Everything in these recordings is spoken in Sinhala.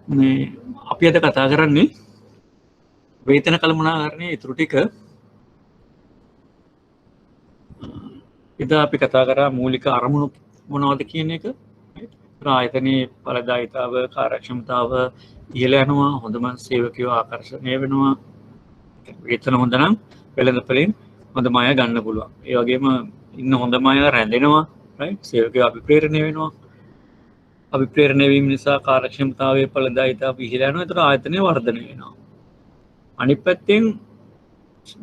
මේ අපි අද කතා කරන්නේ වේතන කළමනාකරණයේ ඉතුරු ටික. එදා අපි කතා කරා මූලික අරමුණු මොනවද කියන එක. ආයතනයේ ඵලදායීතාව, කාර්යක්ෂමතාව ඉහළ යනවා, හොඳම සේවකයෝ ආකර්ෂණය වෙනවා. වේතන හොඳ නම් වෙළඳපොලෙන් හොඳම අය ගන්න පුළුවන්. ඒ වගේම ඉන්න හොඳම අය රැඳෙනවා, රයිට්? සේවකයෝ අභිප්‍රේරණය වෙනවා. අභිප්‍රේරණය වීම නිසා කාර්යක්ෂමතාවයේ ඵලදායීතාව ඉහළ යනවා. ඒතර ආයතනය වර්ධනය වෙනවා. අනිත් පැත්තෙන්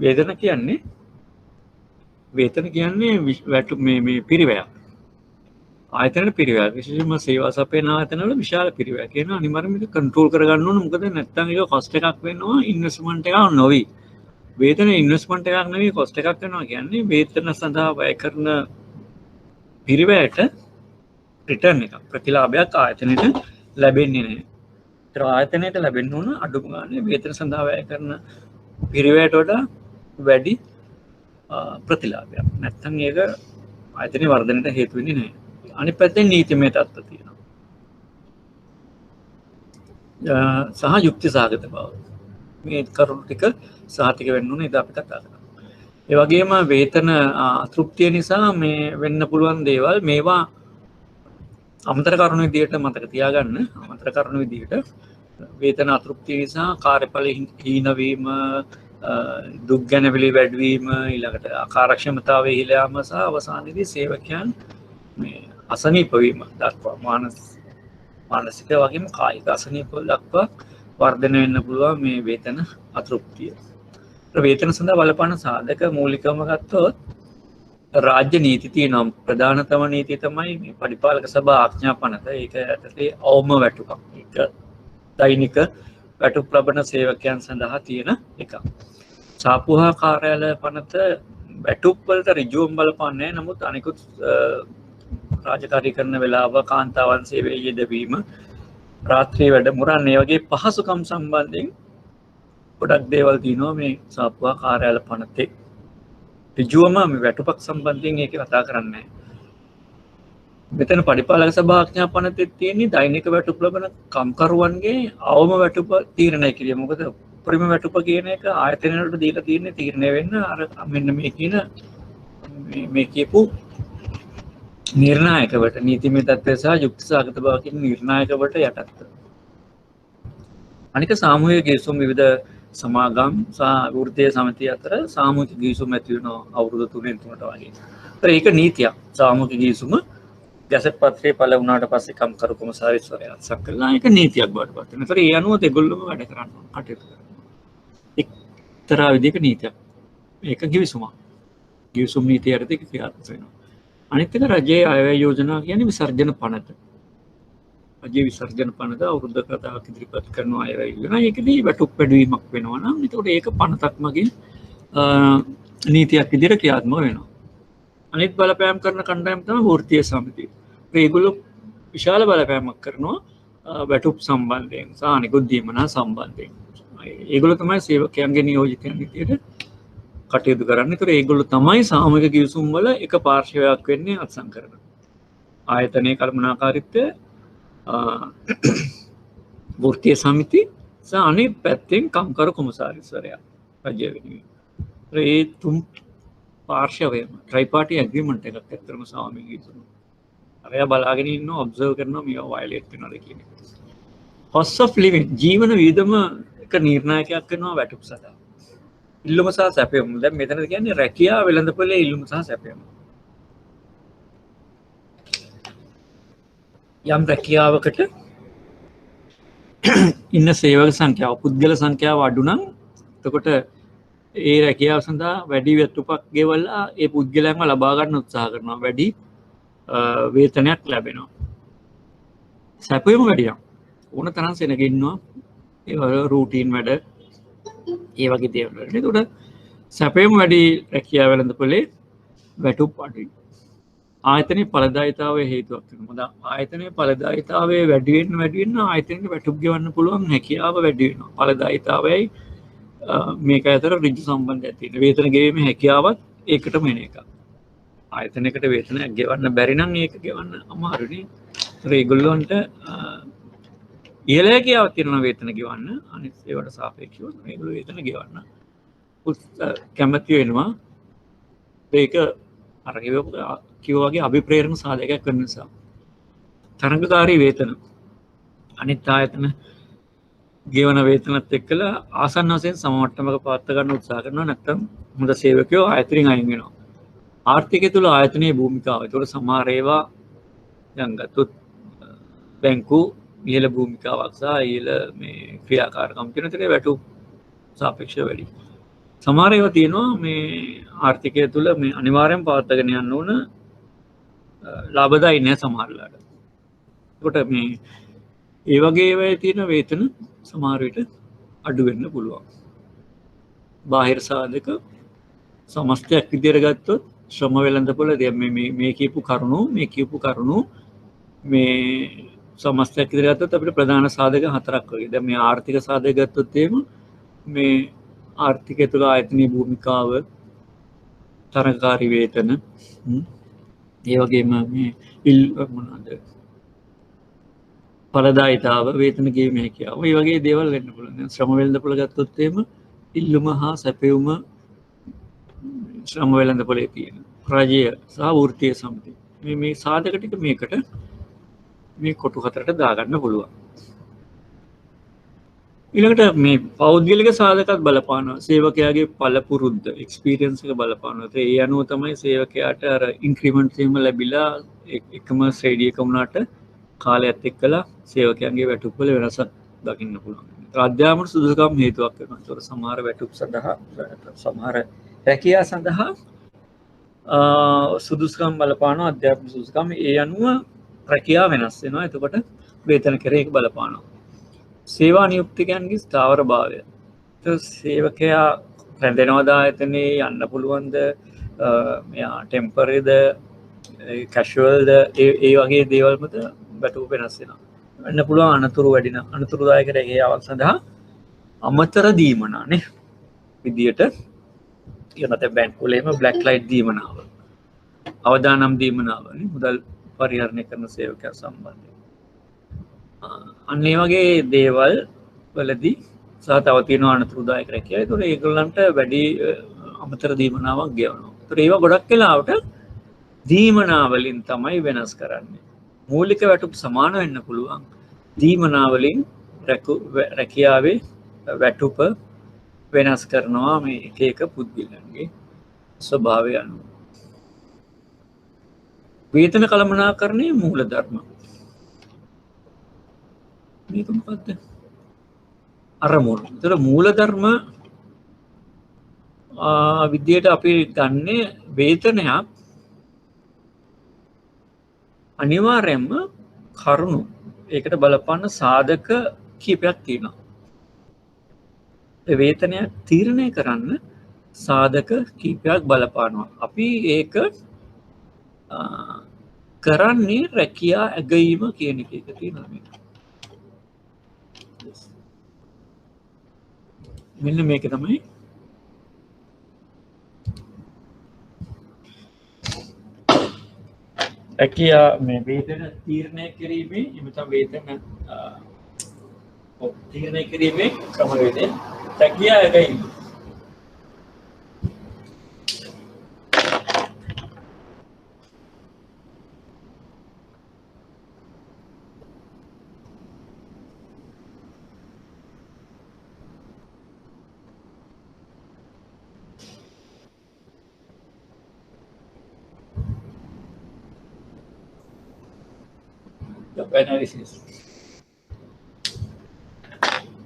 වේතන කියන්නේ වැටු මේ පිරිවැයක්. ආයතනයේ පිරිවැයක්. විශේෂයෙන්ම සේවා සපයන ආයතනවල විශාල පිරිවැයක්. කියන අනිවාර්යයෙන්ම මේක කන්ට්‍රෝල් කරගන්න ඕන. මොකද නැත්තම් ඒක කොස්ට් එකක් වෙනවා, ඉන්වෙස්ට්මන්ට් එකක් නොවි. වේතන ඉන්වෙස්ට්මන්ට් එකක් නෙවෙයි, කොස්ට් එකක් වෙනවා කියන්නේ වේතන සඳහා වැය කරන පිරිවැයට රිටර්න් එකක්, ප්‍රතිලාභයක් ආයතනයට ලැබෙන්නේ නැහැ. ඒතර ආයතනයට ලැබෙන්න ඕන අඩුම ගානේ වේතන සඳහා වැය කරන පිරිවැයට වඩා වැඩි ප්‍රතිලාභයක්. නැත්තම් ඒක ආයතනයේ වර්ධනයට හේතු වෙන්නේ නැහැ. අනිත් පැත්තෙන් නීතිමය තත්ත්ව තියෙනවා. සහ යුක්ති සහගත බව. මේ කරුණු ටික සහතික වෙන්න ඕනේ. ඉතින් අපි කතා කරා. ඒ වගේම වේතන අතෘප්තිය නිසා මේ වෙන්න පුළුවන් දේවල් මේවා අමතර කරුණු විදිහට මතක තියාගන්න. අමතර කරුණු විදිහට වේතන අතෘප්තිය නිසා කාර්යඵල හීන වීම, දුක් ගැනවිලි වැඩිවීම, ඊළඟට ආකාරක්ෂමතාවය ඉහළ යාම සහ අවසානයේදී සේවකයන් මේ අසනීප වීම දක්වා මානසික වගේම කායික අසනීප දක්වා වර්ධනය වෙන්න පුළුවන් මේ වේතන අතෘප්තිය. වේතන සඳහා බලපාන සාධක මූලිකවම ගත්තොත් රාජ්‍ය නීති තියෙනවා. ප්‍රධානතම නීතිය තමයි මේ පරිපාලක සභා ආඥා පනත. ඒක ඇතුලේ අවම වැටුපක්. ඒක දෛනික වැටුප් ලබන සේවකයන් සඳහා තියෙන එකක්. සාපුහා කාර්යාලය පනත වැටුප් වලට ඍජුවම බලපාන්නේ නැහැ. නමුත් අනිකුත් රාජකාරී කරන වෙලාව, කාන්තාවන් සේවයේ යෙදවීම, රාත්‍රී වැඩමුරන්, මේ වගේ පහසුකම් සම්බන්ධයෙන් ගොඩක් දේවල් තියෙනවා මේ සාපුහා කාර්යාල පනතේ. ඍජුවම මේ වැටුපක් සම්බන්ධයෙන් ඒක කතා කරන්නේ නැහැ. මෙතන පරිපාලක සභා ආඥා පනතේ තියෙන්නේ දෛනික වැටුප් ලබන කම්කරුවන්ගේ අවම වැටුප තීරණය කිරීම. මොකද උපරිම වැටුප කියන එක ආයතන වලට දීලා තියෙන්නේ තීරණය වෙන්න අර මෙන්න මේ කියන මේ කියපු නිර්ණායකවට, නීතිමය තත්ත්වය සහ යුක්ති සහගත බව කියන නිර්ණායකවට යටත්ව. අනික සාමූහික ගිවිසුම් විවිධ සමාගම් සහ වෘත්තීය සමිති අතර සාමූහික ගිවිසුම් ඇති වෙනවා අවුරුදු 3න් 3ට වගේ. ඒක නීතියක්. සාමූහික ගිවිසුම ගැසට් පත්‍රයේ පළ වුණාට පස්සේ කම්කරු කොමසාරිස්වරයා අත්සන් කළා. ඒක නීතියක් බවට පත් වෙනවා. ඒතර ඒ අනුව දෙගොල්ලම වැඩ කරනවා, කටයුතු කරනවා. එක්තරා විදිහක නීතියක්. ඒක ගිවිසුමක්. ගිවිසුම් නීතිය යටතේ ක්‍රියාත්මක වෙනවා. අනිත් එක රජයේ අයවැය යෝජනා කියන්නේ විසර්ජන පනත. රජයේ විසර්ජන පනත අවුරුද්දක කතාවක් ඉදිරිපත් කරන අයවැය යෝජනා. ඒකදී වැටුප් වැඩිවීමක් වෙනවා නම් එතකොට ඒක පනතක් මගින් නීතියක් විදිහට ක්‍රියාත්මක වෙනවා. අනිත් බලපෑම් කරන කණ්ඩායම තමයි වෘත්තීය සමිතිය. ඒගොල්ලෝ විශාල බලපෑමක් කරනවා වැටුප් සම්බන්ධයෙන් සහ අනිකුත් දීමනා සම්බන්ධයෙන්. ඒගොල්ලෝ තමයි සේවකයන්ගේ නියෝජිතයන් විදිහට කටයුතු කරන්නේ. ඒතර ඒගොල්ලෝ තමයි සාමූහික ගිවිසුම් වල එක පාර්ශවයක් වෙන්නේ අත්සන් කරන. ආයතනයේ කළමනාකාරීත්වය, වෘත්තීය සමිති සහ අනිත් පැත්තෙන් කම්කරු කොමසාරිස්වරයා රජය වෙනුවෙන්. ඒ තුන් පාර්ශවයම ට්‍රයිපාටි ඇග්‍රීමන්ට් එකක් ඇත්තටම සාමූහික ගිවිසුම. අරයා බලාගෙන ඉන්නවා, ඔබ්සර්ව් කරනවා මේවා වයලේට් වෙනවද කියන එක. cost of living ජීවන වියදම එක නිර්ණායකයක් වෙනවා වැටුප් සඳහා. ඉල්ලුම සහ සැපයුම. දැන් මෙතන කියන්නේ රැකියාව, වෙළඳපොලේ ඉල්ලුම සහ සැපයුම. යම් රැකියාවකට ඉන්න සේවක සංඛ්‍යාව, පුද්ගල සංඛ්‍යාව අඩු නම් එතකොට ඒ රැකියාව සඳහා වැඩි වැටුපක් ගෙවලා ඒ පුද්ගලයන්ව ලබා ගන්න උත්සාහ කරනවා. වැඩි වේතනයක් ලැබෙනවා. සැපයුම වැඩි නම් ඕන තරම් සෙනග ඉන්නවා. ඒ රූටීන් වැඩ, ඒ වගේ දේවල් වලට. ඒකට සැපයුම වැඩි රැකියාව වෙළඳපොලේ වැටුප් අඩුයි. ආයතනයේ ඵලදායීතාවය හේතුවක් වෙනවා. මොකද ආයතනයේ ඵලදායීතාවය වැඩි වෙන්න ආයතනයේ වැටුප් ගෙවන්න පුළුවන් හැකියාව වැඩි වෙනවා. ඵලදායීතාවයයි මේක අතර ඍජු සම්බන්ධයක් තියෙනවා. වේතන ගෙවීමේ හැකියාවත් ඒකටම එන එකක්. ආයතනයකට වේතනයක් ගෙවන්න බැරි නම් ඒක ගෙවන්න අමාරුනේ. ඒගොල්ලන්ට ඉහළ හැකියාවක් තියෙනවා වේතන ගෙවන්න. අනිත් ඒවට සාපේක්ෂව මේගොල්ලෝ වේතන ගෙවන්න කැමති වෙනවා. ඒක අර කිව්වා වගේ අභිප්‍රේරණ සාධකයක් වෙන නිසා. තරඟකාරී වේතන අනිත් ආයතන ගෙවන වේතනත් එක්කලා ආසන්න වශයෙන් සමමට්ටමක පවත්වා ගන්න උත්සාහ කරනවා. නැත්නම් හොඳ සේවකයෝ ආයතනෙන් අයින් වෙනවා. ආර්ථිකය තුළ ආයතනයේ භූමිකාව. ඒතකොට සමහර ඒවා දැන් ගත්තොත් බැංකු ඉහළ භූමිකාවක් සහ ඉහළ මේ ක්‍රියාකාරකම් කියන තරේ වැටුප් සාපේක්ෂව වැඩි. සමහර ඒවා තියෙනවා මේ ආර්ථිකය තුළ මේ අනිවාර්යෙන් පවත්වාගෙන යන්න ඕන ලාභදායී නෑ සමහර වෙලාවට. ඒකට මේ ඒ වගේ ඒවායේ තියෙන වේතන සමහර විට අඩු වෙන්න පුළුවන්. බාහිර සාධක සමස්තයක් විදියට ගත්තොත් ශ්‍රම වෙළඳපොළ දැන් මේ කියපු කරුණු මේ සමස්තයක් විදියට ගත්තොත් අපිට ප්‍රධාන සාධක හතරක් වගේ. දැන් මේ ආර්ථික සාධක ගත්තොත් එහෙම මේ ආර්ථිකය තුළ ආයතනීය භූමිකාව, තරඟකාරී වේතන, ඒ වගේම මේ මොනවාද ඵලදායීතාව, වේතන ගෙවීමේ හැකියාව, මේ වගේ දේවල් වෙන්න පුළුවන්. දැන් ශ්‍රම වෙළඳපොළ ගත්තොත් එහෙම ඉල්ලුම හා සැපයුම ශ්‍රම වෙළඳපොලේ තියෙන රජය සහ වෘත්තීය සමිති මේ සාධක ටික මේකට මේ කොටු හතරට දාගන්න පුළුවන්. ඊළඟට මේ පෞද්ගලික සාධකත් බලපානවා. සේවකයාගේ පළපුරුද්ද එක්ස්පීරියන්ස් එක බලපානවා. ඒ අනුව තමයි සේවකයාට අර ඉන්ක්‍රිමන්ට් එහෙම ලැබිලා එකම ශ්‍රේණිය එක වුණාට කාලයත් එක්කලා සේවකයන්ගේ වැටුප් වල වෙනසක් දකින්න පුළුවන්. අධ්‍යාපන සුදුසුකම් හේතුවක් වෙනවා. ඒතකොට සමහර වැටුප් සඳහා සමහර රැකියා සඳහා සුදුසුකම් බලපානවා. අධ්‍යාපන සුදුසුකම් ඒ අනුව රැකියාව වෙනස් වෙනවා. එතකොට වේතන කෙරෙහි බලපානවා. සේවා නියුක්තිකයන්ගේ ස්ථාවර භාවය. සේවකයා රැඳෙනවද ආයතනයේ යන්න පුළුවන්ද, මෙයා ටෙම්පරරිද, කැෂුවල්ද, ඒ වගේ දේවල් මත වැටුප වෙනස් වෙනවා. වෙන්න පුළුවන් අනතුරු වැඩින අනතුරුදායක රැකියාවක් සඳහා අමතර දීමනා නේ විදියට කියනත බැංකුවල එහෙම බ්ලැක් ලයිට් දීමනාව, අවදානම් දීමනාව නේ මුදල් පරිහරණය කරන සේවකයන් සම්බන්ධයෙන්. අන්න ඒ වගේ දේවල් වලදී සහ තව තියෙනවා අනතුරුදායක රැකියාව. ඒතකොට ඒගොල්ලන්ට වැඩි අමතර දීමනාවක් ගෙවනවා. ඒතකොට ඒවා ගොඩක් වෙලාවට දීමනා වලින් තමයි වෙනස් කරන්නේ. මූලික වැටුප් සමාන වෙන්න පුළුවන්. දීමනා වලින් රැකියාවේ වැටුප වෙනස් කරනවා මේ එක එක පුද්ගලයන්ගේ ස්වභාවය අනුව. වේතන කළමනාකරණයේ මූලධර්ම. මේක මොකක්ද? අරමුණු. ඒතර මූලධර්ම විද්‍යාවට අපි ගන්නේ වේතනයක් අනිවාර්යයෙන්ම කරුණු ඒකට බලපාන සාධක කීපයක් තියෙනවා. ඒ වේතනයක් තීරණය කරන්න සාධක කීපයක් බලපානවා. අපි ඒක කරන්නේ රැකියා ඇගීම කියන එක තියෙනවා මේක. මෙන්න මේක තමයි රැකියා මේ වේතන තීරණය කිරීමේ එමෙතන වේතන තීරණය කිරීමේ ක්‍රමවේදය රැකියා ඇගීම. Analysis.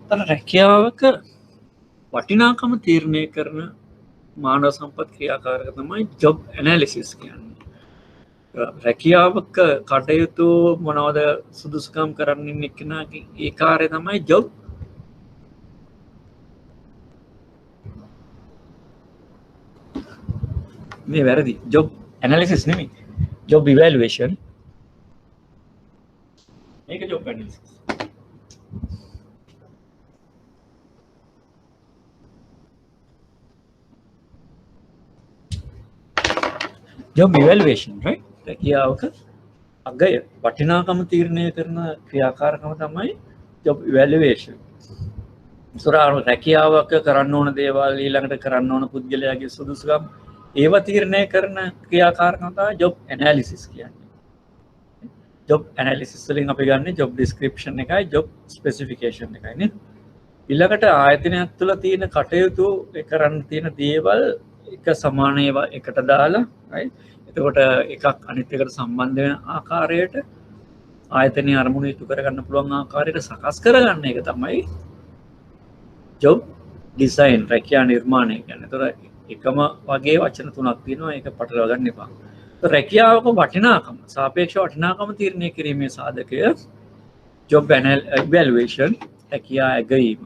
තන රැකියාවක වටිනාකම තීරණය කරන මානව සම්පත් ක්‍රියාකාරක තමයි ජොබ් ඇනලිසිස් කියන්නේ. රැකියාවක කටයුතු මොනවද සුදුසුකම් කරන්න එක්කෙනාගේ ඒ කාර්යය තමයි ජොබ් මේ වැරදි ජොබ් ඇනලිසිස් නෙමෙයි ජොබ් ඉවැලුවේෂන්. මේක job analysis. Job evaluation right. රැකියාවක අගය වටිනාකම තීරණය කරන ක්‍රියාකාරකම තමයි job evaluation. සුරාම රැකියාවක කරන්න ඕන දේවල් ඊළඟට කරන්න ඕන පුද්ගලයාගේ සුදුසුකම් ඒවා තීරණය කරන ක්‍රියාකාරකම තමයි job analysis කියන්නේ. job analysis වලින් අපි ගන්න job description එකයි job specification එකයි නේ. ඊළඟට ආයතනයක් තුළ තියෙන කටයුතු කරන්න තියෙන දේවල් එක සමාන ඒවා එකට දාලා right. එතකොට එකක් අනිත් එකට සම්බන්ධ වෙන ආකාරයට ආයතනයේ අරමුණු ඉටු කරගන්න පුළුවන් ආකාරයට සකස් කරගන්න එක තමයි job design රැකියා නිර්මාණය කියන්නේ. ඒතර එකම වගේ වචන තුනක් තියෙනවා ඒක පටලවා ගන්න එපා. ඒතර රැකියාවක වටිනාකම සාපේක්ෂ වටිනාකම තීරණය කිරීමේ සාධකය job evaluation රැකියා ඇගයීම.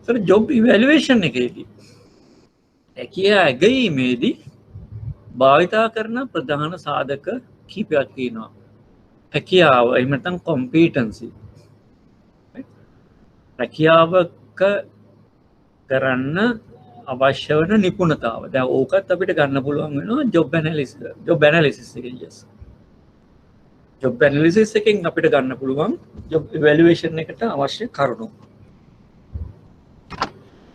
ඒතර job evaluation එකේදී රැකියා ඇගයීමේදී භාවිතා කරන ප්‍රධාන සාධක කිහිපයක් තියෙනවා. රැකියාව එහෙම නැත්නම් competency. රැකියාවක කරන්න අවශ්‍ය වෙන නිපුණතාව. දැන් ඕකත් අපිට ගන්න පුළුවන් වෙනවා job analysis එකෙන්. yes. job analysis එකෙන් අපිට ගන්න පුළුවන් job evaluation එකට අවශ්‍ය කරුණු.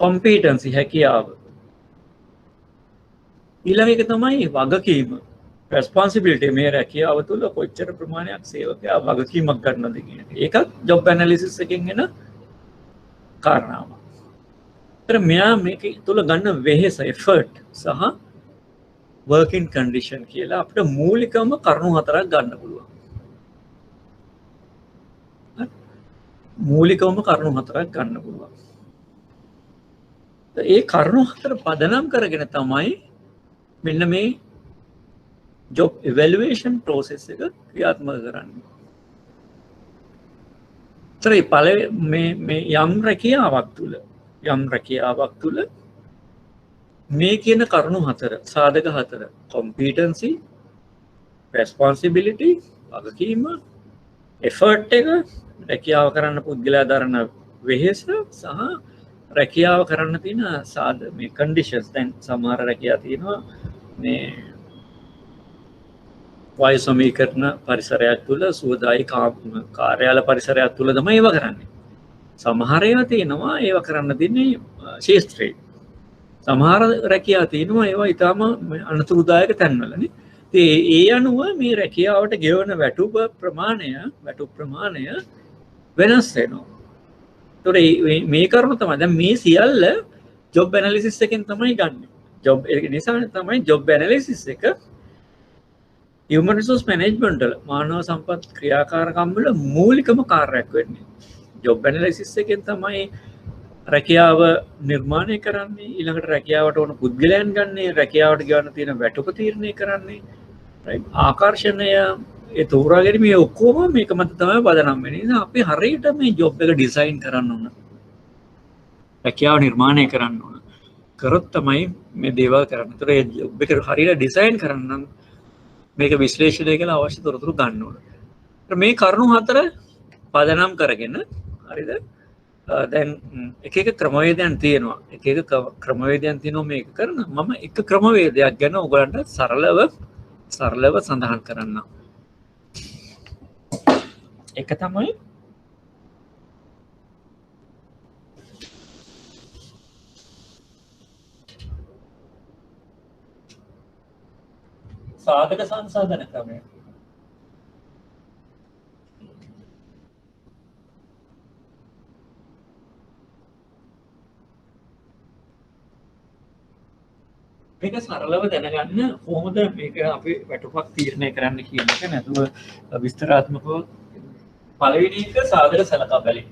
competency හැකියාව. ඊළඟ එක තමයි වගකීම responsibility මේ රැකියාව තුළ කොච්චර ප්‍රමාණයක් සේවකයා වගකීමක් ගන්නවද කියන එක. ඒකත් job analysis එකෙන් එන කාරණාවක්. ඒතර මෙයා මේක තුළ ගන්න වෙහෙස effort සහ working condition කියලා අපිට මූලිකම කරුණු හතරක් ගන්න පුළුවන්. මූලිකවම කරුණු හතරක් ගන්න පුළුවන්. ඒ කරුණු හතර පදනම් කරගෙන තමයි මෙන්න මේ job evaluation process එක ක්‍රියාත්මක කරන්නේ. මේ යම් රැකියාවක් තුළ මේ කියන කරුණු හතර සාධක හතර competency responsibility වගකීම effort එක රැකියාව කරන්න පුද්ගලයා දරන වෙහෙස සහ රැකියාව කරන්න තියෙන මේ conditions. දැන් සමහර රැකියා තියෙනවා මේ වායු සමීකරණ පරිසරයක් තුළ සුවදායි කාර්යාල පරිසරයක් තුළ තමයි ඒවා කරන්නේ. සමහර ඒවා තියෙනවා ඒවා කරන්න තියන්නේ ශේෂ්ත්‍රයේ. සමහර රැකියා තියෙනවා ඒවා ඊටම අනතුරුදායක තැන්වලනේ. ඉතින් ඒ අනුව මේ රැකියාවට ගෙවන වැටුප ප්‍රමාණය වෙනස් වෙනවා. ඒතොර මේ කරුණ තමයි දැන් මේ සියල්ල job analysis එකෙන් තමයි ගන්න. job ඒක නිසා තමයි job analysis එක human resource management වල මානව සම්පත් ක්‍රියාකාරකම් වල මූලිකම කාර්යයක් වෙන්නේ. job analysis එකෙන් තමයි රැකියාව නිර්මාණය කරන්නේ, ඊළඟට රැකියාවට ඕන පුද්ගලයන් ගන්නේ, රැකියාවට ගෙවන්න තියෙන වැටුප තීරණය කරන්නේ, right? ආකර්ෂණය ඒ තෝරා ගැනීම මේ ඔක්කොම මේක මත තමයි පදනම් වෙන්නේ. ඉතින් අපි හරියට මේ job එක ඩිසයින් කරන්න ඕන. රැකියාව නිර්මාණය කරන්න ඕන. කරොත් තමයි මේ දේවල් කරන්නේ. ඒතර ඒ job එක හරියට ඩිසයින් කරන්න නම් මේක විශ්ලේෂණය කරලා අවශ්‍ය තොරතුරු ගන්න ඕන. මේ කරුණු හතර පදනම් කරගෙන හරිද? දැන් එක ක්‍රමවේදයන් තියෙනවා. එක ක්‍රමවේදයන් තියෙනවා මේක කරන. මම එක ක්‍රමවේදයක් ගැන ඔයගලන්ට සරලව සඳහන් කරන්න. එක තමයි සාධක සංසාධන ක්‍රමය. මේක සරලව දැනගන්න කොහොමද මේක අපි වැටුපක් තීරණය කරන්න කියන එක නැතුව විස්තරාත්මකව පළවෙනි එක සාධක සලකා බැලීම.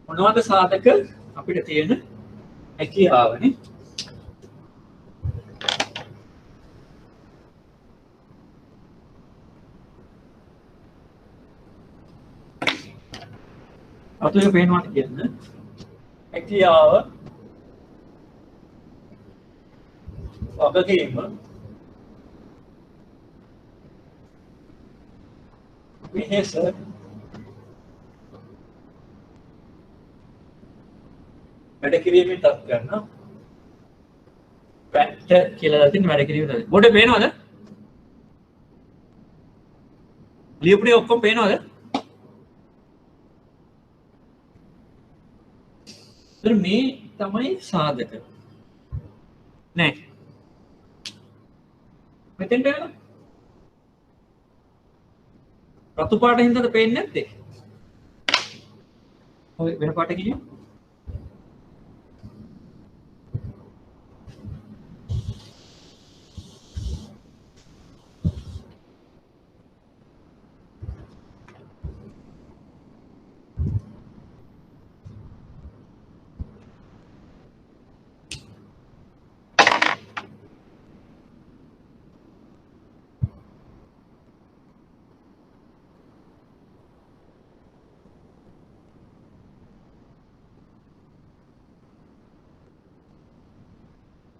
මොනවද සාධක අපිට තියෙන හැකියාවනේ? අතුලේ පේනවාට කියන්න හැකියාව වගකීම වෙහෙස වැඩ කිරීමේ තත්ත්වයන් පැත්ත කියලා තියෙන වැඩ කිරීමේ තත්ත්වය. බෝඩේ පේනවද? ලියපුනේ ඔක්කොම පේනවද? මේ තමයි සාධක. නෑ. මෙතෙන්ට යනවා. රතු පාට හින්දාද පේන්නේ නැත්තේ? ඔය වෙන පාට කිව්වේ?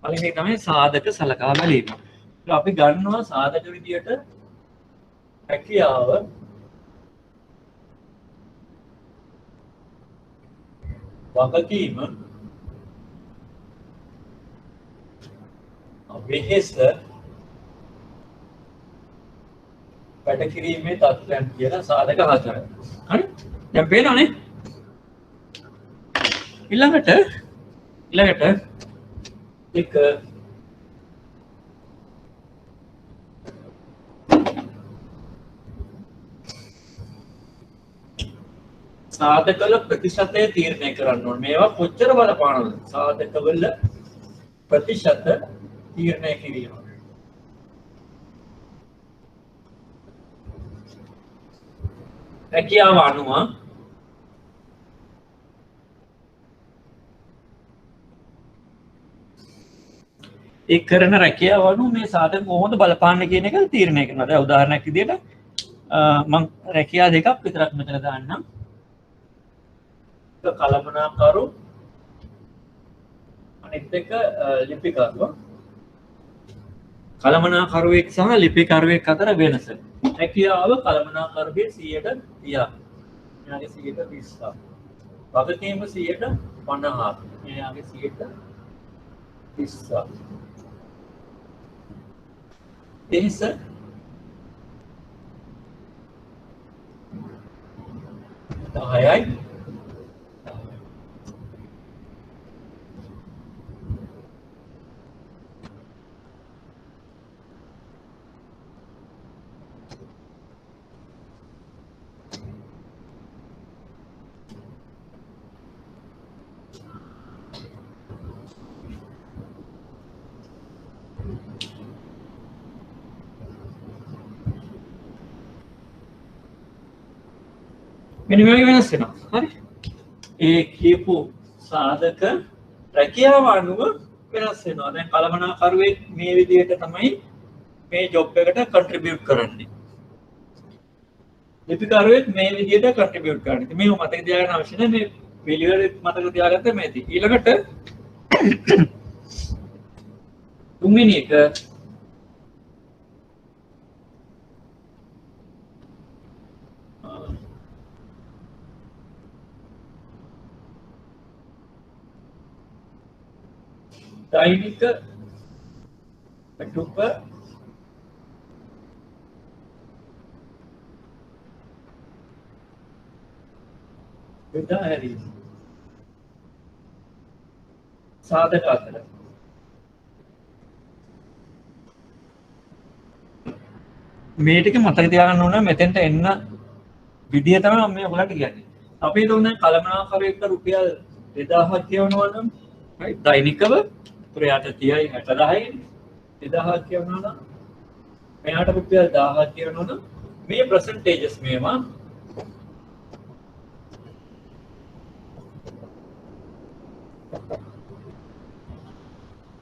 පළවෙනි එක තමයි සාධක සලකා බැලීම. අපි ගන්නවා සාධක විදියට හැකියාව වගකීම වෙහෙස වැඩ කිරීමේ තත්ත්වයන් කියලා සාධක හතරයි. හරි? දැන් පේනවනේ? ඊළඟට එක සාධකවල ප්‍රතිශතය තීරණය කරන්න ඕනේ. මේවා කොච්චර බලපානවද? සාධකවල ප්‍රතිශත තීරණය කිරීම. හැකියාව අනුව ඒ කරන රැකියාව අනුව මේ සාධක කොහොමද බලපාන්නේ කියන එක තීරණය කරනවා. දැන් උදාහරණයක් විදියට මම රැකියා දෙකක් විතරක් මෙතන දාන්නම්. එක කළමනාකරු අනිත් එක ලිපිකරුවා. කළමනාකරුවෙක් සහ ලිපිකරුවෙක් අතර වෙනස. හැකියාව කළමනාකරුගේ 100ට 30ක්. එයාගේ 100ට 20ක්. වගකීම 100ට 50ක්. එයාගේ 100ට 30ක්. වෙහෙස දහයයි මෙන්න මේ වගේ වෙනස් වෙනවා. හරි? ඒ කියපු සාධක රැකියාව අනුව වෙනස් වෙනවා. දැන් කළමනාකරුවෙක් මේ විදිහට තමයි මේ ජොබ් එකට කන්ට්‍රිබියුට් කරන්නේ. ලිපිකරුවෙක් මේ විදිහට කන්ට්‍රිබියුට් කරන්නේ. මේව මතක තියාගන්න අවශ්‍ය නැහැ. මේ පිළිවෙල මතක තියාගත්ත මේති. ඊළඟට තුන්වෙනි එක දෛනික පැටුප බෙදා හැරීම සාධක අතර මේ ටික මතක තියාගන්න ඕන. මෙතෙන්ට එන්න විදිය තමයි මම මේ ඔයගලන්ට කියන්නේ. අපි හිතමු දැන් කළමනාකරුවෙක්ට රුපියල් 2000ක් කියවනවා නම් right දෛනිකව පුරයාට 30යි 60000යි 2000ක් කියවනවා නම් මෙයාට රුපියල් 1000ක් කියවනවා නම් මේ percentages මේවා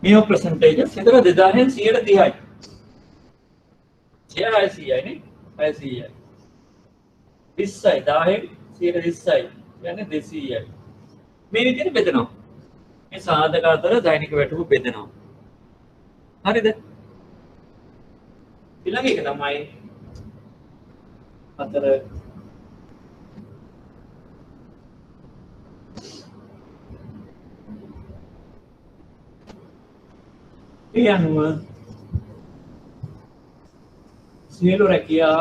මේ percentages හිතලා 2000න් 130යි 600යි නේ 600යි 20යි 10න් 120යි කියන්නේ 200යි මේ විදිහට බෙදනවා. මේ සාධක අතර දෛනික වැටුප බෙදනවා. හරිද? ඊළඟ එක තමයි අතර ඒ අනුව සියලු රැකියා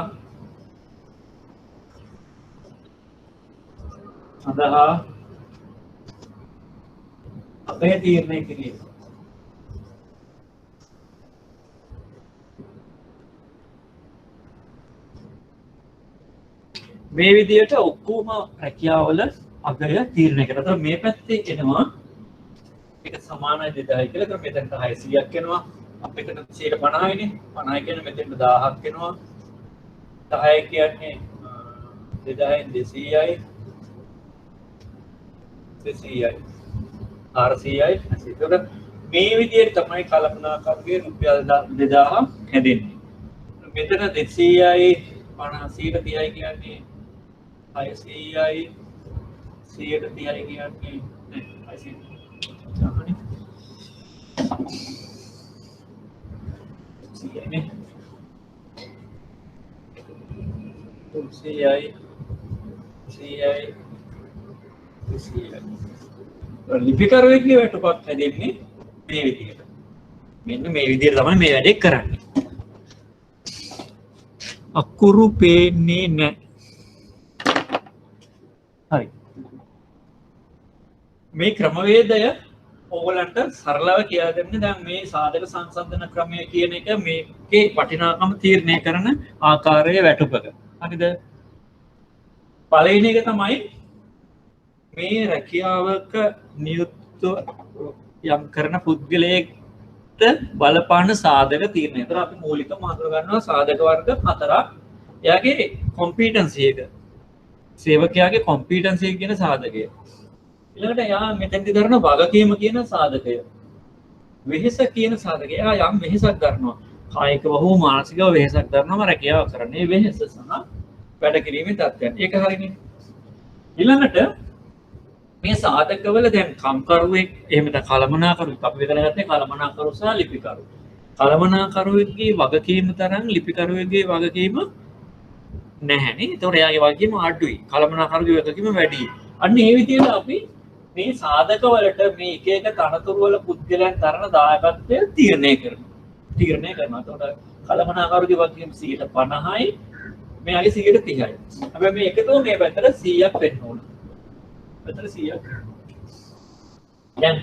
සඳහා අපේ තීරණය කිරීම මේ විදිහට ඔක්කොම රැකියාවල අගය තීරණය කරනවා. මේ පැත්තේ එනවා ඒක සමානයි 2000 කියලා. ඒතර මෙතනට 600ක් එනවා. අපිට 150යිනේ. 50 කියන්නේ මෙතෙන්ට 1000ක් එනවා. 10 කියන්නේ 2000න් 200යි. 200යි. 400යි. ඒතකොට මේ විදිහට තමයි කල්පනාකරුගේ රුපියල් 2000 හැදෙන්නේ. මෙතන 200යි 50 130යි කියන්නේ 600යි 130යි කියන්නේ නෑ 600 නේ 300යි 200යි ලිපිකරුවෙක්ගේ වැටුපක් හැදෙන්නේ මේ විදිහට. මෙන්න මේ විදිහට තමයි මේ වැඩේ කරන්නේ. අකුරු පේන්නේ නැහැ. හරි. මේ ක්‍රමවේදය ඕගලන්ට සරලව කියලා දෙන්නේ. දැන් මේ සාධක සංසන්දන ක්‍රමය කියන එක මේකේ වටිනාකම තීරණය කරන ආකාරයේ වැටුපක. හරිද? පළවෙනි එක තමයි මේ රැකියාවක නියුක්ත යම් කරන පුද්ගලයෙක්ට බලපාන සාධක තීරණය. ඒතර අපි මූලික මාතෘක ගන්නවා සාධක වර්ග 4ක්. එයාගේ කොම්පිටන්සි එක. සේවකයාගේ කොම්පිටන්සි එක කියන සාධකය. ඊළඟට එයා මෙතෙන්දි දරන වගකීම කියන සාධකය. වෙහෙස කියන සාධකය. එයා යම් වෙහෙසක් ගන්නවා. කායිකව හෝ මානසිකව වෙහෙසක් ගන්නවා රැකියාව කරන්නේ වෙහෙස සහ වැඩ කිරීමේ තත්ත්වයන්. ඒක හරිනේ. ඊළඟට මේ සාධකවල දැන් කම්කරුවෙක් එහෙම නැත්නම් කළමනාකරුවෙක් අපි වෙලා ගත්තේ කළමනාකරු සහ ලිපිකරු. කළමනාකරුවෙක්ගේ වගකීම තරම් ලිපිකරුවෙක්ගේ වගකීම නැහැනේ. ඒතකොට එයාගේ වගකීම අඩුයි. කළමනාකරුගේ වගකීම වැඩි. අන්න ඒ විදිහට අපි මේ සාධකවලට මේ එක එක තනතුරු වල පුද්ගලයන් තරන දායකත්වය තීරණය කරනවා. එතකොට කළමනාකරුගේ වගකීම 50යි මෙයාගේ 30යි. හැබැයි මේ එකතුව මේ පැත්තට 100ක් වෙන්න ඕන. පැත්තට 100ක්. දැන්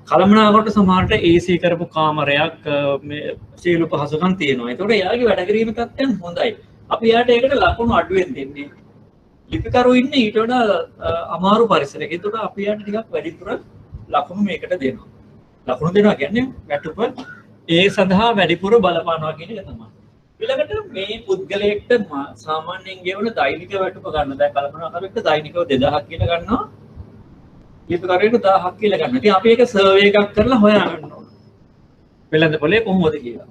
කළමනාකරුට සමහරට AC කරපු කාමරයක් මේ සියලු පහසුකම් තියෙනවා. ඒතකොට එයාගේ වැඩ කිරීම තත්ත්වයන් හොඳයි. අපි එයාට ඒකට ලකුණු අඩුවෙන් දෙන්නේ. ලිපිකරු ඉන්නේ ඊට වඩා අමාරු පරිසරයක. ඒතකොට අපි එයාට ටිකක් වැඩිපුර ලකුණු මේකට දෙනවා. ලකුණු දෙනවා කියන්නේ වැටුප ඒ සඳහා වැඩිපුර බලපානවා කියන එක තමයි. ඊළඟට මේ පුද්ගලයෙක්ට සාමාන්‍යයෙන් ගෙවන දෛනික වැටුප ගන්න. දැන් කල්පනාකරුවෙක්ට දෛනිකව 2000ක් කියලා ගන්නවා. ලිපිකරුවෙක්ට 1000ක් කියලා ගන්නවා. ඉතින් අපි ඒක සර්වේ එකක් කරලා හොයාගන්න ඕන. වෙළඳපොලේ කොහොමද කියලා.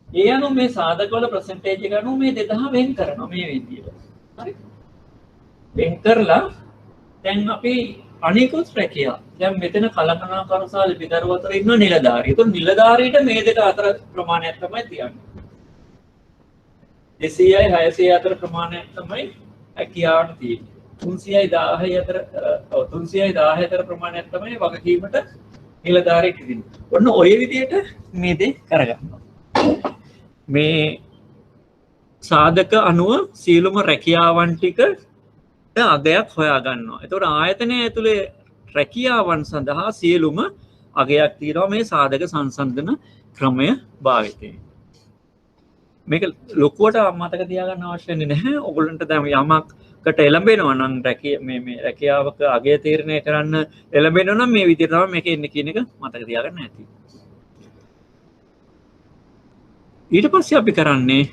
ඒ අනුව මේ සාධකවල ප්‍රසන්ටේජ් එක අනුව මේ 2000 වෙන් කරනවා මේ විදියට. හරි. වෙන් කරලා දැන් අපි අනිකුත් රැකියා. දැන් මෙතන කළමනාකරු සහ ලිපිකරු අතර ඉන්න නිලධාරිය. ඒතකොට නිලධාරියට මේ දෙක අතර ප්‍රමාණයක් තමයි තියන්නේ. 200යි 600 අතර ප්‍රමාණයක් තමයි රැකියාවට තියෙන්නේ. 300යි 1000යි අතර 300යි 1000 අතර ප්‍රමාණයක් තමයි වගකීමට නිලධාරියට දෙන්නේ. ඔන්න ඔය විදියට මේ දේ කරගන්නවා. මේ සාධක අනුව සියලුම රැකියාවන් ටික අගයක් හොයා ගන්නවා. එතකොට ආයතනය ඇතුලේ රැකියාවන් සඳහා සියලුම අගයක් තියෙනවා මේ සාධක සංසන්දන ක්‍රමය භාවිතයෙන්. මේක ලොකුවට මතක තියාගන්න අවශ්‍ය නැහැ. ඔයගොල්ලන්ට දැන් යමකට එළඹෙනවා නම් මේ රැකියාවක අගය තීරණය කරන්න එළඹෙනවා නම් මේ විදිහට තමයි මේක එන්නේ කියන එක මතක තියාගන්න ඇති. ඊට පස්සේ අපි කරන්නේ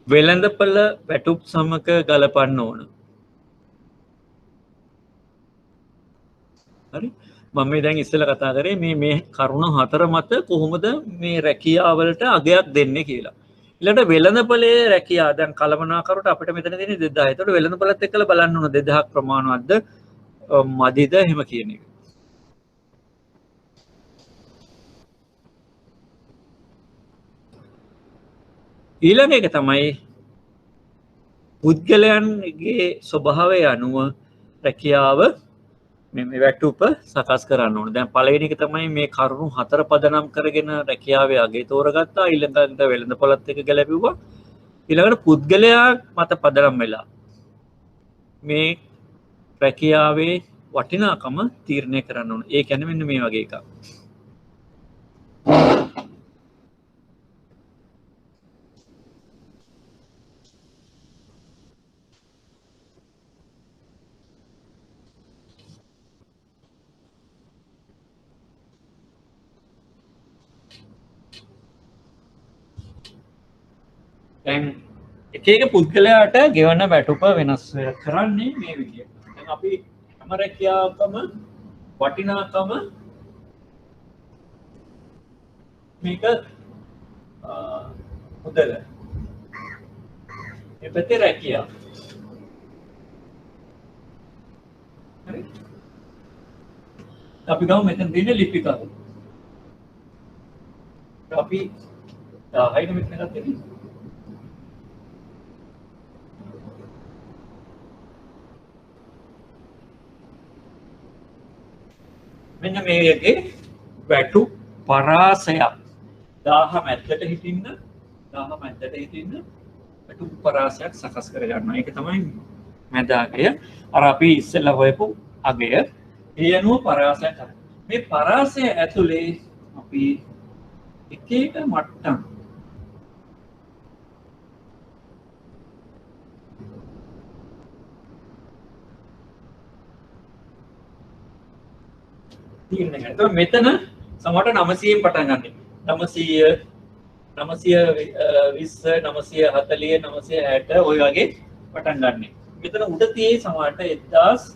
වෙළඳපළ වැටුප් සමග ගලපන්න ඕන. හරි. මම මේ දැන් ඉස්සෙල්ලා කතා කරේ මේ කරුණ හතර මත කොහොමද මේ රැකියාවලට අගයක් දෙන්නේ කියලා. ඊළඟට වෙළඳපළේ රැකියාව දැන් කළමනාකරුට අපිට මෙතන දෙන්නේ 2000. ඒතකොට වෙළඳපළත් එක්කලා බලන්න ඕන 2000ක් ප්‍රමාණවත්ද මදිද එහෙම කියන එක. ඊළඟ එක තමයි පුද්ගලයන්ගේ ස්වභාවය අනුව රැකියාව මේ වැටුප සකස් කරන්න ඕනේ. දැන් පළවෙනි එක තමයි මේ කරුණු 4 පදනම් කරගෙන රැකියාවේ අගය තෝරගත්තා. ඊළඟට වෙළඳපොළත් එක්ක ගැලපෙව්වා. ඊළඟට පුද්ගලයා මත පදනම් වෙලා මේ රැකියාවේ වටිනාකම තීරණය කරන්න ඕනේ. ඒ කියන්නේ මෙන්න මේ වගේ එකක්. දැන් එක එක පුද්ගලයාට ගෙවන වැටුප වෙනස් කරන්නේ මේ විදිහට. දැන් අපි හැම රැකියාවකම වටිනාකම මේක මුදල. මේ පැත්තේ රැකියාව. හරි. අපි ගමු මෙතන දෙන්නේ ලිපිකරු. අපි 10යි මෙතන ගත්තේ. මෙන්න මේකේ වැටු පරාසයක් 1000 මැද්දට හිටින්න වැටු පරාසයක් සකස් කර ගන්නවා. ඒක තමයි මැද අගය. අර අපි ඉස්සෙල්ලා හොයපු අගය. ඒ අනුව පරාසයක් ගන්න. මේ පරාසය ඇතුලේ අපි එක එක මට්ටම් තීරණය කරනවා. එතකොට මෙතන සමහරට 900න් පටන් ගන්න. 900 920 940 960 ඔය වගේ පටන් ගන්න. මෙතන උඩ තියෙයි සමහරට 1100.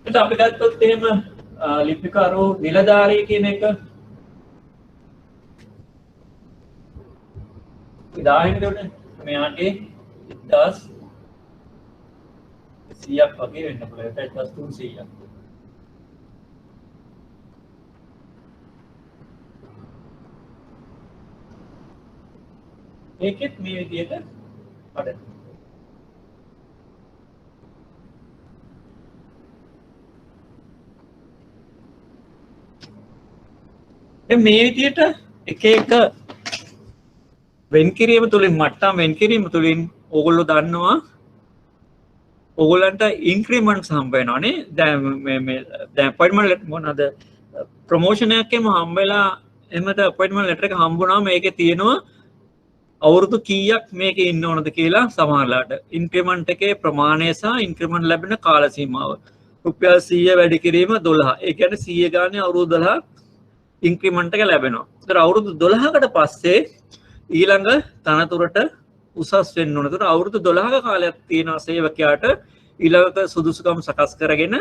එතකොට අපි ගත්තොත් එහෙම ලිපිකරු නිලධාරී කියන එක උදාහරණයක් දෙන්න. මෙයාගේ 1100ක් වගේ වෙන්න පුළුවන්. 1300ක්. ඒකෙත් මේ විදිහට පඩන. මේ විදිහට එක එක වෙන් කිරීම තුලින් මට්ටම් වෙන් කිරීම තුලින් ඕගොල්ලෝ දන්නවා ඕගොල්ලන්ට ඉන්ක්‍රිමන්ට්ස් හම්බ වෙනවානේ. දැන් දැන් අපොයින්ට්මන්ට් ලෙටර් මොනවාද ප්‍රොමෝෂන් එකකම හම්බ වෙලා එහෙමද අපොයින්ට්මන්ට් ලෙටර් එක හම්බුනාම මේකේ තියෙනවා අවුරුදු කීයක් මේකේ ඉන්න ඕනද කියලා සමහරලාට ඉන්ක්‍රිමන්ට් එකේ ප්‍රමාණය සහ ඉන්ක්‍රිමන්ට් ලැබෙන කාල සීමාව රුපියල් 100 වැඩි කිරීම 12. ඒ කියන්නේ 100 ගානේ අවුරුදු 12 ඉන්ක්‍රිමන්ට් එක ලැබෙනවා. ඒතර අවුරුදු 12කට පස්සේ ඊළඟ තනතුරට උසස් වෙන්න ඕන. ඒතර අවුරුදු 12ක කාලයක් තියෙනවා සේවකයාට ඊළඟ සුදුසුකම් සකස් කරගෙන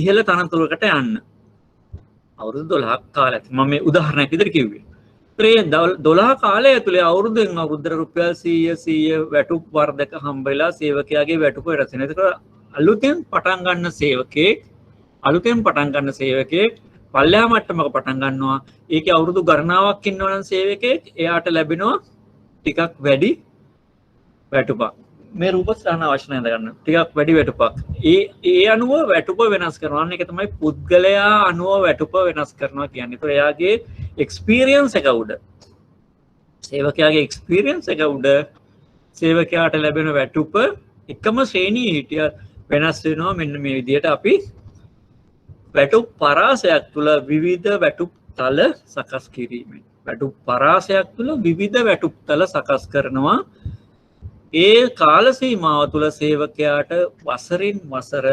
ඉහළ තනතුරකට යන්න. අවුරුදු 12ක කාලයක් මම මේ උදාහරණයක් විදිහට කිව්වේ. ඒ 12 කාලය ඇතුලේ අවුරුද්දෙන් අවුරුද්දට රුපියල් 100 වැටුප් වර්ධක හම්බෙලා සේවකයාගේ වැටුප වෙනස් වෙනවා. ඒක අලුතෙන් පටන් ගන්න සේවකයෙක් පල්ලෙහා මට්ටමක පටන් ගන්නවා. ඒකේ අවුරුදු ගණනාවක් ඉන්නවා නම් සේවකයෙක් එයාට ලැබෙනවා ටිකක් වැඩි වැටුපක්. මේ රූපස්ථාන අවශ්‍ය නැහැ ගන්න. ටිකක් වැඩි වැටුපක්. ඒ අනුව වැටුප වෙනස් කරනවා. අන්න ඒක තමයි පුද්ගලයා අනුව වැටුප වෙනස් කරනවා කියන්නේ. ඒතකොට එයාගේ එක්ස්පීරියන්ස් එක උඩ සේවකයාගේ එක්ස්පීරියන්ස් එක උඩ සේවකයාට ලැබෙන වැටුප එකම ශ්‍රේණියේ හිටියත් වෙනස් වෙනවා. මෙන්න මේ විදිහට අපි වැටුප් පරාසයක් තුළ විවිධ වැටුප් තල සකස් කිරීමෙන් වැටුප් පරාසයක් තුළ විවිධ වැටුප් තල සකස් කරනවා. ඒ කාල සීමාව තුළ සේවකයාට වසරින් වසර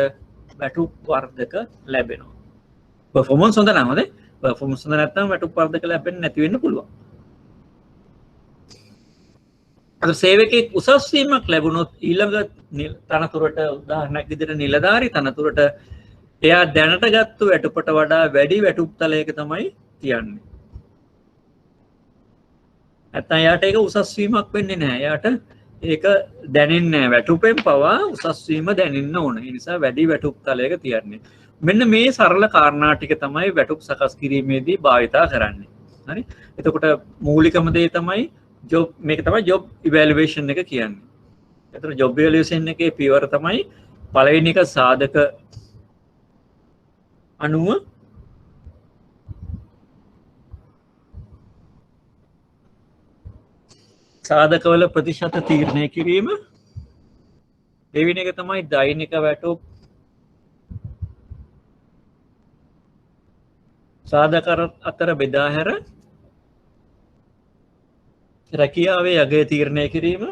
වැටුප් වර්ධක ලැබෙනවා. පර්ෆෝමන්ස් හොඳ නම් හොඳයි. පර්ෆෝමන්ස් හොඳ නැත්නම් වැටුප් වර්ධක ලැබෙන්නේ නැති වෙන්න පුළුවන්. අද සේවකයෙක් උසස් වීමක් ලැබුණොත් ඊළඟ තනතුරට උදාහරණයක් විදිහට නිලධාරී තනතුරට එයා දැනට ගත්තු වැටුපට වඩා වැඩි වැටුප් තලයක තමයි තියන්නේ. නැත්නම් එයාට ඒක උසස් වීමක් වෙන්නේ නැහැ. එයාට ඒක දැනෙන්නේ නැහැ. වැටුපෙන් පවා උසස් වීම දැනෙන්න ඕන. ඒ නිසා වැඩි වැටුප් තලයක තියන්නේ. මෙන්න මේ සරල කාරණා ටික තමයි වැටුප් සකස් කිරීමේදී භාවිතා කරන්නේ. හරි. එතකොට මූලිකම දේ තමයි ජොබ් මේක තමයි ජොබ් ඉවැලුවේෂන් එක කියන්නේ. එතකොට ජොබ් ඉවැලුවේෂන් එකේ පියවර තමයි පළවෙනි එක සාධක අනුව සාධකවල ප්‍රතිශත තීරණය කිරීම. දෙවෙනි එක තමයි දෛනික වැටුප් සාධක අතර බෙදා හැර රැකියාවේ අගය තීරණය කිරීම.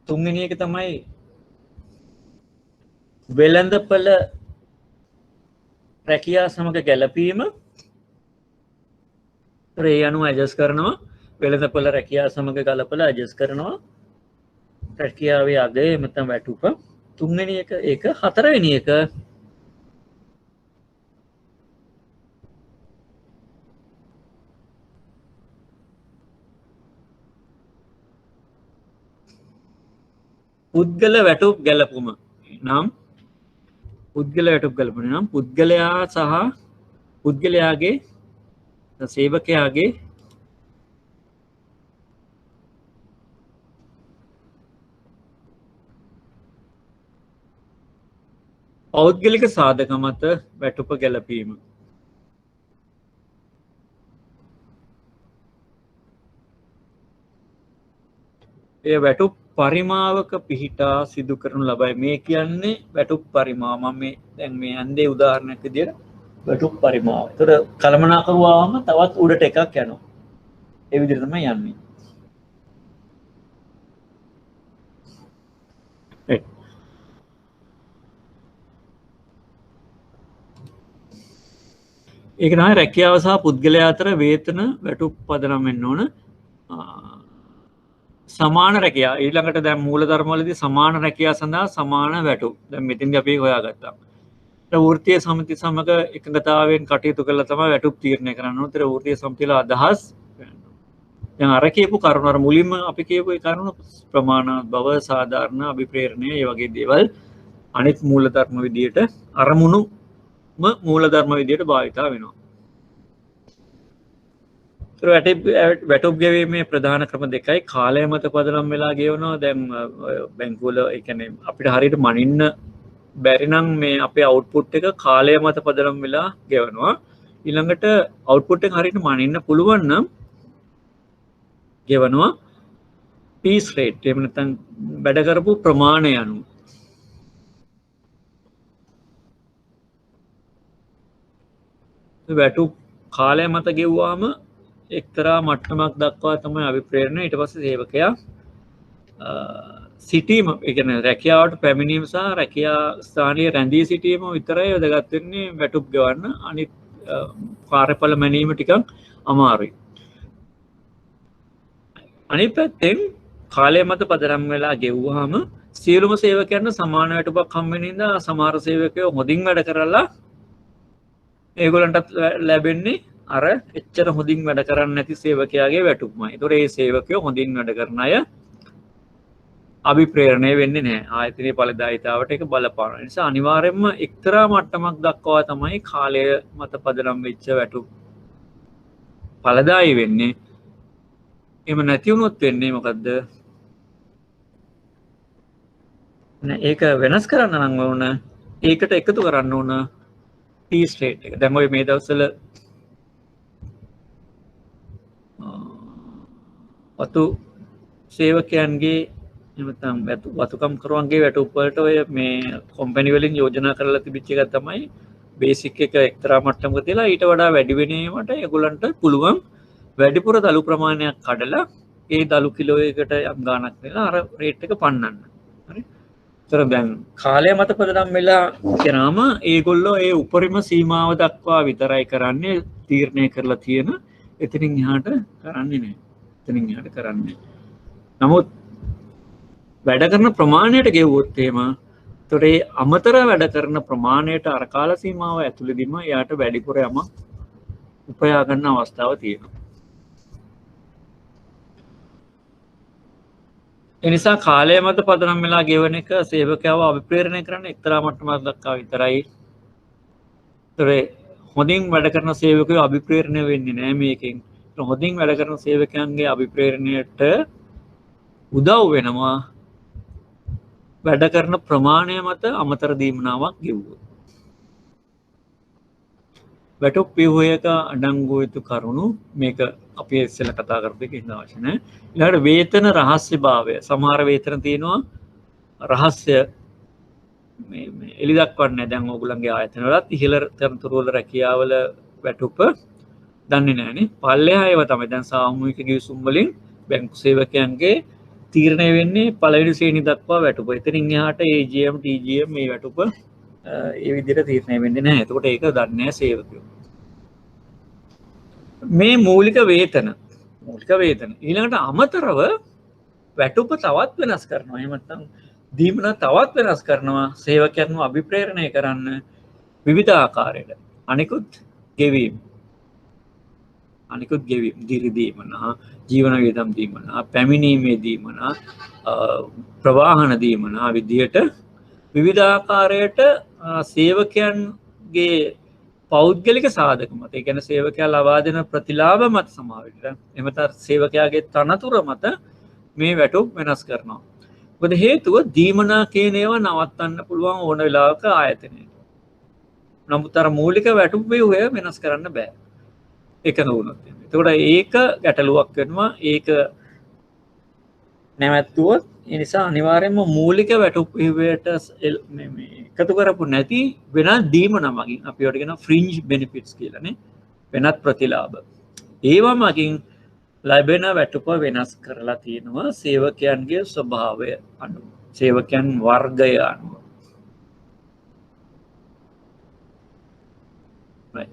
තුන්වෙනි එක තමයි වෙළඳපළ රැකියා සමග ගැලපීම. ඒ අනුව ඇඩ්ජස්ට් කරනවා. වෙළඳපළ රැකියා සමග ගලපලා ඇඩ්ජස්ට් කරනවා රැකියාවේ අගය නැත්නම් වැටුප. තුන්වෙනි එක ඒක. හතරවෙනි එක පුද්ගල වැටුප් ගැලපුම නම් පුද්ගල වැටුප් ගැලපුම නම් පුද්ගලයා සහ පුද්ගලයාගේ සේවකයාගේ පෞද්ගලික සාධක මත වැටුප ගැලපීම. එය වැටුප් පරිමාවක පිහිටා සිදු කරනු ලබයි. මේ කියන්නේ වැටුප් පරිමාව. මම මේ දැන් මේ අන්දේ උදාහරණයක් විදියට වැටුප් පරිමාව. ඒතර කළමනාකරුවාම තවත් උඩට එකක් යනවා. ඒ විදිහට තමයි යන්නේ. ඒක තමයි රැකියාව සහ පුද්ගලයා අතර වේතන වැටුප් පදනම් වෙන්න ඕන. සමාන රැකියා ඊළඟට දැන් මූලධර්මවලදී සමාන රැකියා සඳහා සමාන වැටුප්. දැන් මෙතෙන්දී අපි හොයාගත්තා. වෘත්තීය සමිති සමග එකඟතාවයෙන් කටයුතු කළා තමයි වැටුප් තීරණය කරන්න ඕන. ඒතර වෘත්තීය සමිතිල අදහස් දැන් අර කියපු කරුණ අර මුලින්ම අපි කියපු ඒ කරුණ ප්‍රමාණවත් බව සාධාරණ අභිප්‍රේරණය ඒ වගේ දේවල් අනිත් මූලධර්ම විදියට අරමුණුම මූලධර්ම විදියට භාවිතා වෙනවා. වැටුප් ගෙවීමේ ප්‍රධාන ක්‍රම දෙකයි. කාලය මත පදනම් වෙලා ගෙවනවා. දැන් බැංකුවල ඒ කියන්නේ අපිට හරියට මනින්න බැරි නම් මේ අපේ අවුට්පුට් එක කාලය මත පදනම් වෙලා ගෙවනවා. ඊළඟට අවුට්පුට් එක හරියට මනින්න පුළුවන් නම් ගෙවනවා පීස් රේට්. එහෙම නැත්නම් වැඩ කරපු ප්‍රමාණය අනුව. වැටුප් කාලය මත ගෙවුවාම එක්තරා මට්ටමක් දක්වා තමයි අභිප්‍රේරණය. ඊට පස්සේ සේවකයා සිටීම ඒ කියන්නේ රැකියාවට පැමිණීම සහ රැකියා ස්ථානයේ රැඳී සිටීම විතරයි වැදගත් වෙන්නේ වැටුප් ගෙවන්න. අනිත් කාර්යඵල මැනීම ටිකක් අමාරුයි. අනිත් පැත්තෙන් කාලය මත පදනම් වෙලා ගෙවුවාම සියලුම සේවකයන්ට සමාන වැටුපක් හම්බ වෙන නිසා සමහර සේවකයෝ හොඳින් වැඩ කරලා ඒගොල්ලන්ටත් ලැබෙන්නේ අර එච්චර හොඳින් වැඩ කරන්නේ නැති සේවකයාගේ වැටුප්මයි. ඒතොර මේ සේවකයෝ හොඳින් වැඩ කරන අය අභිප්‍රේරණය වෙන්නේ නැහැ. ආයතනයේ ඵලදායීතාවට ඒක බලපාන නිසා අනිවාර්යයෙන්ම එක්තරා මට්ටමක් දක්වා තමයි කාලය මත පදනම් වෙච්ච වැටුප් ඵලදායී වෙන්නේ. එහෙම නැති වුණොත් වෙන්නේ මොකද්ද? ඒක වෙනස් කරන්න නම් ඕන ඒකට එකතු කරන්න ඕන ටී ස්ටේට් එක. දැන් ඔය මේ දවස්වල වතු සේවකයන්ගේ එහෙම වතුකම් කරුවන්ගේ වැටුප් වලට ඔය මේ කම්පැනි වලින් යෝජනා කරලා තිබිච්ච එක තමයි බේසික් එක එක්තරා මට්ටමක තියලා ඊට වඩා වැඩි වෙනීමට ඒගොල්ලන්ට පුළුවන් වැඩිපුර දළු ප්‍රමාණයක් කඩලා ඒ දළු කිලෝ එකකට යම් ගාණක් දෙලා අර රේට් එක පන්නන්න. හරි. ඒතර දැන් කාලය මත පදනම් වෙලා කරාම ඒගොල්ලෝ ඒ උපරිම සීමාව දක්වා විතරයි කරන්නේ තීරණය කරලා තියෙන. එතනින් එහාට කරන්නේ නැහැ. එතනින් එහාට කරන්නේ. නමුත් වැඩ කරන ප්‍රමාණයට ගෙවුවොත් එහෙම ඒතර ඒ අමතර වැඩ කරන ප්‍රමාණයට අර කාල සීමාව ඇතුළතදීම එයාට වැඩිපුර යමක් උපයා ගන්න අවස්ථාව තියෙනවා. ඒ නිසා කාලය මත පදනම් වෙලා ගෙවන එක සේවකයාව අභිප්‍රේරණය කරන්න එක්තරා මට්ටමක් දක්වා විතරයි. ඒතර හොඳින් වැඩ කරන සේවකයෝ අභිප්‍රේරණය වෙන්නේ නැහැ මේකෙන්. හොඳින් වැඩ කරන සේවකයන්ගේ අභිප්‍රේරණයට උදව් වෙනවා වැඩ කරන ප්‍රමාණය මත අමතර දීමනාවක් ගෙවුවොත්. වැටුප් ව්‍යුහයක අඩංගු යුතු කරුණු මේක අපි ඉස්සෙල්ල කතා කරපු එක ඉන්න අවශ්‍ය නැහැ. ඊළඟට වේතන රහස්‍යභාවය. සමහර වේතන තියෙනවා රහස්‍ය මේ එලි දක්වන්නේ. දැන් ඕගොල්ලන්ගේ ආයතන වලත් ඉහළ තනතුරු වල රැකියාවල වැටුප දන්නේ නැහනේ. පල්ලෙහා ඒවා තමයි දැන් සාමූහික ගිවිසුම් වලින් බැංකු සේවකයන්ගේ තීරණය වෙන්නේ පළවෙනි ශ්‍රේණිය දක්වා වැටුප. එතනින් එහාට AGM TGM මේ වැටුප ඒ විදිහට තීරණය වෙන්නේ නැහැ. එතකොට ඒක දන්නේ නැහැ සේවකයෝ. මේ මූලික වේතන ඊළඟට අමතරව වැටුප තවත් වෙනස් කරනවා. එහෙම නැත්නම් දීමන තවත් වෙනස් කරනවා සේවකයන්ව අභිප්‍රේරණය කරන්න විවිධ ආකාරයට. අනිකුත් ගෙවීම් දිරි දීමනා, ජීවන වියදම් දීමනා, පැමිණීමේ දීමනා, ප්‍රවාහන දීමනා විදියට විවිධ ආකාරයට සේවකයන්ගේ පෞද්ගලික සාධක මත, ඒ කියන්නේ සේවකයා ලබා දෙන ප්‍රතිලාභ මත සමාවෙන්න. එහෙම නැත්නම් සේවකයාගේ තනතුර මත මේ වැටුප් වෙනස් කරනවා. මොකද හේතුව දීමනා කියන ඒවා නවත්තන්න පුළුවන් ඕන වෙලාවක ආයතනයේ. නමුත් අර මූලික වැටුප් ව්‍යුහය වෙනස් කරන්න බෑ. එකඟ වුණොත්. එතකොට ඒක ගැටලුවක් වෙනවා. ඒක නැවැත්තුවොත් ඒ නිසා අනිවාර්යයෙන්ම මූලික වැටුප් ව්‍යුහයට එකතු කරපු නැති වෙනත් දීමන මගින් අපි ඒවට කියන ෆ්‍රින්ජ් බෙනිෆිට්ස් කියලානේ. වෙනත් ප්‍රතිලාභ. ඒවා මගින් ලැබෙන වැටුප වෙනස් කරලා තියෙනවා සේවකයන්ගේ ස්වභාවය අනුව. සේවකයන් වර්ගය අනුව.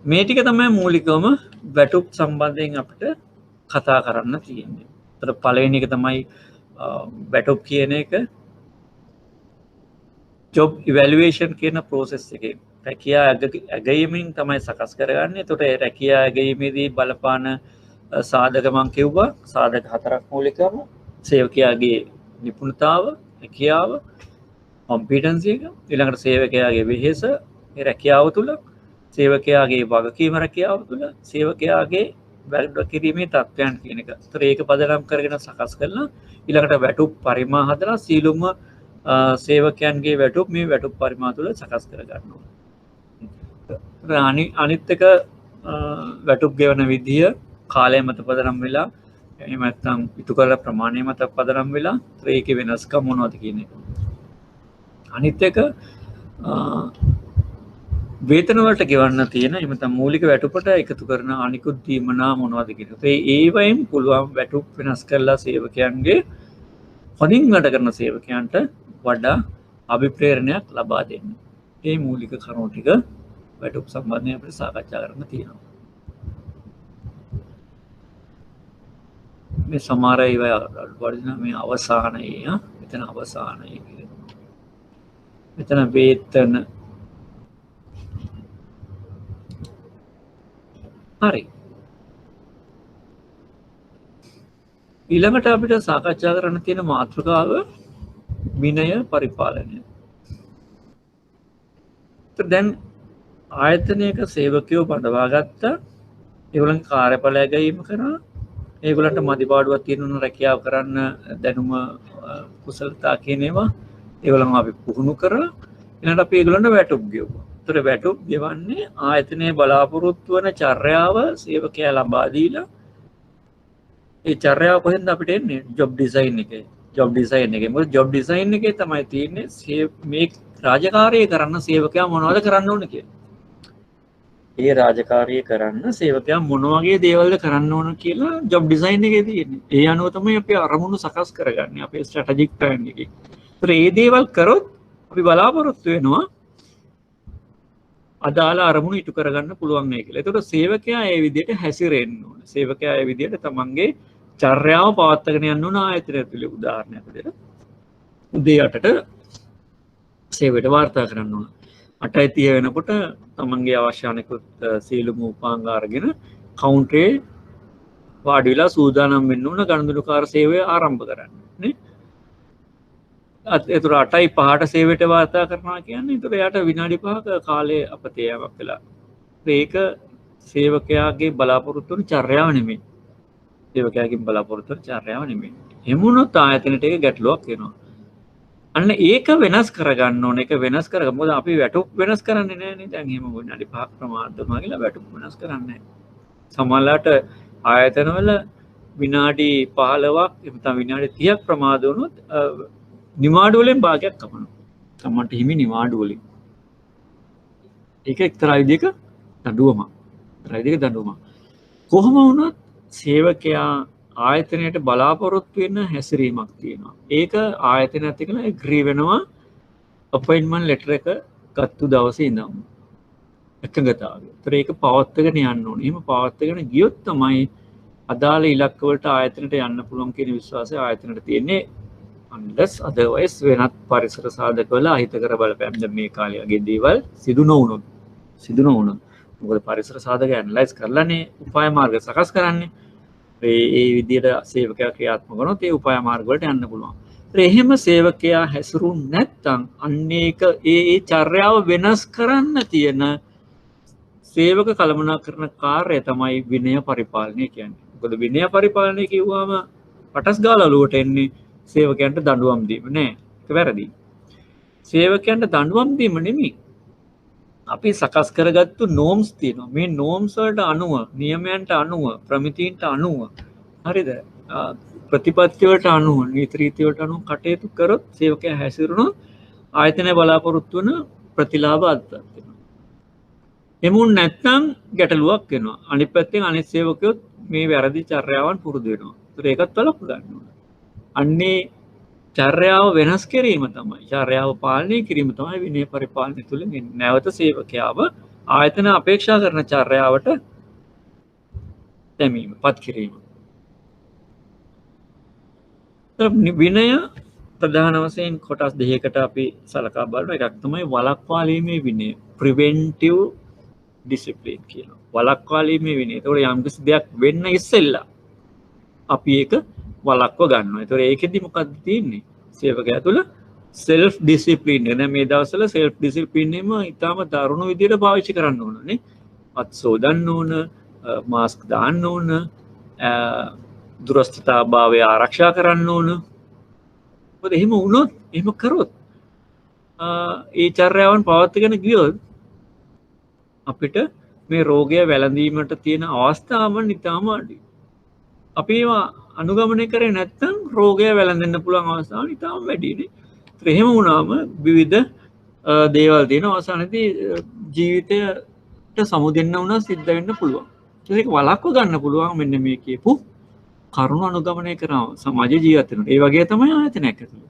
මේ ටික තමයි මූලිකවම වැටුප් සම්බන්ධයෙන් අපිට කතා කරන්න තියෙන්නේ. ඒතර පළවෙනි එක තමයි වැටුප් කියන එක ජොබ් ඉවැලුවේෂන් කියන process එකේ රැකියා ඇගයීමෙන් තමයි සකස් කරගන්නේ. ඒතකොට රැකියා ඇගයීමේදී බලපාන සාධක මම කිව්වා. සාධක හතරක් මූලිකවම සේවකයාගේ නිපුණතාව, රැකියාව, කොම්පිටන්සි එක, ඊළඟට සේවකයාගේ වෙහෙස ඒ රැකියාව තුළ, සේවකයාගේ වගකීම රැකියාව තුළ, සේවකයාගේ වැඩ කිරීමේ තත්ත්වයන් කියන එක. ඒතර ඒක පදනම් කරගෙන සකස් කරලා ඊළඟට වැටුප් පරිමා හදලා සීලුම සේවකයන්ගේ වැටුප් මේ වැටුප් පරිමා තුළ සකස් කර ගන්නවා. අනිත් එක වැටුප් ගෙවන විදිය කාලය මත පදනම් වෙලා, එහෙම නැත්නම් ඉටු කරන ප්‍රමාණය මත පදනම් වෙලා ඒකේ වෙනස්කම් මොනවද කියන එක. අනිත් එක වේතන වලට ගෙවන්න තියෙන එහෙම නැත්නම් මූලික වැටුපට එකතු කරන අනිකුත් දීමනා මොනවද කියන එක. ඒ වයින් පුළුවන් වැටුප් වෙනස් කරලා සේවකයන්ගේ හොඳින් වැඩ කරන සේවකයන්ට වඩා අභිප්‍රේරණයක් ලබා දෙන්න. මේ මූලික කරුණු ටික වැටුප් සම්බන්ධයෙන් අපිට සාකච්ඡා කරන්න තියෙනවා. මේ සමහර ඒවා වර්ධන මේ අවසානයේ මෙතන අවසානයේ මෙතන වේතන හරි. ඊළඟට අපිට සාකච්ඡා කරන්න තියෙන මාතෘකාව විනය පරිපාලනය. දැන් ආයතනයක සේවකයෝ බඳවා ගත්තා. ඒගොල්ලන්ගේ කාර්යඵල ඇගයීම කරා. ඒගොල්ලන්ට මදිපාඩුවක් තියෙන රැකියාව කරන්න දැනුම කුසලතා කියන ඒවා ඒගොල්ලන් අපි පුහුණු කරලා ඊළඟට අපි ඒගොල්ලන්ට වැටුප් ගෙවුවා. ඒතර වැටුප් ගෙවන්නේ ආයතනයේ බලාපොරොත්තු වන චර්යාව සේවකයා ලබා දීලා ඒ චර්යාව කොහෙන්ද අපිට එන්නේ? ජොබ් ඩිසයින් එකේ. ජොබ් ඩිසයින් එකේ. මොකද ජොබ් ඩිසයින් එකේ තමයි තියෙන්නේ මේ රාජකාරිය කරන්න සේවකයා මොනවද කරන්න ඕන කියලා. ඒ රාජකාරිය කරන්න සේවකයා මොන වගේ දේවල්ද කරන්න ඕන කියලා ජොබ් ඩිසයින් එකේ තියෙන්නේ. ඒ අනුව තමයි අපි අරමුණු සකස් කරගන්නේ අපේ ස්ට්‍රැටජික් ප්ලෑන් එකේ. ඒතර මේ දේවල් කරොත් අපි බලාපොරොත්තු වෙනවා අදාළ අරමුණු ඉටු කරගන්න පුළුවන් නේ කියලා. ඒතකොට සේවකයා ඒ විදිහට හැසිරෙන්න ඕන. සේවකයා ඒ විදිහට තමන්ගේ චර්යාව පවත්වාගෙන යන්න ඕන ආයතනය තුළ. උදාහරණයක් විදිහට උදේ 8ට සේවයට වාර්තා කරන්න ඕන. 8:30 වෙනකොට තමන්ගේ අවශ්‍ය අනෙකුත් සියලුම උපාංග අරගෙන කවුන්ටරේ වාඩි වෙලා සූදානම් වෙන්න ඕන ගනුදෙනුකාර සේවය ආරම්භ කරන්න නේ. එතුර 8:05ට සේවයට වාර්තා කරනවා කියන්නේ එතුර යට විනාඩි 5ක කාලය අපතේයාවක් වෙලා. ඒක සේවකයාගේ බලාපොරොත්තු වන චර්යාව නෙමෙයි. සේවකයාගෙන් බලාපොරොත්තු වන චර්යාව නෙමෙයි. එමුණොත් ආයතනයට ඒක ගැටලුවක් වෙනවා. අන්න ඒක වෙනස් කරගන්න ඕන. ඒක වෙනස් කරගන්න. මොකද අපි වැටුප් වෙනස් කරන්නේ නැහැනේ. දැන් එහෙම විනාඩි 5ක් ප්‍රමාද කරනවා කියලා වැටුප් වෙනස් කරන්නේ නැහැ. සමහරලාට ආයතනවල විනාඩි 15ක් නැත්නම් විනාඩි 30ක් ප්‍රමාද වුණොත් නිවාඩු වලින් භාගයක් කපනවා. සමහරට හිමි නිවාඩු වලින්. ඒක එක්තරා විදිහක දඬුවමක්. එක්තරා විදිහක දඬුවමක්. කොහොම වුණත් සේවකයා ආයතනයට බලාපොරොත්තු වෙන හැසිරීමක් තියෙනවා. ඒක ආයතනයත් එක්කම ඇග්‍රී වෙනවා අපොයින්ට්මන්ට් ලෙටර් එක ගත්තු දවසේ ඉඳන්. එකඟතාවය. ඒතර ඒක පවත්වාගෙන යන්න ඕනේ. එහෙම පවත්වාගෙන ගියොත් තමයි අදාළ ඉලක්ක වලට ආයතනයට යන්න පුළුවන් කියන විශ්වාසය ආයතනයට තියෙන්නේ. unless otherwise වෙනත් පරිසර සාධක වල අහිතකර බලපෑම් දැන් මේ කාලේ වගේ දේවල් සිදු නොවුනොත් මොකද පරිසර සාධක ඇනලයිස් කරලානේ උපාය මාර්ග සකස් කරන්නේ. ඒ විදිහට සේවකයා ක්‍රියාත්මක වුණොත් ඒ උපාය මාර්ග වලට යන්න පුළුවන්. එහෙම සේවකයා හැසිරුන් නැත්නම් අන්න ඒක ඒ චර්යාව වෙනස් කරන්න තියෙන සේවක කළමනාකරන කාර්යය තමයි විනය පරිපාලනය කියන්නේ. මොකද විනය පරිපාලනය කිව්වම පටස් ගාලා ඔලුවට එන්නේ සේවකයන්ට දඬුවම් දීම නෑ. ඒක වැරදි. සේවකයන්ට දඬුවම් දීම නෙමෙයි. අපි සකස් කරගත්තු නෝම්ස් තියෙනවා. මේ නෝම්ස් වලට අනුව, නියමයන්ට අනුව, ප්‍රමිතීන්ට අනුව හරිද? ප්‍රතිපත්ති වලට අනුව, නීති රීති වලට අනුව කටයුතු කරොත් සේවකයා හැසිරුණොත් ආයතනය බලාපොරොත්තු වන ප්‍රතිලාභ අත්පත් වෙනවා. එමුන් නැත්නම් ගැටලුවක් වෙනවා. අනිත් පැත්තෙන් අනිත් සේවකයොත් මේ වැරදි චර්යාවන් පුරුදු වෙනවා. ඒතර ඒකත් වළක්ව ගන්න ඕනේ. අන්නේ චර්යාව වෙනස් කිරීම තමයි. චර්යාව පාලනය කිරීම තමයි විනය පරිපාලනය තුළ නැවත සේවකයාව ආයතන අපේක්ෂා කරන චර්යාවට දැමීම, පත් කිරීම. විනය ප්‍රධාන වශයෙන් කොටස් දෙකකට අපි සලකා බලනවා. එකක් තමයි වළක්වාලීමේ විනය, preventive discipline කියනවා. වළක්වාලීමේ විනය. ඒතකොට යම්කිසි දෙයක් වෙන්න ඉස්සෙල්ලා අපි ඒක වළක්ව ගන්නවා. ඒතකොට ඒකෙදි මොකක්ද තියෙන්නේ? සේවකයා තුළ self discipline. දැන් මේ දවස්වල self discipline එම ඊටම දරුණු විදියට පාවිච්චි කරන්න ඕනනේ. අත් සෝදන්න ඕන, මාස්ක් දාන්න ඕන, දුරස්ථතාභාවය ආරක්ෂා කරන්න ඕන. මොකද එහෙම වුණොත්, එහෙම කරොත් ඒ චර්යාවන් පවත්වාගෙන ගියොත් අපිට මේ රෝගය වැළඳීමට තියෙන අවස්ථාවන් ඉතාම අඩුයි. අපි ඒවා අනුගමනය කරේ නැත්නම් රෝගය වැළඳෙන්න පුළුවන් අවස්ථාවන් ඉතාම වැඩිනේ. ඒත් එහෙම වුණාම විවිධ දේවල් තියෙන අවසානයේදී ජීවිතයට සමුදෙන්න වුණා සිද්ධ වෙන්න පුළුවන්. ඒක වළක්ව ගන්න පුළුවන් මෙන්න මේ කියපු කරුණු අනුගමනය කරනවා සමාජ ජීවත් වෙනකොට. ඒ වගේ තමයි ආයතනයක් ඇතුළේ.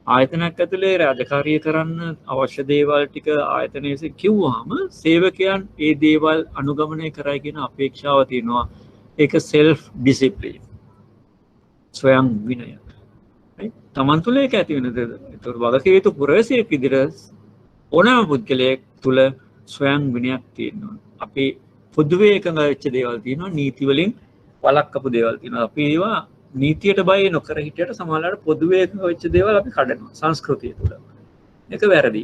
ආයතනයක් ඇතුළේ රාජකාරිය කරන්න අවශ්‍ය දේවල් ටික ආයතනයේ කිව්වහම සේවකයන් ඒ දේවල් අනුගමනය කරයි කියන අපේක්ෂාව තියෙනවා. ඒක self discipline. ස්වයං විනය. තමන් තුළ ඒක ඇති වෙන දේ. ඒතකොට වගකීම් යුතු පුරවැසියෙක් විදිහට ඕනෑම පුද්ගලයෙක් තුළ ස්වයං විනයක් තියෙනවා. අපි පොදුවේ එකඟ වෙච්ච දේවල් තියෙනවා, නීති වලින් වළක්වපු දේවල් තියෙනවා. අපි ඒවා නීතියට බය නොකර හිටියට සමහරවිට පොදුවේ එකඟ වෙච්ච දේවල් අපි කඩනවා සංස්කෘතිය තුළ. ඒක වැරදි.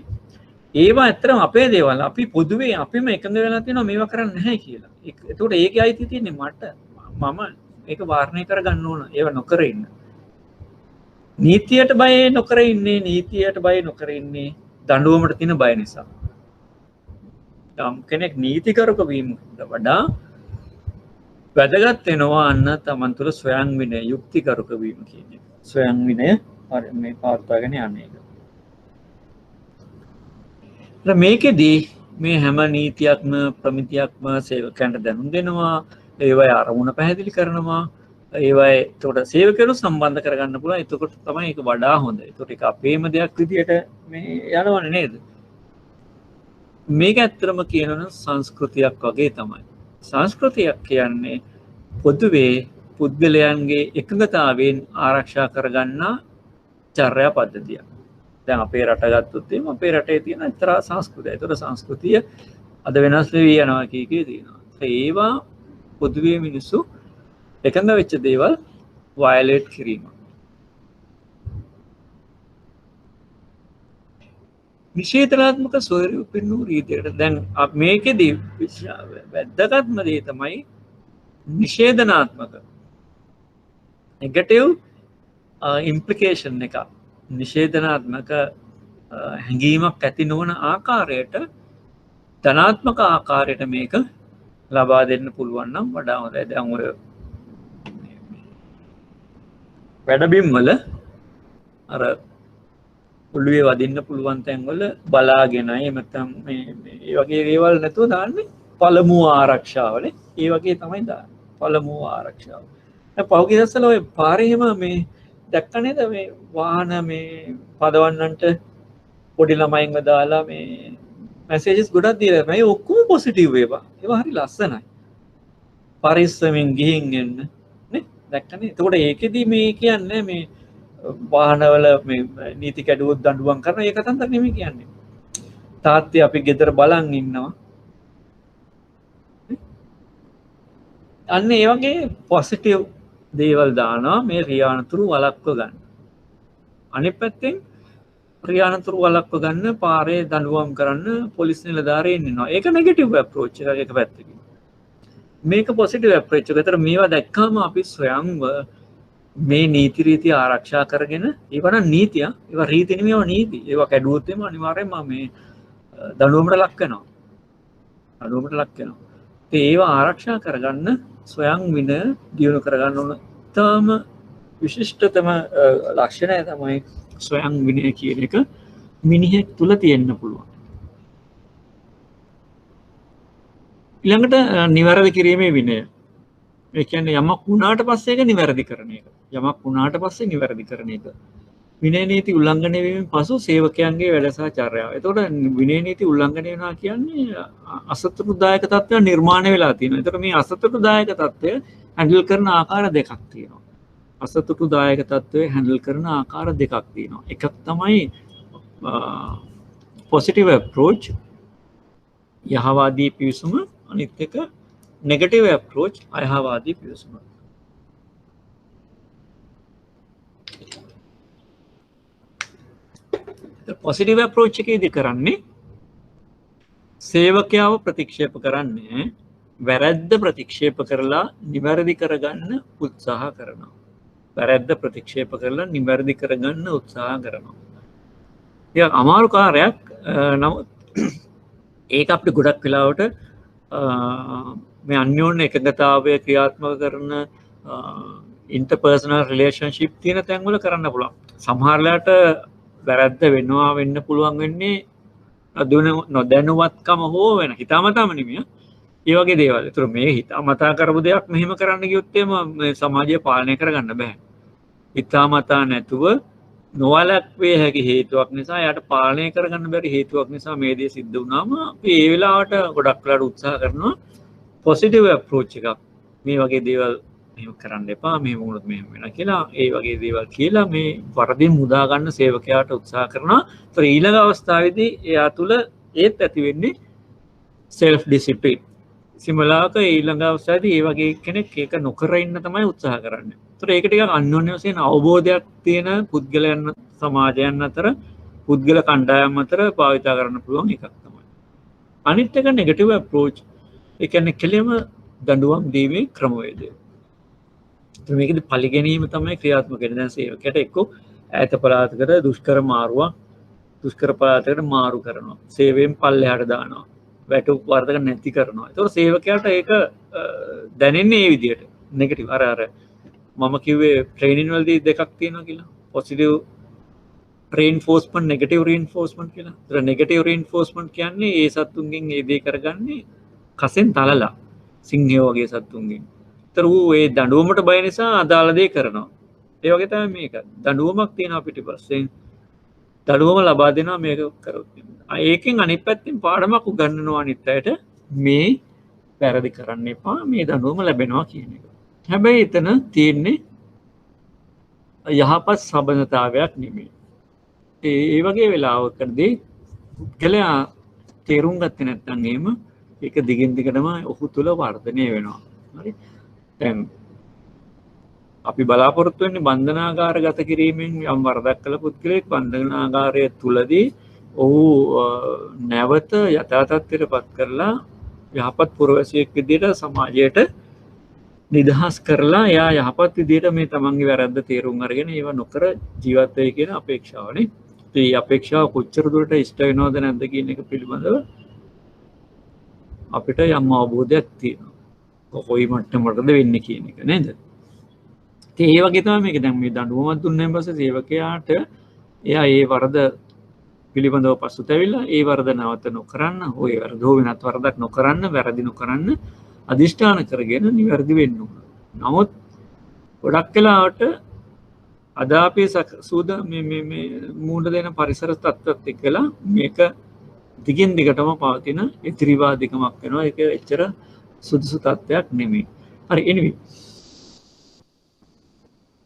ඒවා ඇත්තටම අපේ දේවල්. අපි පොදුවේ අපිම එකඟ වෙලා තියෙනවා මේවා කරන්න නැහැ කියලා. ඒකට ඒකේ අයිතිය තියෙන්නේ මට. මම ඒක වාරණය කරගන්න ඕන. ඒව නොකර ඉන්න. නීතියට බය නොකර ඉන්නේ, නීතියට බය නොකර ඉන්නේ දඬුවමට තියෙන බය නිසා. යම් කෙනෙක් නීතිකරුක වීමට වඩා වැදගත් වෙනවා අන්න තමන් තුළ ස්වයං විනය, යුක්තිකරුක වීම කියන්නේ. ස්වයං විනය මේ පවත්වාගෙන යන්නේ. මේකෙදී මේ හැම නීතියක්ම ප්‍රමිතියක්ම සේවකයන්ට දැනුම් දෙනවා, ඒවයි අරමුණ පැහැදිලි කරනවා, ඒවයි එතකොට සේවකයන්ව සම්බන්ධ කරගන්න පුළුවන්. එතකොට තමයි ඒක වඩා හොඳ. එතකොට ඒක අපේම දෙයක් විදියට මේ යනවනේ නේද? මේක ඇත්තටම කියනවනම් සංස්කෘතියක් වගේ තමයි. සංස්කෘතියක් කියන්නේ පොදුවේ පුද්ගලයන්ගේ එකඟතාවයෙන් ආරක්ෂා කරගන්නා චර්යා පද්ධතියක්. දැන් අපේ රට ගත්තොත් එහෙම අපේ රටේ තියෙන එක්තරා සංස්කෘතිය. ඒතර සංස්කෘතිය අද වෙනස් වෙවි යනවා කීකේ තියෙනවා. ඒවා පොදුවේ මිනිස්සු එකඟ වෙච්ච දේවල් වයලේට් කිරීම. නිෂේධනාත්මක ස්වරූපින් වූ රීතියට දැන් මේකෙදී වැදගත්ම දේ තමයි නිෂේධනාත්මක නෙගටිව් ඉම්ප්ලිකේෂන් එක නිෂේධනාත්මක හැඟීමක් ඇති නොවන ආකාරයට ධනාත්මක ආකාරයට මේක ලබා දෙන්න පුළුවන් නම් වඩා හොඳයි. දැන් ඔය වැඩබිම් වල අර ඔළුවේ වදින්න පුළුවන් තැන්වල බලාගෙනයි එහෙම නැත්නම් මේ වගේ දේවල් නැතුව දාන්නේ පළමුව ආරක්ෂාවනේ. ඒ වගේ තමයි දාන්නේ. පළමුව ආරක්ෂාව. දැන් පහුගිය දවස්වල ඔය පාරේම මේ දැක්ක නේද මේ වාහන මේ පදවන්නන්ට පොඩි ළමයින්ව දාලා මේ මැසේජස් ගොඩක් දීලා මේ ඔක්කොම පොසිටිව් ඒවා. ඒවා හරි ලස්සනයි. පරිස්සමෙන් ගිහින් එන්න නේ දැක්කනේ. එතකොට ඒකෙදි මේ කියන්නේ මේ වාහනවල මේ නීති කැඩුවොත් දඬුවම් කරන ඒක තමයි නෙමෙයි කියන්නේ. තාත්තේ අපි ගෙදර බලන් ඉන්නවා. අන්න ඒ වගේ පොසිටිව් දේවල් දානවා මේ ක්‍රියානතුරු වළක්ව ගන්න. අනිත් පැත්තෙන් ක්‍රියානතුරු වළක්ව ගන්න පාරේ දඬුවම් කරන්න පොලිස් නිලධාරීන් ඉන්නවා. ඒක නෙගටිව් අප්‍රෝච් එකක් එක පැත්තකින්. මේක පොසිටිව් අප්‍රෝච් එක. ඒතර මේවා දැක්කම අපි ස්වයංව මේ නීති රීති ආරක්ෂා කරගෙන ඒවා නම් නීතිය. ඒවා රීති නෙමෙයි ඒවා නීති. ඒවා කැඩුවොත් එම අනිවාර්යයෙන්ම මේ දඬුවමට ලක් වෙනවා. දඬුවමට ලක් වෙනවා. ඒවා ආරක්ෂා කරගන්න ස්වයං වින දියුණු කරගන්න ඕන. තාම විශිෂ්ටතම ලක්ෂණය තමයි ස්වයං විනය කියන එක මිනිහෙක් තුල තියෙන්න පුළුවන්. ඊළඟට නිවැරදි කිරීමේ විනය. ඒ කියන්නේ යමක් වුණාට පස්සේ ඒක නිවැරදි කරන එක. යමක් වුණාට පස්සේ නිවැරදි කරන එක. විනය නීති උල්ලංඝනය වීමෙන් පසු සේවකයන්ගේ වැඩ සහ චර්යාව. එතකොට විනය නීති උල්ලංඝනය වෙනවා කියන්නේ අසතුටුදායක තත්ත්වයක් නිර්මාණය වෙලා තියෙනවා. එතකොට මේ අසතුටුදායක තත්ත්වය හැන්ඩල් කරන ආකාර දෙකක් තියෙනවා. අසතුටුදායක තත්ත්වය හැන්ඩල් කරන ආකාර දෙකක් තියෙනවා. එකක් තමයි පොසිටිව් අප්‍රෝච් යහවාදී පිවිසුම, අනිත් එක නෙගටිව් අප්‍රෝච් අයහවාදී පිවිසුම. පොසිටිව් අප්‍රෝච් එකේදී කරන්නේ සේවකයාව ප්‍රතික්ෂේප කරන්නේ වැරැද්ද ප්‍රතික්ෂේප කරලා නිවැරදි කරගන්න උත්සාහ කරනවා. වැරැද්ද ප්‍රතික්ෂේප කරලා නිවැරදි කරගන්න උත්සාහ කරනවා. ඒක අමාරු කාර්යයක්. නමුත් ඒක අපිට ගොඩක් වෙලාවට මේ අන්‍යෝන්‍ය එකඟතාවය ක්‍රියාත්මක කරන ඉන්ටර්පර්සනල් රිලේෂන්ෂිප් තියෙන තැන්වල කරන්න පුළුවන්. සමහර වෙලාවට වැරද්ද වෙන්න පුළුවන් වෙන්නේ නොදැනුවත්කම හෝ වෙන හිතාමතාම නෙමෙයි. ඒ වගේ දේවල්. ඒතර මේ හිතාමතා කරපු දෙයක් මෙහෙම කරන්න ගියොත් මේ සමාජය පාලනය කරගන්න බෑ. හිතාමතා නැතුව නොවැළක්විය හැකි හේතුවක් නිසා යාට පාලනය කරගන්න බැරි හේතුවක් නිසා මේ දේ සිද්ධ වුණාම අපි ඒ වෙලාවට ගොඩක් වෙලාවට උත්සාහ කරනවා පොසිටිව් අප්‍රෝච් එකක්. මේ වගේ දේවල් මෙහෙම කරන්න එපා, මෙහෙම වුණොත් මෙහෙම වෙනවා කියලා ඒ වගේ දේවල් කියලා මේ වරදින් මුදා ගන්න සේවකයාට උත්සාහ කරනවා. ඒතර ඊළඟ අවස්ථාවේදී එයා තුල ඒත් ඇති වෙන්නේ self discipline. සිමලාක ඊළඟ අවස්ථාවේදී ඒ වගේ කෙනෙක් ඒක නොකර ඉන්න තමයි උත්සාහ කරන්නේ. ඒතර ඒක ටිකක් අන්‍යෝන්‍ය වශයෙන් අවබෝධයක් තියෙන පුද්ගලයන් සමාජයන් අතර පුද්ගල කණ්ඩායම් අතර භාවිත කරන්න පුළුවන් එකක් තමයි. අනිත් එක නෙගටිව් අප්‍රෝච්. ඒ කියන්නේ කෙලින්ම දඬුවම් දීමේ ක්‍රමවේදය. ඒතර මේකෙදි පරිගැනීම තමයි ක්‍රියාත්මක වෙන්නේ. දැන් සේවකයට එක්ක ඈත පළාතකට දුෂ්කර පළාතකට මාරු කරනවා. සේවයෙන් පල්ලෙහාට දානවා. වැටුප් වර්ධක නැති කරනවා. ඒතකොට සේවකයාට ඒක දැනෙන්නේ මේ විදිහට. නෙගටිව් අර මම කිව්වේ ට්‍රේනින් වලදී දෙකක් තියෙනවා කියලා. පොසිටිව් රේන්ෆෝස්මන්ට්, නෙගටිව් රේන්ෆෝස්මන්ට් කියලා. ඒතර නෙගටිව් රේන්ෆෝස්මන්ට් කියන්නේ ඒ සත්තුන්ගෙන් ඒ දේ කරගන්නේ කසෙන් තලලා සිංහයෝ වගේ සත්තුන්ගෙන්. ඒතර ඌ ඒ දඬුවමට බය නිසා අදාළ දේ කරනවා. ඒ වගේ තමයි මේක. දඬුවමක් තියෙනවා පිටිපස්සෙන්. දඬුවම ලබා දෙනවා මේක කරොත්. ඒකෙන් අනිත් පැත්තෙන් පාඩමක් උගන්වනවා අනිත් අයට මේ වැරදි කරන්න එපා, මේ දඬුවම ලැබෙනවා කියන එක. හැබැයි එතන තියෙන්නේ යහපත් සබඳතාවයක් නෙමෙයි. ඒ වගේ වෙලාවකදී පුද්ගලයා තේරුම් ගත්තේ නැත්නම් එහෙම ඒක දිගින් දිගටම ඔහු තුල වර්ධනය වෙනවා. හරි. දැන් අපි බලාපොරොත්තු වෙන්නේ බන්ධනාගාරගත කිරීමෙන් යම් වරදක් කළ පුද්ගලයෙක් බන්ධනාගාරය තුලදී ඔහු නැවත යථා තත්ත්වයට පත් කරලා යහපත් පුරවැසියෙක් විදිහට සමාජයට නිදහස් කරලා එයා යහපත් විදිහට මේ තමන්ගේ වැරද්ද තේරුම් අරගෙන ඒවා නොකර ජීවත් වෙයි කියන අපේක්ෂාවනේ. ඒ අපේක්ෂාව කොච්චර දුරට ඉෂ්ට වෙනවද නැද්ද කියන එක පිළිබඳව අපිට යම් අවබෝධයක් තියෙනවා. කොයි මට්ටමකටද වෙන්නේ කියන එක නේද? ඉතින් ඒ වගේ තමයි මේක. දැන් මේ දඬුවමක් දුන්නාන් පස්සේ සේවකයාට එයා ඒ වරද පිළිබඳව පසුතැවිලා ඒ වරද නැවත නොකරන්න, ওই වරද හෝ වෙනත් වරදක් නොකරන්න, වැරදි නොකරන්න අදිෂ්ඨාන කරගෙන නිවැරදි වෙන්න ඕන. නමුත් ගොඩක් වෙලාවට අද අපි සූද මේ මූණ දෙන පරිසර තත්ත්වات එක්කලා මේක දිගින් දිගටම පවතින ඉතිරිවාදිකමක් වෙනවා. ඒක එච්චර සුදුසු තත්ත්වයක් නෙමෙයි. හරි anyway.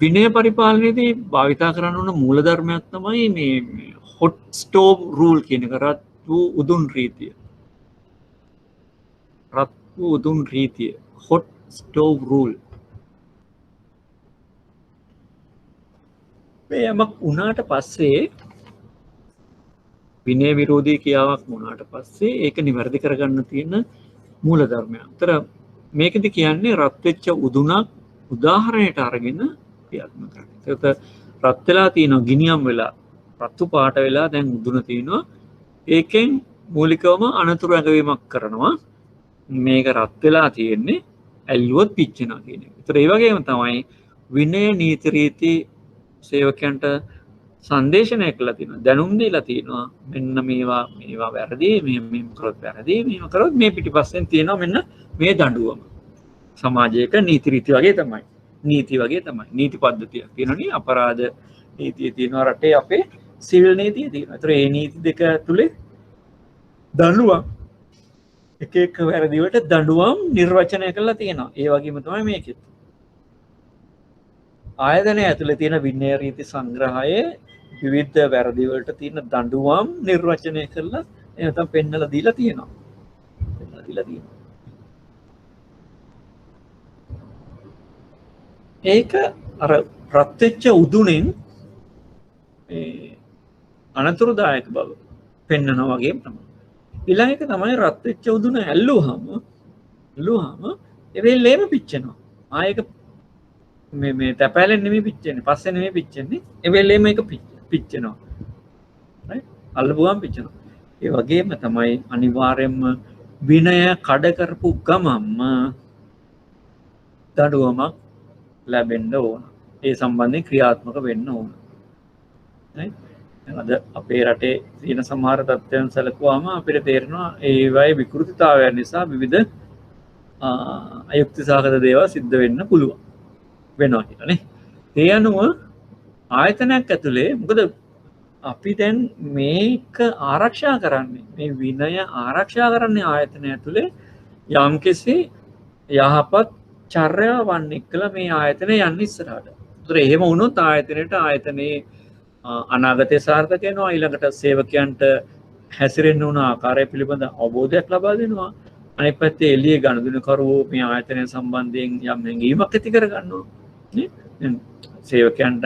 විනය පරිපාලනයේදී භාවිතා කරන්න ඕන මූලධර්මයක් තමයි මේ hot stove rule කියන එක. රත් වූ උදුන් රීතිය. රත් වූ උදුන් රීතිය. hot stove rule. මේ යමක් වුණාට පස්සේ විනය විරෝධී ක්‍රියාවක් වුණාට පස්සේ ඒක නිවැරදි කරගන්න තියෙන මූලධර්මයක්. අතර මේකෙදි කියන්නේ රත් වෙච්ච උදුනක් උදාහරණයට අරගෙන ක්‍රියාත්මක කරනවා. ඒකට රත් වෙලා තියෙනවා ගිනියම් වෙලා රතු පාට වෙලා දැන් උදුන තියෙනවා. ඒකෙන් මූලිකවම අනතුරු ඇඟවීමක් කරනවා. මේක රත් වෙලා තියෙන්නේ ඇල්ලුවොත් පිච්චෙනවා කියන එක. ඒතර ඒ වගේම තමයි විනය නීති රීති සේවකයන්ට සංදේශනය කළා තියෙනවා. දැනුම් දීලා තියෙනවා. මෙන්න මේවා වැරදි, මේ කරොත් වැරදි, මේව කරොත් මේ පිටිපස්සෙන් තියෙනවා මෙන්න මේ දඬුවම. සමාජයක නීති රීති වගේ තමයි. නීති වගේ තමයි. නීති පද්ධතිය තියෙනනේ අපරාධ නීතිය තියෙනවා රටේ අපේ සිවිල් නීතිය තියෙනවා. ඒතර මේ නීති දෙක ඇතුලේ දඬුවම් එක වැරදි වලට දඬුවම් නිර්වචනය කරලා තියෙනවා. ඒ වගේම තමයි මේකෙත්. ආයතනය ඇතුලේ තියෙන විනය රීති සංග්‍රහයේ විවිධ වැරදි වලට තියෙන දඬුවම් නිර්වචනය කරලා එතන පෙන්නලා දීලා තියෙනවා. ඒක අර රත් වෙච්ච උදුනෙන් මේ අනතුරුදායක බව පෙන්නනවා වගේම තමයි. ඊළඟ එක තමයි රත් වෙච්ච උදුන ඇල්ලුවාම ඒ වෙලේම පිච්චෙනවා. ආයෙක මේ තැපැලෙන් නෙමෙයි පිච්චෙන්නේ, පස්සේ නෙමෙයි පිච්චෙන්නේ. ඒ වෙලේම ඒක පිච්චෙනවා. රයිට්? අල්ලපුවාම පිච්චෙනවා. ඒ වගේම තමයි අනිවාර්යයෙන්ම විනය කඩ කරපු ගමම්ම දඬුවමක් ලැබෙන්න ඕන. ඒ සම්බන්ධයෙන් ක්‍රියාත්මක වෙන්න ඕන. right? අද අපේ රටේ තියෙන සමහර තත්ත්වයන් සැලකුවාම අපිට තේරෙනවා ඒ වගේ විකෘතිතාවයන් නිසා විවිධ අයුක්ති සහගත දේවල් සිද්ධ වෙන්න පුළුවන් වෙනවා කියලා නේ. ඒ අනුව ආයතනයක් ඇතුලේ මොකද අපි දැන් මේක ආරක්ෂා කරන්නේ මේ විනය ආරක්ෂා කරන්නේ ආයතනය ඇතුලේ යම්කිසි යහපත් චර්යාවන් එක්කලා මේ ආයතනය යන්න ඉස්සරහට. ඒතර එහෙම වුණොත් ආයතනයේ අනාගතය සාර්ථක වෙනවා. ඊළඟට සේවකයන්ට හැසිරෙන්න උන ආකාරය පිළිබඳ අවබෝධයක් ලබා දෙනවා. අනෙක් පැත්තේ එළියේ ගනුදෙනුකරුවෝ මේ ආයතනය සම්බන්ධයෙන් යම් හැඟීමක් ඇති කර ගන්නවා. නේ? සේවකයන්ට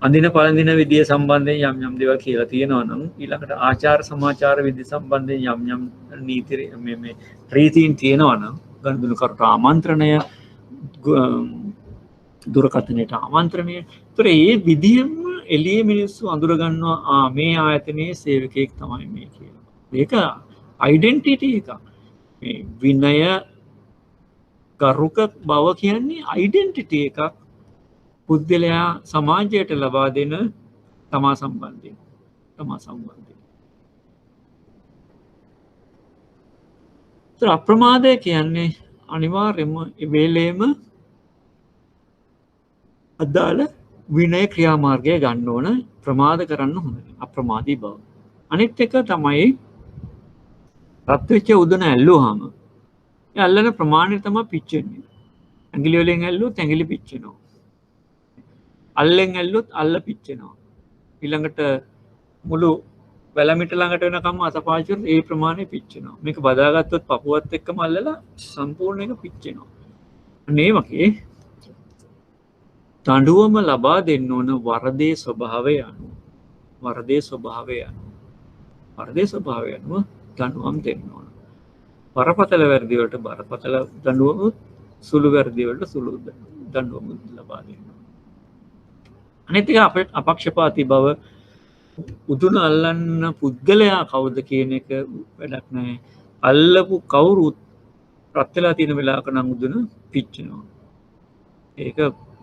අඳින පළඳින විදිය සම්බන්ධයෙන් යම් දේවල් කියලා තියෙනවා නම් ඊළඟට ආචාර සමාචාර විදි සම්බන්ධයෙන් යම් නීති මේ රීතීන් තියෙනවා නම් ගනුදෙනුකරුට ආමන්ත්‍රණය දුරකථනයට ආමන්ත්‍රණය. ඒතර ඒ විදියෙම එළියේ මිනිස්සු අඳුර ගන්නවා මේ ආයතනයේ සේවකයෙක් තමයි මේ කියලා. ඒක ඩෙන්ටිටි එකක්. මේ විනය කරුක බව කියන්නේ ඩෙන්ටිටි එකක්. පුද්ගලයා සමාජයට ලබා දෙන තමා සම්බන්ධයෙන්. ඒතර අප්‍රමාදය කියන්නේ අනිවාර්යයෙන්ම ඒ වෙලේම අදාළ විනය ක්‍රියාමාර්ගය ගන්න ඕන. ප්‍රමාද කරන්න හොඳ නැහැ. අප්‍රමාදී බව. අනිත් එක තමයි රත් වෙච්ච උදුන ඇල්ලුවාම ඒ අල්ලන ප්‍රමාණය තමයි පිච්චෙන්නේ. ඇඟිලි වලින් ඇල්ලුවොත් ඇඟිලි පිච්චෙනවා. අල්ලෙන් ඇල්ලුවොත් අල්ල පිච්චෙනවා. ඊළඟට මුළු වැලමිට ළඟට වෙනකම් අතපාචුත් ඒ ප්‍රමාණය පිච්චෙනවා. මේක බදාගත්තොත් පපුවත් එක්කම අල්ලලා සම්පූර්ණ එක පිච්චෙනවා. අනේ වගේ දඬුවම ලබා දෙන්න ඕන වරදේ ස්වභාවය අනුව. වරදේ ස්වභාවය අනුව දඬුවම් දෙන්න ඕන. බරපතල වැරදි වලට බරපතල දඬුවම, සුළු වැරදි වලට සුළු දඬුවම ලබා දෙන්න ඕන. අනිත් එක අපක්ෂපාතී බව, උදුන අල්ලන්න පුද්ගලයා කවුද කියන එක වැඩක් නැහැ. අල්ලපු කවුරුත් රත් වෙලා තියෙන වෙලාවක නම් උදුන පිච්චෙනවා. ඒක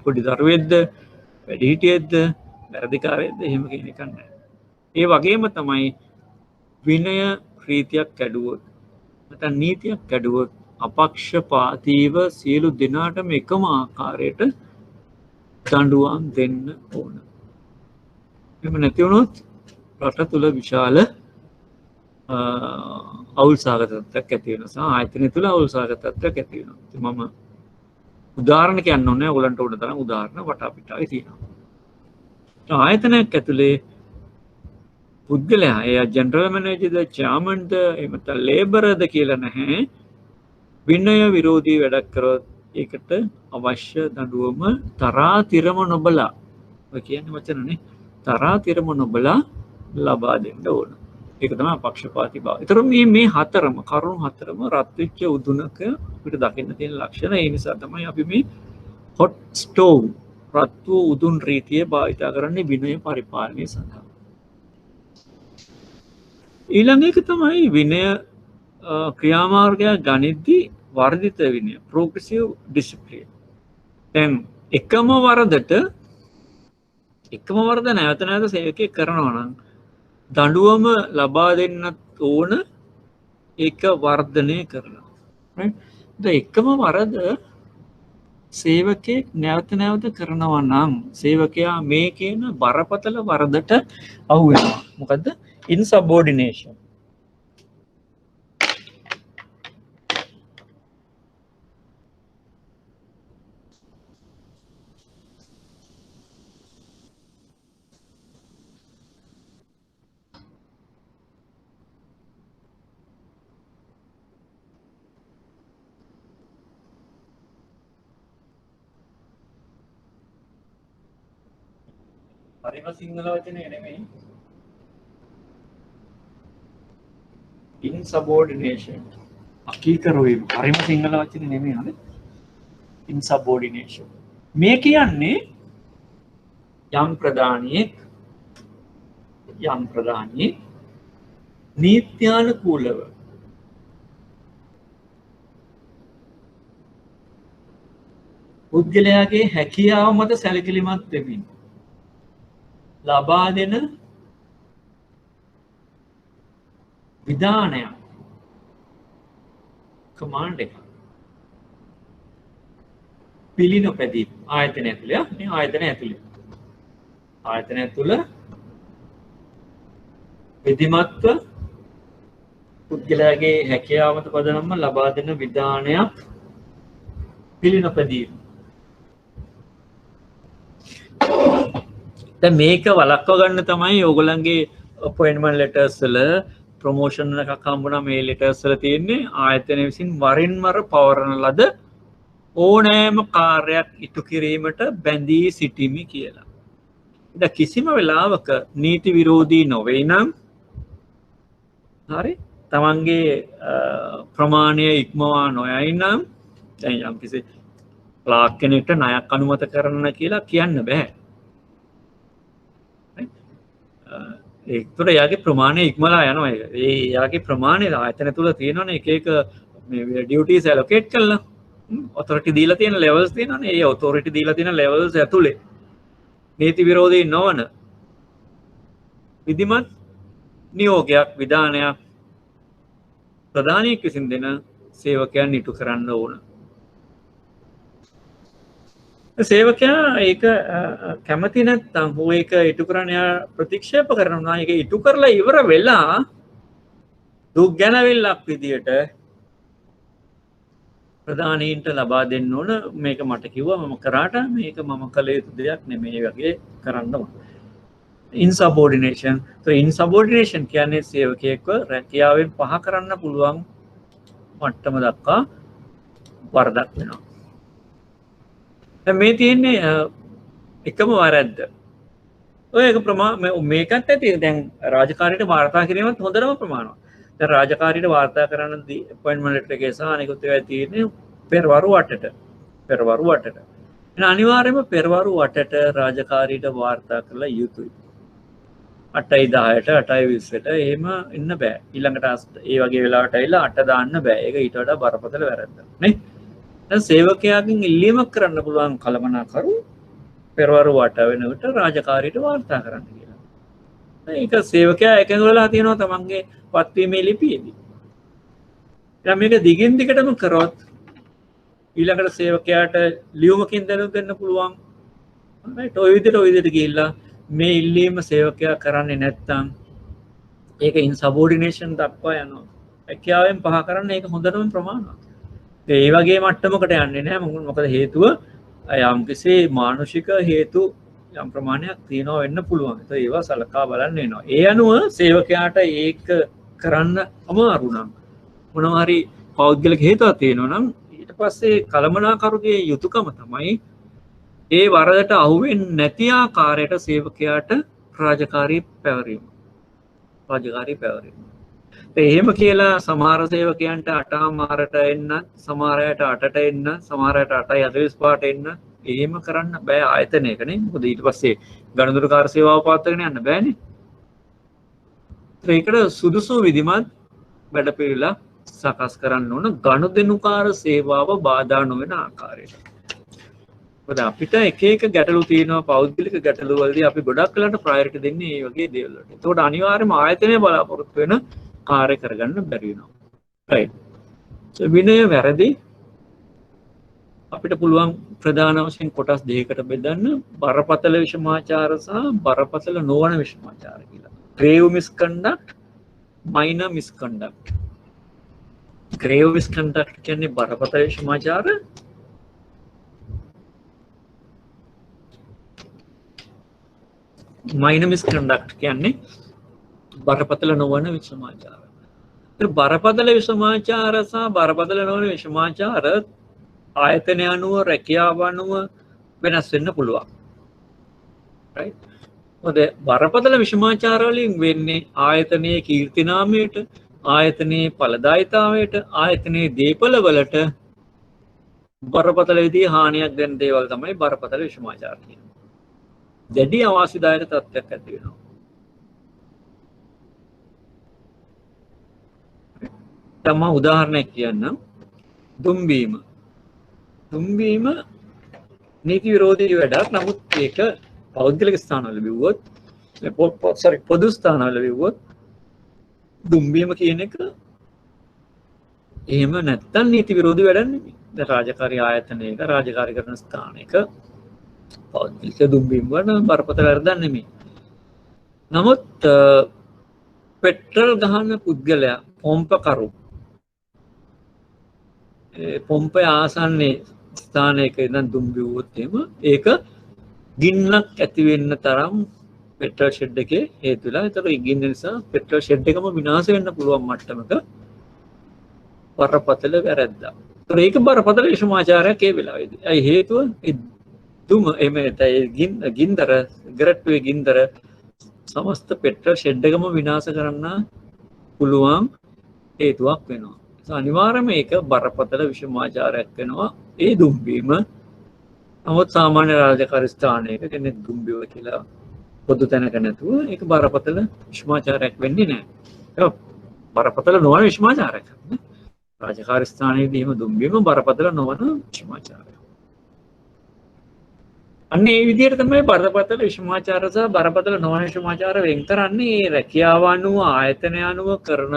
පොඩි දරුවෙක්ද, වැඩිහිටියෙක්ද, වැරදිකාරයෙක්ද එහෙම කියන එකක් නැහැ. ඒ වගේම තමයි විනය රීතියක් කැඩුවොත් නැත්නම් නීතියක් කැඩුවොත් අපක්ෂපාතීව සියලු දෙනාටම එකම ආකාරයට දඬුවම් දෙන්න ඕන. එහෙම නැති වුණොත් රට තුළ විශාල අවුල් සහගත තත්ත්වයක් ඇති වෙනවා. සහ ආයතනය තුළ අවුල් සහගත තත්ත්වයක් ඇති වෙනවා. ඉතින් මම උදාහරණ කියන්න ඕනේ. ඔයගලන්ට ඕන තරම් උදාහරණ වටාපිටාවේ තියෙනවා. ආයතනයක් ඇතුලේ පුද්ගලයා එයා ජෙනරල් මැනේජර්ද, චෙයාමන්ද, එහෙම නැත්නම් ලේබර්ද කියලා නැහැ. විනය විරෝධී වැඩක් කරොත් ඒකට අවශ්‍ය දඬුවම තරාතිරම නොබලා, ඔය කියන්නේ වචනනේ, තරාතිරම නොබලා ලබා දෙන්න ඕන. ඒක තමයි අපක්ෂපාතී බව. ඒතර මේ හතරම කරුණු හතරම රත් වෙච්ච උදුනක අපිට දකින්න තියෙන ලක්ෂණ. ඒ නිසා තමයි අපි මේ hot stove රත් වූ උදුන් රීතිය භාවිත කරන්නේ විනය පරිපාලනය සඳහා. ඊළඟ එක තමයි විනය ක්‍රියාමාර්ගයක් ගනිද්දී වර්ධිත විනය, progressive discipline. දැන් එකම වරද නැවත නැවත සේවකයෙක් කරනවා නම් දඬුවම ලබා දෙන්නත් ඕන, ඒක වර්ධනය කරලා. එකම වරද සේවකයෙක් නැවත නැවත කරනවා නම් සේවකයා මේ කියන බරපතල වරදට අහු වෙනවා. මොකද්ද? insubordination. හරිම සිංහල වචනේ නෙමෙයි. insubordination. අකීකරු වීම. හරිම සිංහල වචනේ නෙමෙයි නේද? insubordination. මේ කියන්නේ යම් ප්‍රධානියෙක් නීත්‍යානුකූලව පුද්ගලයාගේ හැකියාව මත සැලකිලිමත් වෙමින් ලබා දෙන විධානයක්, කමාන්ඩ් එක පිළිනොපැදී ආයතනය ඇතුළේ මේ ආයතනය තුළ විධිමත්ව පුද්ගලයාගේ හැකියාව මත පදනම්ව ලබා දෙන විධානයක් පිළිනොපැදීම. දැන් මේක වළක්ව ගන්න තමයි ඕගොල්ලන්ගේ අපොයින්ට්මන්ට් ලෙටර්ස් වල ප්‍රොමෝෂන් එකක් හම්බුනා මේ ලෙටර්ස් වල තියෙන්නේ ආයතනය විසින් වරින් වර පවරන ලද ඕනෑම කාර්යයක් ඉටු කිරීමට බැඳී සිටිමි කියලා. දැන් කිසිම වෙලාවක නීති විරෝධී නොවේ නම් හරි තමන්ගේ ප්‍රමාණය ඉක්මවා නොයයි නම් දැන් යම්කිසි ක්ලාක් කෙනෙක්ට ණයක් අනුමත කරන්න කියලා කියන්න බෑ. ඒකට එයාගේ ප්‍රමාණය ඉක්මලා යනවා. ඒ එයාගේ ප්‍රමාණය ආයතන තුල තියෙනවනේ එක මේ ඩියුටිස් ඇලොකේට් කරලා ඔතොරිටි දීලා තියෙන ලෙවල්ස් තියෙනවනේ. ඒ ඔතොරිටි දීලා තියෙන ලෙවල්ස් ඇතුලේ නීති විරෝධී නොවන විධිමත් නියෝගයක්, විධානයක් ප්‍රධානියෙක් විසින් දෙන සේවකයන් ඉටු කරන්න ඕන. සේවකයා ඒක කැමති නැත්නම් හෝ ඒක ඉටු කරන්න ප්‍රතික්ෂේප කරනවා. ඒක ඉටු කරලා ඉවර වෙලා දුක් ගැනවිල්ලක් විදියට ප්‍රධානීන්ට ලබා දෙන්න ඕන. මේක මට කිව්වා මම කරාට මේක මම කළ යුතු දෙයක් නෙමෙයි වගේ කරන්න ඕන. insubordination. So insubordination කියන්නේ සේවකයෙක්ව රැකියාවෙන් පහ කරන්න පුළුවන් මට්ටම දක්වා වරදක් වෙනවා. දැන් මේ තියෙන්නේ එකම වරද්ද. ඔය ඒක මේකත් ඇති දැන් රාජකාරියට වාර්තා කිරීමත් හොඳටම ප්‍රමාණවත්. දැන් රාජකාරියට වාර්තා කරන්න අපොයින්ට්මන්ට් ලෙටර් එකේ සහ අනිකුත් ඒවා තියෙන්නේ පෙරවරු 8ට. පෙරවරු 8ට. එහෙනම් අනිවාර්යයෙන්ම පෙරවරු 8ට රාජකාරියට වාර්තා කළ යුතුයි. 8යි 10ට 8යි 20ට එහෙම ඉන්න බෑ. ඊළඟට ඒ වගේ වෙලාවට ඇවිල්ලා 8 දාන්න බෑ. ඒක ඊට වඩා බරපතල වැරද්දක් නේ. දැන් සේවකයාගෙන් ඉල්ලීමක් කරන්න පුළුවන් කළමනාකරු පෙරවරු 8 වෙනකොට රාජකාරියට වාර්තා කරන්න කියලා. ඒක සේවකයා එකඟ වෙලා තියෙනවා තමන්ගේ පත්වීමේ ලිපියේදී. දැන් මේක දිගින් දිගටම කරොත් ඊළඟට සේවකයාට ලියුමකින් දැනුම් දෙන්න පුළුවන්. right ඔය විදිහට ගිහිල්ලා මේ ඉල්ලීම සේවකයා කරන්නේ නැත්නම් ඒක ඉන්සබෝඩිනේෂන් දක්වා යනවා. හැකියාවෙන් පහ කරන්න ඒක හොඳටම ප්‍රමාණවත්. ඒ වගේ මට්ටමකට යන්නේ නැහැ. මොකද හේතුව යම්කිසි මානුෂික හේතු යම් ප්‍රමාණයක් තියෙනවා වෙන්න පුළුවන්. ඒවා සලකා බලන්න වෙනවා. ඒ අනුව සේවකයාට ඒක කරන්න අමාරු නම් මොනවා හරි පෞද්ගලික හේතුවක් තියෙනවා නම් ඊට පස්සේ කළමනාකරුගේ යුතුයකම තමයි ඒ වරදට අහු වෙන්නේ නැති ආකාරයට සේවකයාට රාජකාරී පැවරීම. එහෙම කියලා සමහර සේවකයන්ට 8:00ට එන්න, සමහර අයට 8ට එන්න, සමහර අයට 8:45ට එන්න එහෙම කරන්න බෑ ආයතනයකනේ. මොකද ඊට පස්සේ ගණන්දුරකාර සේවාව පවත්වාගෙන යන්න බෑනේ. ඒකට සුදුසු විධිමත් වැඩපිළිවෙලක් සකස් කරන්න ඕන ගනුදෙනුකාර සේවාව බාධා නොවන ආකාරයට. මොකද අපිට එක ගැටලු තියෙනවා පෞද්ගලික ගැටලු වලදී අපි ගොඩක් වෙලාට ප්‍රයොරිටි දෙන්නේ මේ වගේ දේවල් වලට. ඒකට අනිවාර්යයෙන්ම ආයතනය බලාපොරොත්තු වෙන කාර්ය කරගන්න බැරි වෙනවා. right. විනය වැරදි අපිට පුළුවන් ප්‍රධාන වශයෙන් කොටස් දෙකකට බෙදන්න බරපතල විෂමාචාර සහ බරපතල නොවන විෂමාචාර කියලා. grave misconduct, minor misconduct. grave misconduct කියන්නේ බරපතල විෂමාචාර. minor misconduct කියන්නේ බරපතල නොවන විෂමාචාර. බරපතල විෂමාචාර සහ බරපතල නොවන විෂමාචාර ආයතනය අනුව රැකියාව අනුව වෙනස් වෙන්න පුළුවන්. right. මොකද බරපතල විෂමාචාර වලින් වෙන්නේ ආයතනයේ කීර්තිනාමයට, ආයතනයේ ඵලදායීතාවයට, ආයතනයේ දීපල වලට බරපතල විදිහේ හානියක් දෙන දේවල් තමයි බරපතල විෂමාචාර කියන්නේ. දැඩි අවාසිදායක තත්ත්වයක් ඇති වෙනවා. තම උදාහරණයක් කියන්නම්. දුම්බීම නීති විරෝධී වැඩක්. නමුත් ඒක පෞද්ගලික ස්ථානවල බිව්වොත් පොදු ස්ථානවල බිව්වොත් දුම්බීම කියන එක එහෙම නැත්තම් නීති විරෝධී වැඩක් නෙමෙයි. දැන් රාජකාරී ආයතනයක රාජකාරී කරන ස්ථානයක පෞද්ගලික දුම්බීම වල බරපතල වැරද්දක් නෙමෙයි. නමුත් පෙට්‍රල් ගහන පුද්ගලයා පොම්පකරු පොම්පය ආසන්නේ ස්ථානයක ඉඳන් දුම්බිව්වොත් එහෙම ඒක ගින්නක් ඇති වෙන්න තරම් පෙට්‍රල් ෂෙඩ් එකේ හේතු වෙලා ඒතර ගින්න නිසා පෙට්‍රල් ෂෙඩ් එකම විනාශ වෙන්න පුළුවන් මට්ටමක බරපතල වැරද්දක්. ඒතර ඒක බරපතල විෂමාචාරයක් ඒ වෙලාවේදී. ඒ හේතුව දුම ගින්දර ගරට්ටුවේ ගින්දර සමස්ත පෙට්‍රල් ෂෙඩ් එකම විනාශ කරන්න පුළුවන් හේතුවක් වෙනවා. අනිවාර්යයෙන්ම ඒක බරපතල විෂමාචාරයක් වෙනවා ඒ දුම්බීම. නමුත් සාමාන්‍ය රාජකාරී ස්ථානයක කෙනෙක් දුම්බිව කියලා පොදු තැනක නැතුව ඒක බරපතල විෂමාචාරයක් වෙන්නේ නැහැ. ඒක බරපතල නොවන විෂමාචාරයක්. රාජකාරී ස්ථානයේදීම දුම්බීම බරපතල නොවන විෂමාචාරයක්. අන්න ඒ විදිහට තමයි බරපතල විෂමාචාර සහ බරපතල නොවන විෂමාචාර වෙන් කරන්නේ. ඒ රැකියාව අනුව ආයතනය අනුව කරන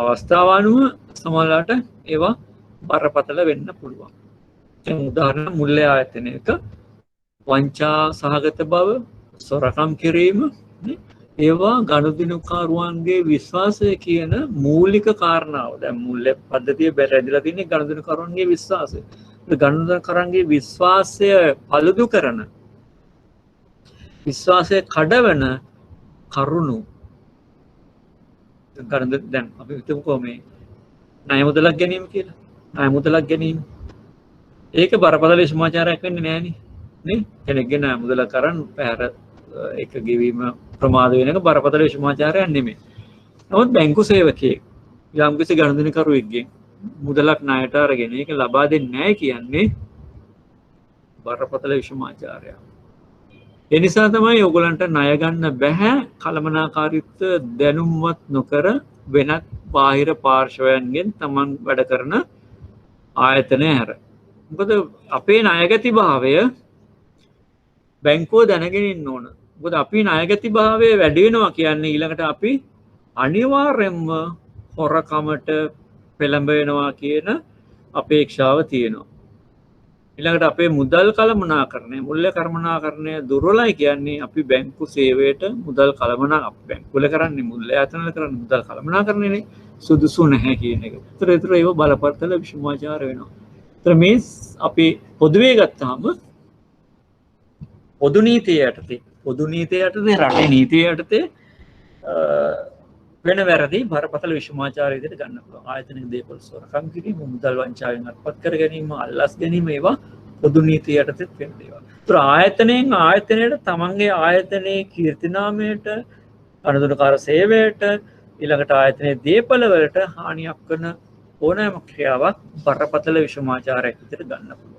අවස්ථාව අනුව සමහරවිට ඒවා බරපතල වෙන්න පුළුවන්. දැන් උදාහරණ මුල්‍ය ආයතනයක වංචා සහගත බව, සොරකම් කිරීම ඒවා ගනුදෙනුකරුවන්ගේ විශ්වාසය කියන මූලික කාරණාව. දැන් මුල්‍ය පද්ධතිය බැරදිලා තියෙන්නේ ගනුදෙනුකරුවන්ගේ විශ්වාසය. ගනුදෙනුකරුවන්ගේ විශ්වාසය පළුදු කරන විශ්වාසය කඩවන කරුණු දැන් අපි හිතමුකෝ මේ ණය මුදලක් ගැනීම කියලා. ණය මුදලක් ගැනීම ඒක බරපතල විෂමාචාරයක් වෙන්නේ නැහැ නේ. නේ කෙනෙක්ගෙන මුදල කරන් පැහැර එක ගෙවීම ප්‍රමාද වෙන එක බරපතල විෂමාචාරයක් නෙමෙයි. නමුත් බැංකු සේවකයෙක් යම්කිසි ගනුදෙනුකරුවෙක්ගෙන් මුදලක් ණයට අරගෙන ඒක ලබා දෙන්නේ නැහැ කියන්නේ බරපතල විෂමාචාරයක්. ඒ නිසා තමයි ඔයගලන්ට ණය ගන්න බැහැ කළමනාකාරීත්වය දැනුම්වත් නොකර වෙනත් බාහිර පාර්ශවයන්ගෙන් තමන් වැඩ කරන ආයතනය හැර. මොකද අපේ ණයගැති භාවය බැංකුව දැනගෙන ඉන්න ඕන. මොකද අපි ණයගැති භාවය වැඩි වෙනවා කියන්නේ ඊළඟට අපි අනිවාර්යෙන්ම හොරකමට පෙළඹෙනවා කියන අපේක්ෂාව තියෙනවා. ඊළඟට අපේ මුදල් කළමනාකරණය මුල්‍ය කර්මනාකරණය දුර්වලයි කියන්නේ අපි බැංකු සේවයට මුදල් කළමනා බැංකුවල කරන්නේ මුල්‍ය ආයතනවල කරන්නේ මුදල් කළමනාකරණයනේ සුදුසු නැහැ කියන එක. ඒතර ඒව බලපත්‍රල විෂමාචාර වෙනවා. ඒතර මේ අපි පොදුවේ ගත්තාම පොදු නීතිය යටතේ රටේ නීතිය යටතේ වෙන වැරදි බරපතල විෂමාචාර විදිහට ගන්න පුළුවන්. ආයතනික දේපොළ සොරකම් කිරීම, මුදල් වංචාවෙන් අත්පත් කර ගැනීම, අල්ලස් ගැනීම ඒවා පොදු නීතිය යටතේ වෙන දේවල්. ඒතර ආයතනයෙන් ආයතනයට තමන්ගේ ආයතනයේ කීර්තිනාමයට, අනුදුනකාර සේවයට, ඊළඟට ආයතනයේ දේපළ වලට හානියක් කරන ඕනෑම ක්‍රියාවක් බරපතල විෂමාචාරයක් විදිහට ගන්න පුළුවන්.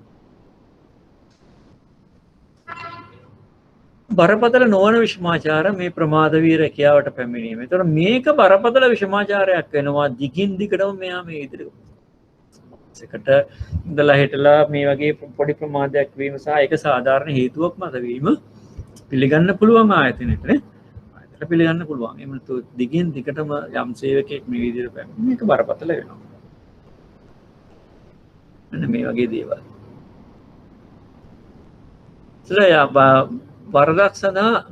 බරපතල නොවන විෂමාචාර මේ ප්‍රමාදවීර රැකියාවට පැමිණීම. එතකොට මේක බරපතල විෂමාචාරයක් වෙනවා දිගින් දිගටම මෙයා මේ ඉදිරියට එකට ඉඳලා හිටලා මේ වගේ පොඩි ප්‍රමාදයක් වීම සහ ඒක සාධාරණ හේතුවක් මත වීම පිළිගන්න පුළුවන් ආයතනෙට නේ. ආයතනට පිළිගන්න පුළුවන්. එහෙම නැතු දිගින් දිගටම යම් සේවකයෙක් මේ විදිහට පැමිණීම මේක බරපතල වෙනවා. මෙන්න මේ වගේ දේවල්. වරදක් සඳහා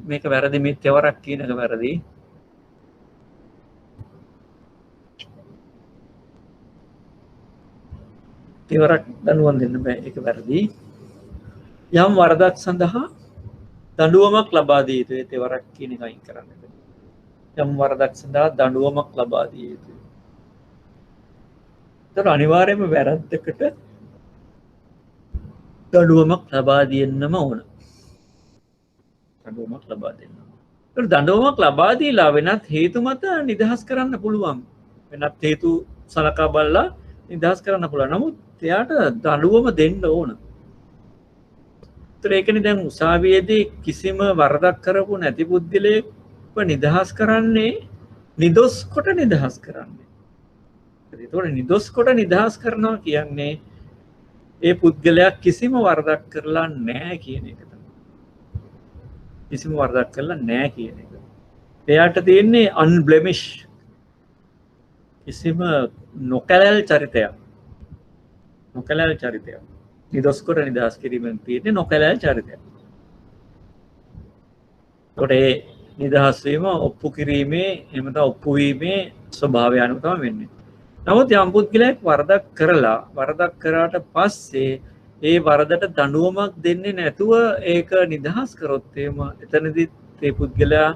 මේක වැරදි මිත්‍යවරක් කියන එක වැරදි. තෙවරක් දඬුවම් දෙන්න බෑ ඒක වැරදි. යම් වරදක් සඳහා දඬුවමක් ලබා දිය යුතුයි තෙවරක් කියන එක අයින් කරන්න බෑ. යම් වරදක් සඳහා දඬුවමක් ලබා දිය යුතුයි. ඒතර අනිවාර්යයෙන්ම වැරද්දකට දඬුවමක් ලබා දෙන්නම ඕන. දඬුවමක් ලබා දෙන්න. ඒතර දඬුවමක් ලබා දීලා වෙනත් හේතු මත නිදහස් කරන්න පුළුවන්. වෙනත් හේතු සලකා බලලා නිදහස් කරන්න පුළුවන්. නමුත් එයාට දඬුවම දෙන්න ඕන. ඒතර ඒකනේ දැන් උසාවියේදී කිසිම වරදක් කරපු නැති පුද්ගලයෙක්ව නිදහස් කරන්නේ නිදොස් කොට නිදහස් කරන්නේ. ඒතකොට නිදොස් කොට නිදහස් කරනවා කියන්නේ ඒ පුද්ගලයා කිසිම වරදක් කරලා නැහැ කියන එක තමයි. කිසිම වරදක් කරලා නැහැ කියන එක. එයාට තියෙන්නේ unblemished කිසිම නොකැලැල් චරිතයක්. නොකැලැල් චරිතයක්. නිදොස් කොට නිදහස් කිරීමෙන් තියෙන්නේ නොකැලැල් චරිතයක්. ඒකට ඒ නිදහස් වීම ඔප්පු කිරීමේ එහෙම නැත්නම් ඔප්පු වීමේ ස්වභාවය අනුව තමයි වෙන්නේ. නමුත් යම් පුද්ගලයෙක් වරදක් කරාට පස්සේ ඒ වරදට දඬුවමක් දෙන්නේ නැතුව ඒක නිදහස් කරොත් එහෙම එතනදී ඒ පුද්ගලයා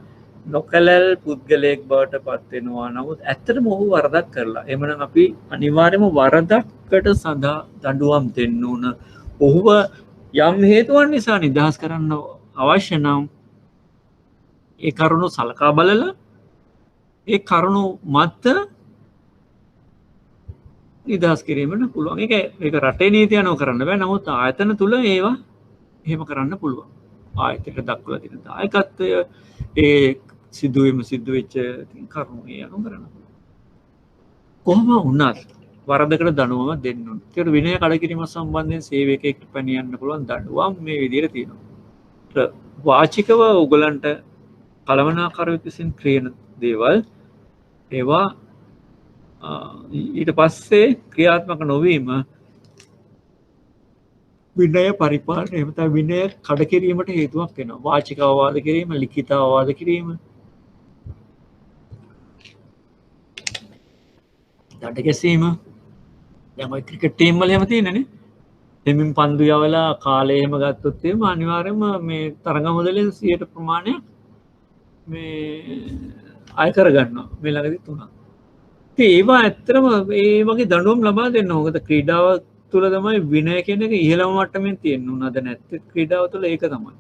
නොකැලැල් පුද්ගලයෙක් බවට පත් වෙනවා. නමුත් ඇත්තටම ඔහු වරදක් කරලා. එහෙමනම් අපි අනිවාර්යයෙන්ම වරදකට සඳහා දඬුවම් දෙන්න ඕන. ඔහුව යම් හේතුවක් නිසා නිදහස් කරන්න අවශ්‍ය නම් ඒ කරුණු සලකා බලලා ඒ කරුණු මත නිදහස් කිරීමට පුළුවන්. ඒක රටේ නීතිය අනුව කරන්න බෑ. නමුත් ආයතන තුල ඒවා එහෙම කරන්න පුළුවන්. ආයතනයට දක්වලා තියෙන දායකත්වය ඒ සිදුවීම සිද්ධ වෙච්ච කරුණු ඒ අනුව කරන්න පුළුවන්. කොහොම වුණත් වරදකට දඬුවම දෙන්න ඕනේ. ඒකට විනය කඩකිරීම සම්බන්ධයෙන් සේවකයෙක්ට පැනියන්න පුළුවන් දඬුවම් මේ විදිහට තියෙනවා. වාචිකව උගලන්ට කළමනාකරුවෙක් විසින් ක්‍රියන දේවල් ඒවා ඊට පස්සේ ක්‍රියාත්මක නොවීම විනය පරිපාලනය එහෙම නැත්නම් විනය කඩ කිරීමට හේතුවක් වෙනවා. වාචික අවවාද කිරීම, ලිඛිත අවවාද කිරීම, දඩ ගැසීම. දැන් ඔය ක්‍රිකට් ටීම් වල එහෙම තියෙනනේ. දෙමින් පන්දු යවලා කාලය එහෙම ගත්තොත් එහෙම අනිවාර්යයෙන්ම මේ තරඟ මුදලෙන් 100% ප්‍රමාණයක් මේ අය කරගන්නවා. මේ ළඟදී තුනක්. ඒවා ඇත්තටම ඒ වගේ දඬුවම් ලබා දෙන්න ඕන. මොකද ක්‍රීඩාව තුළ තමයි විනය කියන එක ඉහළම මට්ටමින් තියෙන්න උනද නැත්නම් ක්‍රීඩාව තුළ ඒක තමයි.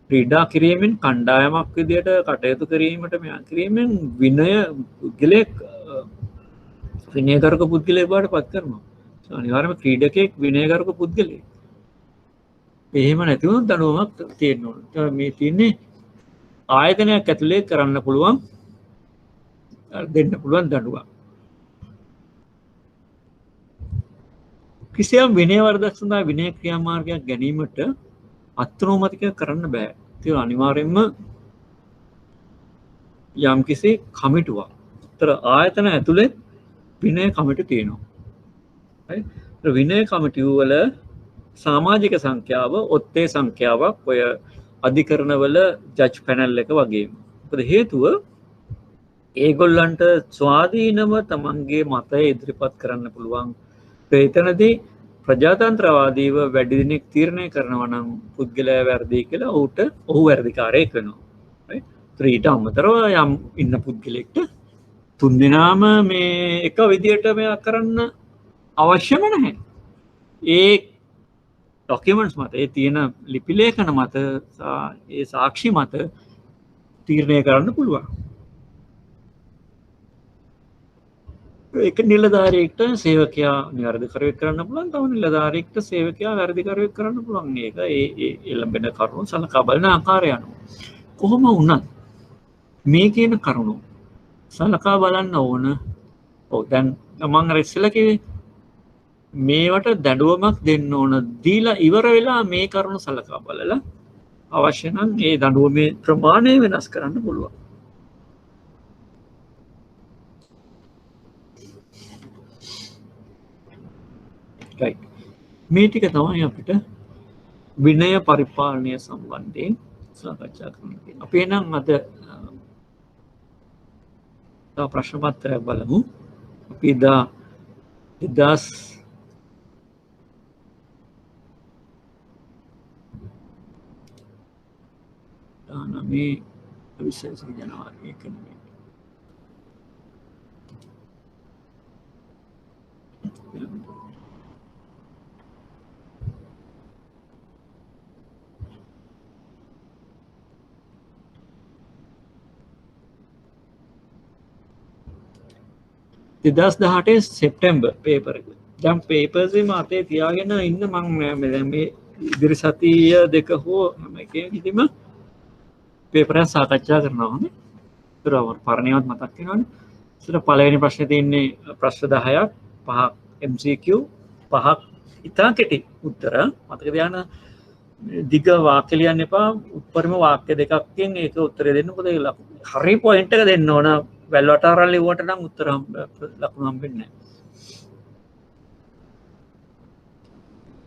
ක්‍රීඩා කිරීමෙන් කණ්ඩායමක් විදියට කටයුතු කිරීමට මෙයා කිරීමෙන් විනය පුද්ගලයෙක් විනයගරුක පුද්ගලයෙක් බවට පත් කරනවා. අනිවාර්යයෙන්ම ක්‍රීඩකයෙක් විනයගරුක පුද්ගලයෙක්. එහෙම නැති වුණොත් දඬුවමක් තියෙන්න ඕන. මේ තියෙන්නේ ආයතනයක් ඇතුලේ කරන්න පුළුවන් දෙන්න පුළුවන් දඬුවම්. කිසියම් විනය වරදක් සඳහා විනය ක්‍රියාමාර්ගයක් ගැනීමට අත්නෝමතික කරන්න බෑ. ඒක අනිවාර්යයෙන්ම යම්කිසි කමිටුවක්. ඒතර ආයතන ඇතුලේ විනය කමිටු තියෙනවා. right? විනය කමිටුව වල සමාජික සංඛ්‍යාව ඔත්තේ සංඛ්‍යාවක් ඔය අධිකරණවල ජජ් පැනල් එක වගේම. මොකද හේතුව ඒගොල්ලන්ට ස්වාධීනව තමන්ගේ මතය ඉදිරිපත් කරන්න පුළුවන්. එතනදී ප්‍රජාතන්ත්‍රවාදීව වැඩි දිනෙක තීරණය කරනවා නම් පුද්ගලයා වැරදි කියලා ඔහු වැරදිකාරයෙක් වෙනවා. ඊට අමතරව යම් ඉන්න පුද්ගලෙක්ට තුන් දෙනාම මේ එක විදියට මෙයා කරන්න අවශ්‍යම නැහැ. ඒ ඩොකියුමන්ට්ස් මත ඒ තියෙන ලිපි ලේඛන මත ඒ සාක්ෂි මත තීරණය කරන්න පුළුවන්. එක නිලධාරියෙක්ට සේවකයා නිවැරදිකරුවෙක් කරන්න පුළුවන්, තව නිලධාරියෙක්ට සේවකයා වැරදිකරුවෙක් කරන්න පුළුවන්. ඒක ඒ එළඹෙන කරුණු සලකා බලන ආකාරය අනුව. කොහොම වුණත් මේ කියන කරුණු සලකා බලන්න ඕන. ඔව් දැන් මම අර ඉස්සෙල්ලා කිව්වේ මේවට දඬුවමක් දෙන්න ඕන. දීලා ඉවර වෙලා මේ කරුණු සලකා බලලා අවශ්‍ය නම් ඒ දඬුවමේ ප්‍රමාණය වෙනස් කරන්න පුළුවන්. right. මේ ටික තමයි අපිට විනය පරිපාලනය සම්බන්ධයෙන් සාකච්ඡා කරන්න තියෙන්නේ. අපි එනම් අද තව ප්‍රශ්න පත්‍රයක් බලමු. අපි දා 2019 ජනවාරි 1 2018 සෙප්තැම්බර් පේපර් එක. දැන් පේපර්ස් මාතේ තියාගෙන ඉන්න මම මේ ඉදිරි සතිය දෙක හෝ හැම එකකදීම පේපර් එක සාකච්ඡා කරනවා නේ. ඒතර පරණේවත් මතක් වෙනවනේ. ඒතර පළවෙනි ප්‍රශ්නේ තියෙන්නේ ප්‍රශ්න 10ක් 5ක් MCQ 5ක් ඉතා කෙටි උත්තර. මතක තියාගන්න දිග වාක්‍ය ලියන්න එපා. උඩරිම වාක්‍ය දෙකකින් ඒක උත්තරේ දෙන්න. මොකද හරි පොයින්ට් එක දෙන්න ඕන. වැල් වටාරල් ලිව්වට නම් උත්තර ලකුණු හම්බෙන්නේ නැහැ.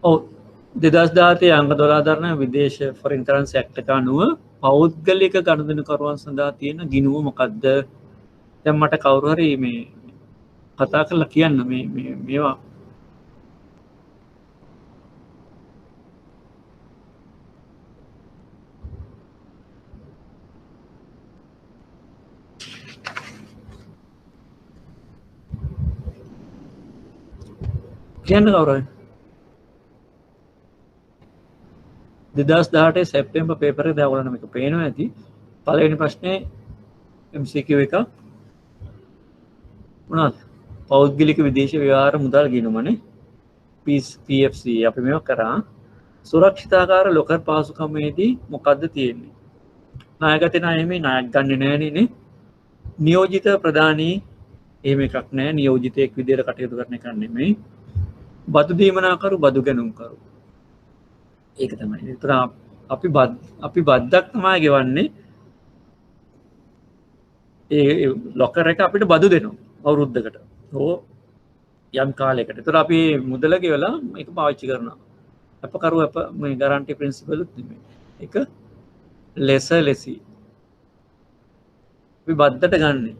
ඔව් 2017 අංක 12 දරන විදේශ ෆොරින් කරන්සි ඇක්ට් එක අනුව පෞද්ගලික ගනුදෙනුකරුවන් සඳහා තියෙන ගිණුම මොකක්ද? දැන් මට කවුරු හරි මේ කතා කරලා කියන්න මේවා කියන්න කවුරු හරි 2018 සැප්තැම්බර් පේපර් එක දැන් ඔයාලට මේක පේනවා ඇති. පළවෙනි ප්‍රශ්නේ MCQ එක මොනවද? පෞද්ගලික විදේශ ව්‍යවහාර මුදල් ගිණුමනේ. PFC අපි මේක කරා. සුරක්ෂිතාකාර ලොකර් පහසුකමේදී මොකද්ද තියෙන්නේ? ණයගත ණයෙමේ ණයක් ගන්නෙ නෑනේ නේ. නියෝජිත ප්‍රධානී එහෙම එකක් නෑ. නියෝජිතයෙක් විදියට කටයුතු කරන එකක් නෙමෙයි. බදු දීමනාකරු බදු ගැනුම් කරු. ඒක තමයි. ඒතර අපි බද්දක් තමයි ගෙවන්නේ. ඒ ලොකර් එක අපිට බදු දෙනවා අවුරුද්දකට. ඕ යම් කාලයකට. ඒතර අපි මුදල ගෙවලා මේක පාවිච්චි කරනවා. අපකරු මේ ගැරන්ටි ප්‍රින්සිපල් උත් නෙමෙයි. ඒක ලෙසි. අපි බද්දට ගන්නෙ.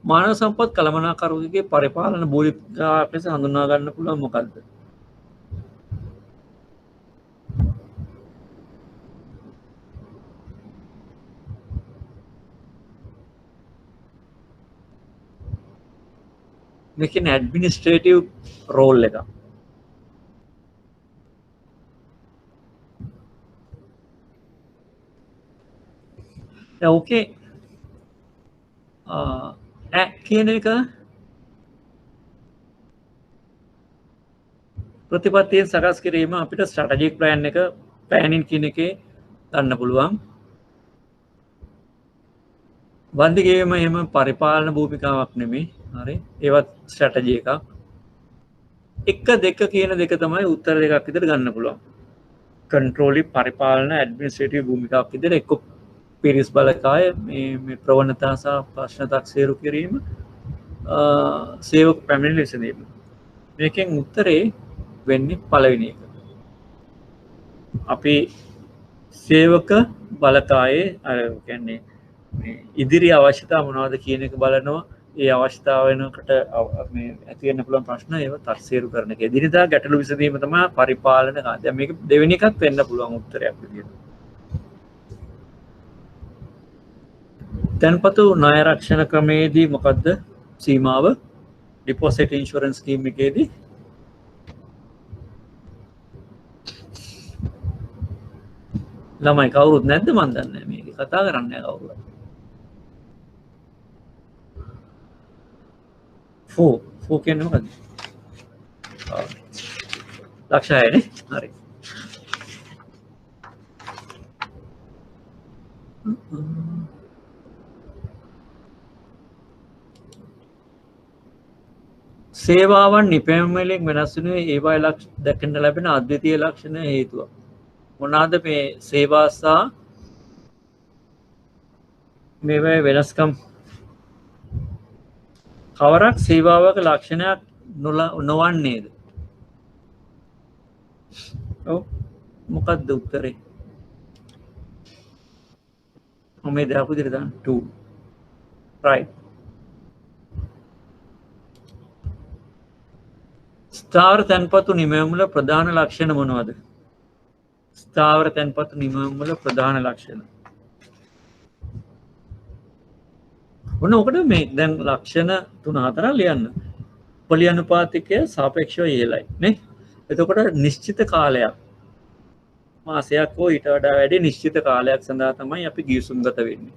මානව සම්පත් කළමනාකරුවෙකුගේ පරිපාලන භූමිකාවක් ලෙස හඳුනා ගන්න පුළුවන් මොකද්ද? මේකෙන් ඇඩ්මිනිස්ට්‍රේටිව් රෝල් එක. ඕකේ කියන එක ප්‍රතිපත්තියෙන් සකස් කිරීම අපිට ස්ට්‍රැටජික් ප්ලෑන් එක ප්ලෑනින් කියන එකේ ගන්න පුළුවන්. වන්දිගේම එහෙම පරිපාලන භූමිකාවක් නෙමෙයි. හරි. ඒවත් ස්ට්‍රැටජි එකක්. 1 2 කියන දෙක තමයි උත්තර දෙකක් විතර ගන්න පුළුවන්. කන්ට්‍රෝලි පරිපාලන ඇඩ්මිනිස්ට්‍රේටිව් භූමිකාවක් විතර එක්ක පිරිස් බලකාය මේ ප්‍රවණතා සහ ප්‍රශ්න තක්සේරු කිරීම සේවක පැමිණිලි විසඳීම. මේකෙන් උත්තරේ වෙන්නේ පළවෙනි එක. අපි සේවක බලකායේ අර කියන්නේ ඉදිරි අවශ්‍යතා මොනවද කියන එක බලනවා. ඒ අවශ්‍යතාව වෙනකොට මේ ඇති වෙන්න පුළුවන් ප්‍රශ්න ඒව තක්සේරු කරන එක. එදිනෙදා ගැටලු විසඳීම තමයි පරිපාලන කාර්යය. දැන් මේක දෙවෙනි එකත් වෙන්න පුළුවන් උත්තරයක් විදියට. තැන්පතු ණය රක්ෂණ ක්‍රමයේදී මොකද්ද සීමාව? ඩිපොසිට් ඉන්ෂුරන්ස් ස්කීම් එකේදී ළමයි කවුරුත් නැද්ද මන් දන්නේ නැහැ. මේක කතා කරන්නේ නැහැ කවුරුත්. ෆෝ කියන්නේ මොකද්ද? ලක්ෂයනේ. හරි. සේවාවන් නිපැයුම් වලින් වෙනස් වෙනුවේ ඒවායි දැකන්න ලැබෙන අද්විතීය ලක්ෂණ හේතුව. මොනවාද මේ සේවා සහ මේවා වෙනස්කම්? කවරක් සේවාවක ලක්ෂණයක් නොවන්නේද? ඔව් මොකක්ද උත්තරේ? මේ දාපු විදිහට දාන්න 2 right. ස්ථාවර තැන්පතු නිමැවුම් වල ප්‍රධාන ලක්ෂණ මොනවද? ස්ථාවර තැන්පතු නිමැවුම් වල ප්‍රධාන ලක්ෂණ. ඔන්න ඔකට මේ දැන් ලක්ෂණ 3-4 ලියන්න. පොලි අනුපාතිකය සාපේක්ෂව ඉහළයි නේ. එතකොට නිශ්චිත කාලයක් මාසයක් හෝ ඊට වඩා වැඩි නිශ්චිත කාලයක් සඳහා තමයි අපි ගිවිසුම්ගත වෙන්නේ.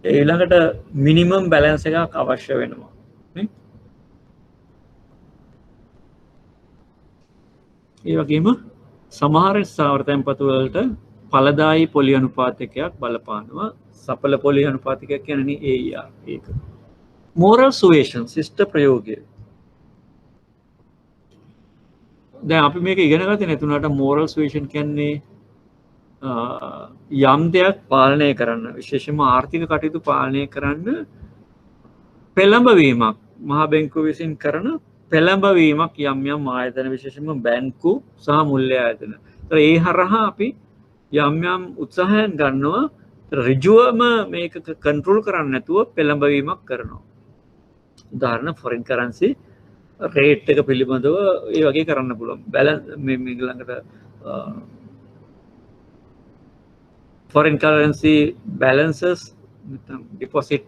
ඊළඟට මිනිමම් බැලන්ස් එකක් අවශ්‍ය වෙනවා නේ. ඒ වගේම සමහර ස්ථාවර තැන්පතු වලට ඵලදායී පොලි අනුපාතකයක් බලපානවා. සඵල පොලි අනුපාතකයක් කියන්නේ AER ඒක. moral suasion ශිෂ්ට ප්‍රයෝගය. දැන් අපි මේක ඉගෙන ගත්තේ නැතුණාට moral suasion කියන්නේ යම් දෙයක් පාලනය කරන්න, විශේෂයෙන්ම ආර්ථික කටයුතු පාලනය කරන්න පෙළඹවීමක් මහ බැංකුව විසින් කරන පෙළඹවීමක් යම් ආයතන විශේෂයෙන්ම බැංකු සහ මුල්‍ය ආයතන. ඒතර ඒ හරහා අපි යම් උත්සාහයන් ගන්නවා ඍජුවම මේක කන්ට්‍රෝල් කරන්න නැතුව පෙළඹවීමක් කරනවා. උදාහරණ ෆොරින් කරන්සි රේට් එක පිළිබඳව ඒ වගේ කරන්න පුළුවන්. බැලන්ස් මේ ළඟට foreign currency balances deposit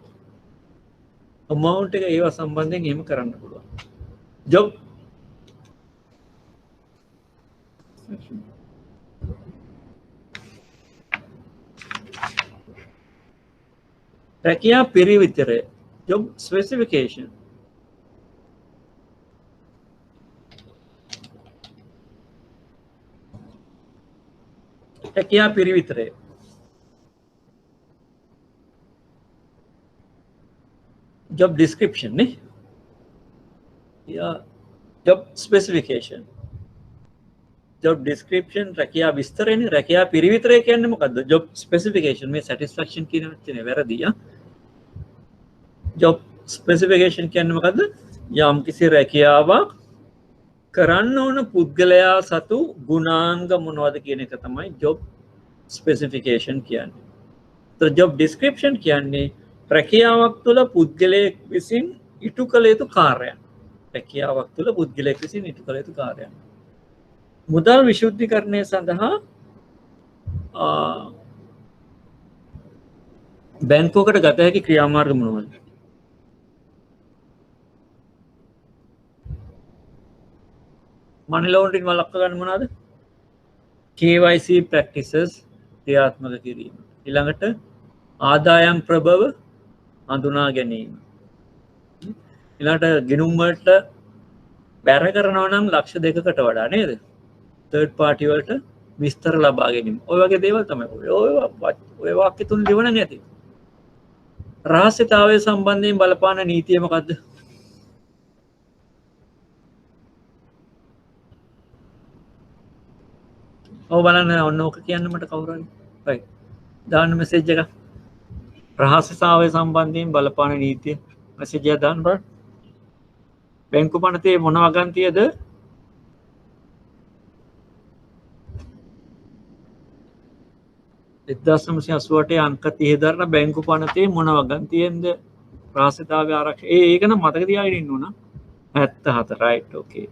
amount එක ඒවා සම්බන්ධයෙන් එහෙම කරන්න පුළුවන්. job රැකියා පිරිවිතරය job specification. රැකියා පිරිවිතරය job description ne yeah job specification job description රැකියා විස්තරය නේ රැකියා පිරිවිතරය කියන්නේ මොකද්ද job specification මේ satisfaction කියන වචනේ වැරදි job specification කියන්නේ මොකද්ද යම් කිසි රැකියාවක් කරන්න ඕන පුද්ගලයා සතු ගුණාංග මොනවද කියන එක තමයි job specification කියන්නේ. તો job description කියන්නේ රැකියාවක් තුළ පුද්ගලයෙක් විසින් ඉටු කළ යුතු කාර්යයන්. රැකියාවක් තුළ පුද්ගලයෙක් විසින් ඉටු කළ යුතු කාර්යයන්. මුදල් විශුද්ධීකරණය සඳහා බැංකුවකට ගත හැකි ක්‍රියාමාර්ග මොනවද? money laundering වළක්ව ගන්න මොනවාද? KYC practices ක්‍රියාත්මක කිරීම. ඊළඟට ආදායම් ප්‍රබව හඳුනා ගැනීම. ඊළඟට ගිණුම් වලට බැර කරනවා නම් ලක්ෂ 2කට වඩා නේද? third party වලට විස්තර ලබා ගැනීම. ඔය වගේ දේවල් තමයි. ඔය වාක්‍ය තුන ලියවන නැති. රහස්‍යතාවය සම්බන්ධයෙන් බලපාන නීතිය මොකද්ද? ඔව් බලන්න ඔන්න ඕක කියන්න මට කවුරු හරි. right. දාන්න මෙසේජ් එක. රහස්‍යතාවය සම්බන්ධයෙන් බලපාන නීතිය. මෙසේජ් එක දාන්න බලන්න. බැංකු පනතේ මොන වගන්තියද? එක්දශම 88 අංක 30 දරන බැංකු පනතේ මොන වගන්තියෙන්ද රහස්‍යතාවය ආරක්ෂා? ඒක නම් මතක තියාගෙන ඉන්න ඕන. 74 right okay.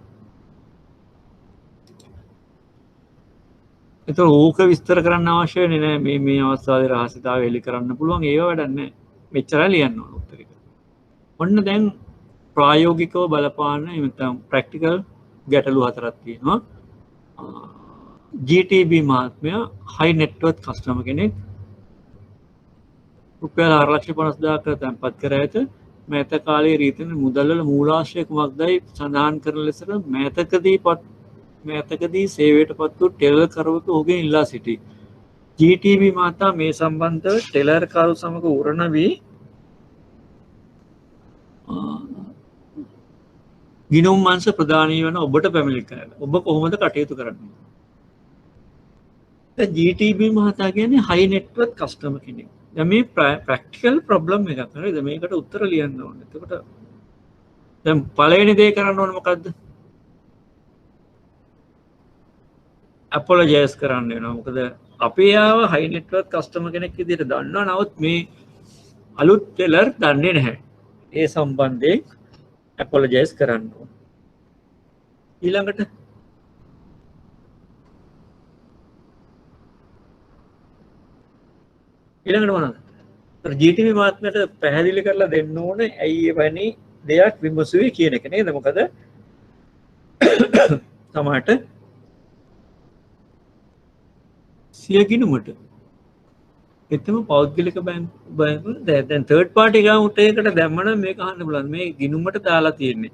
එතකොට ඕක විස්තර කරන්න අවශ්‍ය වෙන්නේ නැහැ. මේ අවස්ථාවේ රහස්‍යතාවය එලි කරන්න පුළුවන් ඒව වැඩක් නැහැ. මෙච්චරයි ලියන්න ඕන උත්තරේ. ඔන්න දැන් ප්‍රායෝගිකව බලපාන නැත්නම් ප්‍රැක්ටිකල් ගැටලු හතරක් තියෙනවා. GTB මහත්මයා හයි නෙට්වර්ත් කස්ටමර් කෙනෙක් රුපියල් 4,50,000ක තැන්පත් කර ඇත. මෑත කාලයේ රීතන මුදල් වල මූලාශ්‍රය කුමක්දයි සඳහන් කරන ලෙසට මෑතකදී සේවයට පත් වූ ටෙලර් කරුවෙකු ඔහුගෙන් ඉල්ලා සිටී. GTB මහතා මේ සම්බන්ධව ටෙලර් කරු සමග උරණ වී ගිණුම් අංශ ප්‍රදානය වන ඔබට පැමිණිලි කරනවා. ඔබ කොහොමද කටයුතු කරන්නේ? GTB මහතා කියන්නේ හයි නෙට්වර්ත් කස්ටමර් කෙනෙක්. දැන් මේ ප්‍රැක්ටිකල් ප්‍රොබ්ලම් එකක් නේද? මේකට උත්තර ලියන්න ඕනේ. එතකොට දැන් පළවෙනි දේ කරන්න ඕනේ මොකද්ද? අපොලොජයිස් කරන්න වෙනවා. මොකද අපි යාව හයි නෙට්වර්ත් කස්ටමර් කෙනෙක් විදිහට දන්නවා. නමුත් මේ අලුත් ටෙලර් දන්නේ නැහැ. ඒ සම්බන්ධයෙන් අපොලොජයිස් කරන්න ඕනේ. ඊළඟට මොනවද? GTB මහත්මයාට පැහැදිලි කරලා දෙන්න ඕනේ ඇයි එවැනි දෙයක් විමසුවේ කියන එක නේද? මොකද තමාට සිය ගිණුමට එතම පෞද්ගලික බැංකු දැන් තර්ඩ් පාර්ටි account එකකට දැම්මනම් මේක අහන්න පුළුවන්. මේ ගිණුමට දාලා තියෙන්නේ.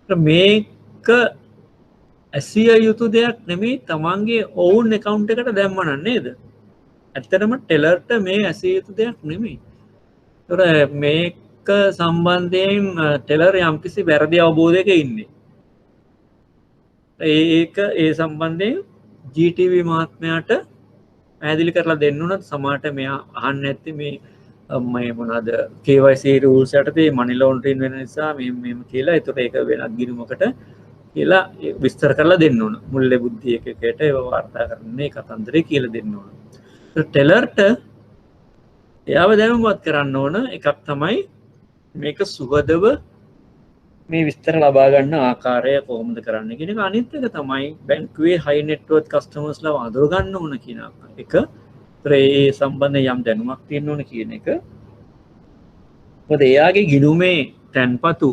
මේක ඇසිය යුතු දෙයක් නෙමෙයි තමන්ගේ own account එකට දැම්මනම් නේද? ඇත්තටම ටෙලර්ට මේ ඇසිය යුතු දෙයක් නෙමෙයි. ඒතර මේක සම්බන්ධයෙන් ටෙලර් යම්කිසි වැරදි අවබෝධයක ඉන්නේ. ඒක ඒ සම්බන්ධයෙන් GTB මහත්මයාට පැහැදිලි කරලා දෙන්න උනත් සමහරට මෙයා අහන්න නැති මේ මොනවාද KYC rules යටතේ money laundering වෙන නිසා මෙහෙම කියලා. ඒතකොට ඒක වෙනත් ගිණුමකට කියලා විස්තර කරලා දෙන්න ඕන. මුල්ලේ බුද්ධි එකකට ඒව වාර්තා කරන්නේ කතන්දරේ කියලා දෙන්න ඕන. ටෙලර්ට එයාව දැනුවත් කරන්න ඕන එකක් තමයි මේක සුවදව මේ විස්තර ලබා ගන්න ආකාරය කොහොමද කරන්න කියන එක. අනිත් එක තමයි බැංකුවේ හයි නෙට්වර්ත් කස්ටමර්ස්ලා අඳුර ගන්න ඕන කියන එක. ඒ සම්බන්ධයෙන් යම් දැනුමක් තියෙන්න ඕන කියන එක. මොකද එයාගේ ගිණුමේ තැන්පතු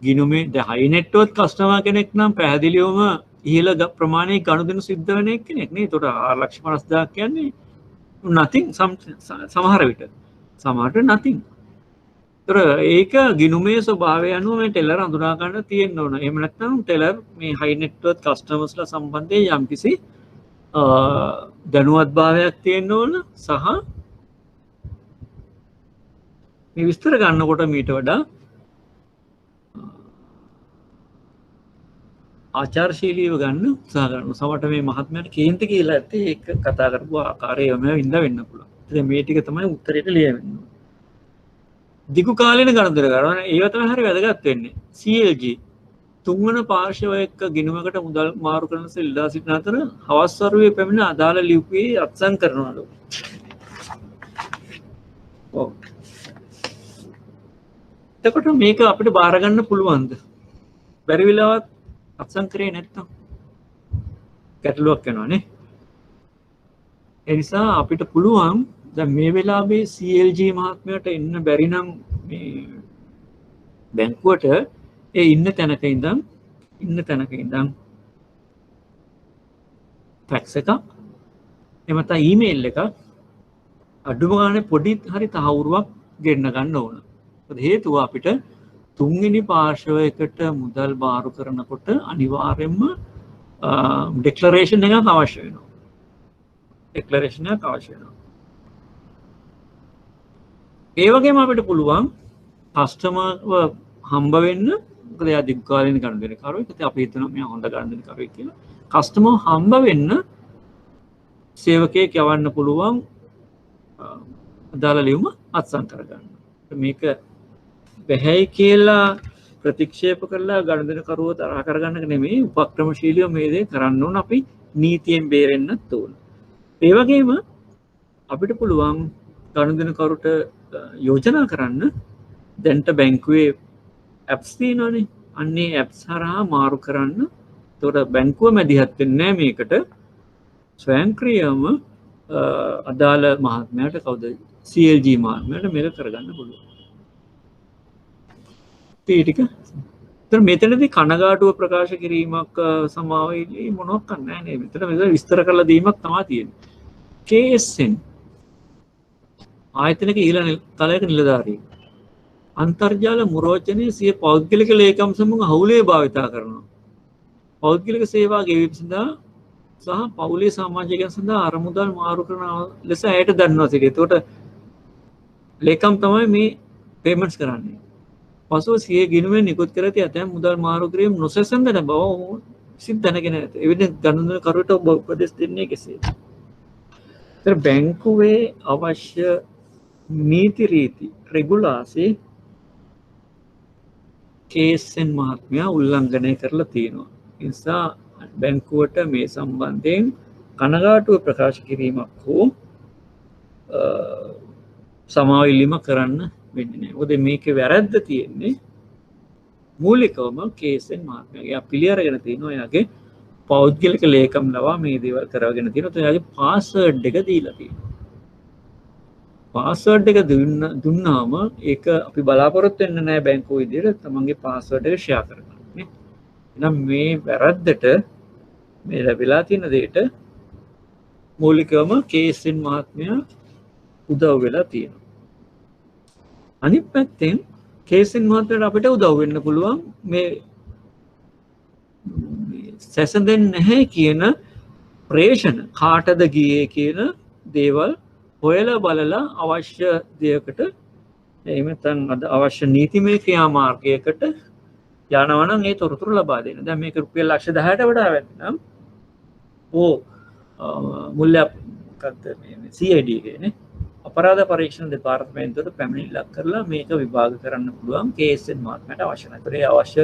ගිණුමේ ද හයි නෙට්වර්ත් කස්ටමර් කෙනෙක් නම් පැහැදිලිවම ඉහළ ප්‍රමාණයේ ගනුදෙනු සිද්ධ වෙන කෙනෙක් නේ. ඒතකොට 4,50,000 කියන්නේ nothing සමහර විට. සමහරට nothing. ඒතර ඒක ගිණුමේ ස්වභාවය අනුව මේ ටෙලර් අඳුනා ගන්න තියෙන්න ඕන. එහෙම නැත්නම් ටෙලර් මේ හයි නෙට්වර්ත් කස්ටමර්ස්ලා සම්බන්ධයෙන් යම්කිසි දැනුවත් භාවයක් තියෙන්න ඕන සහ මේ විස්තර ගන්නකොට මීට වඩා ආචාරශීලීව ගන්න උත්සාහ කරනවා. සමහරට මේ මහත්මයාට කේන්ති කියලා ඇත්තේ ඒක කතා කරපු ආකාරයම වින්ද වෙන්න පුළුවන්. ඉතින් මේ ටික තමයි උත්තරේට ලියවෙන්නේ. දිගු කාලීන ගණන්දර කරන ඒව තමයි හරි වැදගත් වෙන්නේ. CLG තුන්වන පාර්ශවය එක්ක ගිණුමකට මුදල් මාරු කරන ඉල්ලා සිටින අතර හවස් වරුවේ පැමිණ අදාළ ලිපියේ අත්සන් කරනවලු. ඔව්. එතකොට මේක අපිට බාර ගන්න පුළුවන්ද? බැරි වෙලාවත් අත්සන් කරේ නැත්තම් ගැටලුවක් වෙනවා නේ. ඒ නිසා අපිට පුළුවන් දැන් මේ වෙලාවේ CLG මහත්මයාට එන්න බැරි නම් මේ බැංකුවට ඒ ඉන්න තැනක ඉඳන් ෆැක්ස් එකක් එහෙම නැත්නම් ඊමේල් එකක් අඩුම ගානේ පොඩි හරි තහවුරුවක් ගෙන්න ගන්න ඕන. මොකද හේතුව අපිට තුන්වෙනි පාර්ශවයකට මුදල් බාරු කරනකොට අනිවාර්යයෙන්ම ඩෙක්ලරේෂන් එකක් අවශ්‍ය වෙනවා. ඩෙක්ලරේෂන් එකක් අවශ්‍ය වෙනවා. ඒ වගේම අපිට පුළුවන් කස්ටමර්ව හම්බ වෙන්න. මොකද එයා දිග්ගාලින ගනුදෙනුකරුවෙක්. ඉතින් අපි හිතනවා මෙයා හොඳ ගනුදෙනුකරුවෙක් කියලා. කස්ටමර් හම්බ වෙන්න සේවකයෙක් යවන්න පුළුවන් අදාළ ලියුම අත්සන් කරගන්න. මේක බැහැයි කියලා ප්‍රතික්ෂේප කරලා ගනුදෙනුකරුව තරහ කරගන්න එක නෙමෙයි, උපක්‍රමශීලීව මේ දේ කරන්න ඕන. අපි නීතියෙන් බේරෙන්නත් ඕන. ඒ වගේම අපිට පුළුවන් ගනුදෙනුකරුට යෝජනා කරන්න දැන්ට බැංකුවේ ඇප්ස් තියෙනවානේ. අන්නේ ඇප්ස් හරහා මාරු කරන්න. එතකොට බැංකුව මැදිහත් වෙන්නේ නැහැ මේකට. ස්වයංක්‍රීයවම අදාළ මහත්මයාට කවුද CLG මහත්මයාට මේක කරගන්න පුළුවන්. ටික මෙතනදී කනගාටුව ප්‍රකාශ කිරීමක් සමාවෙන්නේ මොනවක් නැහැ නේ. මෙතන මේක විස්තර කරලා දීමක් තමයි තියෙන්නේ. KSN ආයතනයක ඊළඟ තලයක නිලධාරී අන්තර්ජාල මුරෝචනයේ සිය පෞද්ගලික ලේකම් සමග හවුලේ භාවිතා කරනවා. පෞද්ගලික සේවා ගෙවීම සඳහා සහ පවුලේ සමාජිකයන් සඳහා අරමුදල් මාරු කරන ලෙස ඇයට දන්වා සිටිය. එතකොට ලේකම් තමයි මේ පේමන්ට්ස් කරන්නේ. පසුව සිය ගිණුමෙන් නිකුත් කර ඇති ඇතැම් මුදල් මාරු කිරීම නොසැසඳන බව ඔහු විසින් දැනගෙන ඇත. එවිට ගනුදෙනුකරුවට ඔබ උපදෙස් දෙන්නේ කෙසේද? ඒතර බැංකුවේ අවශ්‍ය නීති රීති රෙගුලාසි KSN මහත්මයා උල්ලංඝනය කරලා තියෙනවා. ඒ නිසා බැංකුවට මේ සම්බන්ධයෙන් කනගාටුව ප්‍රකාශ කිරීමක් හෝ සමාව ඉල්ලීම කරන්න වෙන්නේ නැහැ. මොකද මේකේ වැරද්ද තියෙන්නේ මූලිකවම KSN මහත්මයාගේ. එයා පිළි අරගෙන තියෙනවා එයාගේ පෞද්ගලික ලේකම් ලවා මේ දේවල් කරගෙන තියෙනවා. එයාගේ පාස්වර්ඩ් එක දීලා තියෙනවා. පාස්වර්ඩ් එක දුන්නාම ඒක අපි බලාපොරොත්තු වෙන්නේ නැහැ බැංකුව විදිහට තමන්ගේ පාස්වර්ඩ් එක ෂෙයා කරගන්න නේ. එහෙනම් මේ වැරද්දට මේ ලැබිලා තියෙන දෙයට මූලිකවම KSN මහත්මයා උදව් වෙලා තියෙනවා. අනිත් පැත්තෙන් KSN මහත්මයාට අපිට උදව් වෙන්න පුළුවන් මේ සැසඳෙන්නේ නැහැ කියන ප්‍රේෂණ කාටද ගියේ කියන දේවල් හොයලා බලලා අවශ්‍ය දෙයකට එහෙම නැත්නම් අවශ්‍ය නීතිමය ක්‍රියාමාර්ගයකට යනවා නම් ඒ තොරතුරු ලබා දෙන්න. දැන් මේක රුපියල් ලක්ෂ 10ට වඩා වැඩි නම් මුල්‍ය මොකක්ද මේ CID එකනේ අපරාධ පරීක්ෂණ දෙපාර්තමේන්තුවට පැමිණිල්ලක් කරලා මේක විභාග කරන්න පුළුවන් KSN මහත්මයාට අවශ්‍ය නැහැ. ඒ අවශ්‍ය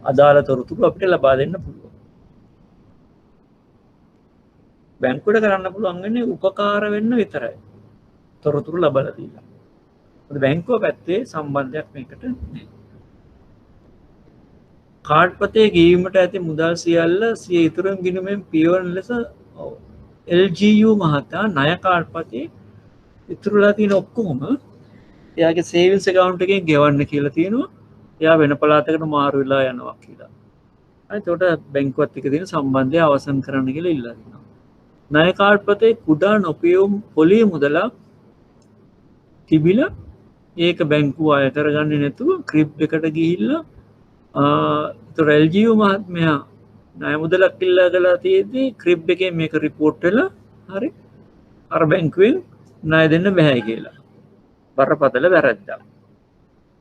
අදාළ තොරතුරු අපිට ලබා දෙන්න පුළුවන්. බැංකුවට කරන්න පුළුවන් වෙන්නේ උපකාර වෙන්න විතරයි. තොරතුරු ලබලා දීලා. මොකද බැංකුව පැත්තේ සම්බන්ධයක් මේකට නැහැ. කාඩ් පතේ ගෙවීමට ඇති මුදල් සියල්ල සිය ඉතුරුම් ගිණුමෙන් පියවන ලෙස LGU මහතා ණය කාඩ් පතේ ඉතුරුලා තියෙන ඔක්කොම එයාගේ සේවිංස් account එකෙන් ගෙවන්න කියලා තියෙනවා. එයා වෙන පළාතකට මාරු වෙලා යනවා කියලා. හරි එතකොට බැංකුවත් එක්ක තියෙන සම්බන්ධය අවසන් කරන්න කියලා ඉල්ලා දෙනවා. ණය කාඩ් පතේ කුඩා නොපියුම් පොලිය මුදලක් තිබිලා ඒක බැංකුව අය කරගන්නේ නැතුව ක්‍රිබ් එකට ගිහිල්ලා LGU මහත්මයා ණය මුදලක් ඉල්ලා ගලා තියෙද්දි ක්‍රිබ් එකේ මේක report වෙලා හරි අර බැංකුවෙන් ණය දෙන්න බෑ කියලා. බරපතල වැරද්දක්.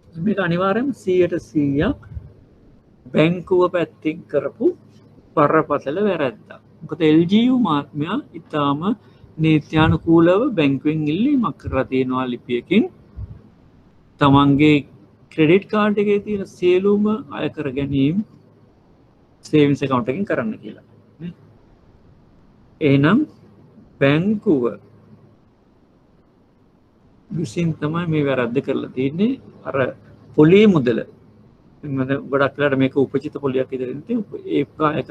මේක අනිවාර්යයෙන්ම 100% බැංකුව පැත්තෙන් කරපු බරපතල වැරද්දක්. මොකද LGU මහත්මයා ඊටාම නීත්‍යානුකූලව බැංකුවෙන් ඉල්ලීමක් කරලා තියෙනවා ලිපියකින් තමන්ගේ ක්‍රෙඩිට් කාඩ් එකේ තියෙන සියලුම අය කර ගැනීම සේවිංස් account එකකින් කරන්න කියලා නේ. එහෙනම් බැංකුව විසින් තමයි මේ වැරද්ද කරලා තියෙන්නේ. අර පොලිය මුදල ගොඩක් වෙලාට මේක උපචිත පොලියක් විදිහට තියෙනවා. ඒක අය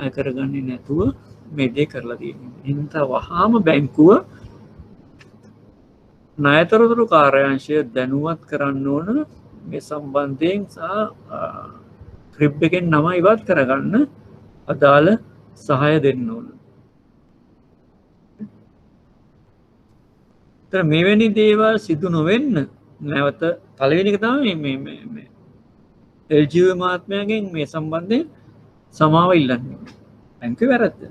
කරගන්නේ නැතුව මේ දේ කරලා තියෙනවා. එහෙනම් වහාම බැංකුව ණයතරතුරු කාර්යාංශය දැනුවත් කරන්න ඕන මේ සම්බන්ධයෙන් සහ ක්‍රිබ් එකෙන් නම ඉවත් කරගන්න අදාළ සහාය දෙන්න ඕන. ඒතර මෙවැනි දේවල් සිදු නොවෙන්න නැවත පළවෙනි එක තමයි මේ එල්ජීව මහත්මයාගෙන් මේ සම්බන්ධයෙන් සමාව ඉල්ලන්න. බැංකුවේ වැරද්ද.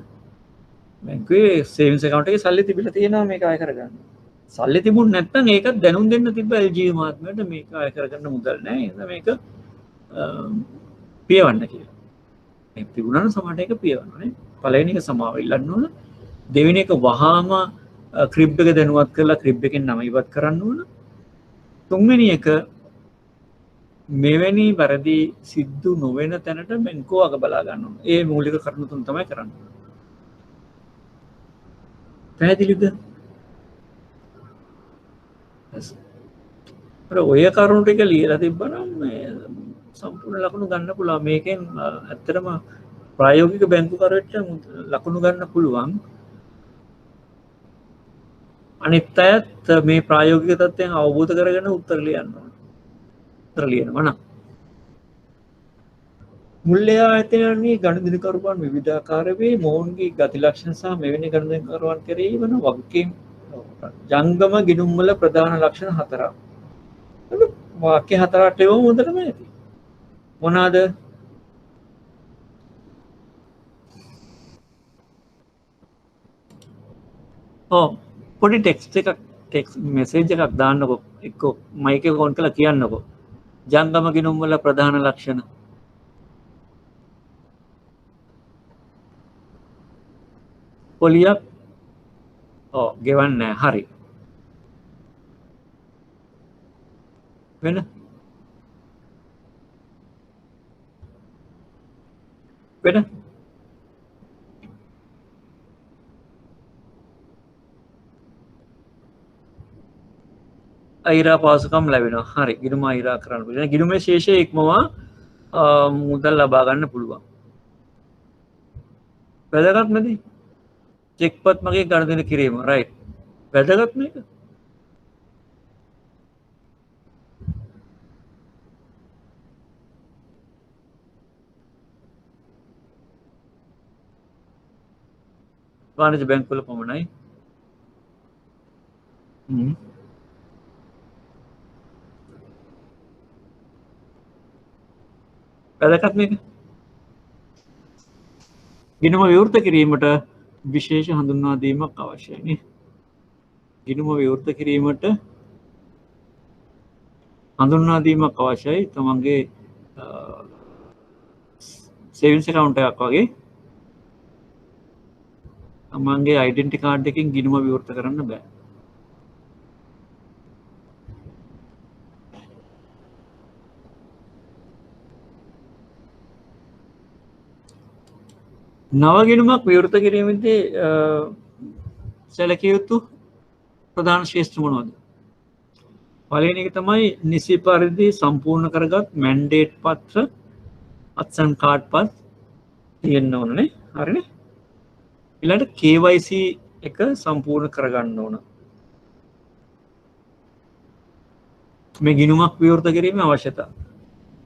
බැංකුවේ සේවිංස් account එකේ සල්ලි තිබිලා තියෙනවා මේක අය කරගන්න. සල්ලි තිබුණ නැත්නම් ඒකත් දැනුම් දෙන්න තිබ්බ එල්ජීව මහත්මයාට මේක අය කරගන්න මුදල් නැහැ. ඒ නිසා මේක පියවන්න කියලා. මේ තිබුණා නම් සමහරට ඒක පියවන්න නේ. පළවෙනි එක සමාව ඉල්ලන්න ඕන. දෙවෙනි එක වහාම ක්‍රිබ් එක දැනුවත් කරලා ක්‍රිබ් එකෙන් නම ඉවත් කරන්න ඕන. තුන්වෙනි එක මෙවැනි වැරදි සිද්ධු නොවන තැනට බැංකුව අග බලා ගන්න ඕන. ඒ මූලික කරුණු තුන තමයි කරන්න ඕන. පැහැදිලිද? ඔය කරුණු ටික ලියලා තිබ්බනම් මේ සම්පූර්ණ ලකුණු ගන්න පුළුවන්. මේකෙන් ඇත්තටම ප්‍රායෝගික බැංකුකරුවෙක්ට ලකුණු ගන්න පුළුවන්. අනිත් අයත් මේ ප්‍රායෝගික තත්ත්වයන් අවබෝධ කරගෙන උත්තර ලියන්න ඕන. උත්තර ලියනවා නම් මුල්‍ය ආයතනයන්හි ගනුදෙනුකරුවන් විවිධාකාර වේ. මොවුන්ගේ ගති ලක්ෂණ සහ මෙවැනි ගනුදෙනුකරුවන් කෙරෙහි වන වගකීම් ජංගම ගිණුම් වල ප්‍රධාන ලක්ෂණ හතරක්. වාක්‍ය හතරට ඒවා හොඳටම ඇති. මොනවාද? පොඩි ටෙක්ස්ට් මෙසේජ් එකක් දාන්නකෝ. එක්ක මයික් එක ඔන් කරලා කියන්නකෝ. ජංගම ගිණුම් වල ප්‍රධාන ලක්ෂණ. පොලියක් ගෙවන්නේ හරි. වෙන අයිරා පාසුකම් ලැබෙනවා. හරි. ගිණුම අයිරා කරන්න පුළුවන්. ගිණුමේ ශේෂය ඉක්මවා මුදල් ලබා ගන්න පුළුවන්. වැදගත් නැති චෙක්පත් මගේ ගනුදෙනු කිරීම. රයිට්. වැදගත් මේක. වාණිජ බැංකුවල පමණයි. වැදගත් මේක. ගිණුම විවෘත කිරීමට විශේෂ හඳුන්වා දීමක් අවශ්‍යයි නේ. ගිණුම විවෘත කිරීමට හඳුන්වා දීමක් අවශ්‍යයි. තමන්ගේ සේවිංස් account එකක් වගේ තමන්ගේ ඩෙන්ටි කාඩ් එකකින් ගිණුම විවෘත කරන්න බෑ. නව ගිණුමක් විවෘත කිරීමේදී සැලකිය යුතු ප්‍රධාන ශේෂ්ත්‍ර මොනවද? පළවෙනි එක තමයි නිසි පරිදි සම්පූර්ණ කරගත් මැන්ඩේට් පත්‍ර අත්සන් කාඩ් පත් තියෙන්න ඕනනේ. හරිනේ. ඊළඟට KYC එක සම්පූර්ණ කරගන්න ඕන. මේ ගිණුමක් විවෘත කිරීමේ අවශ්‍යතාව.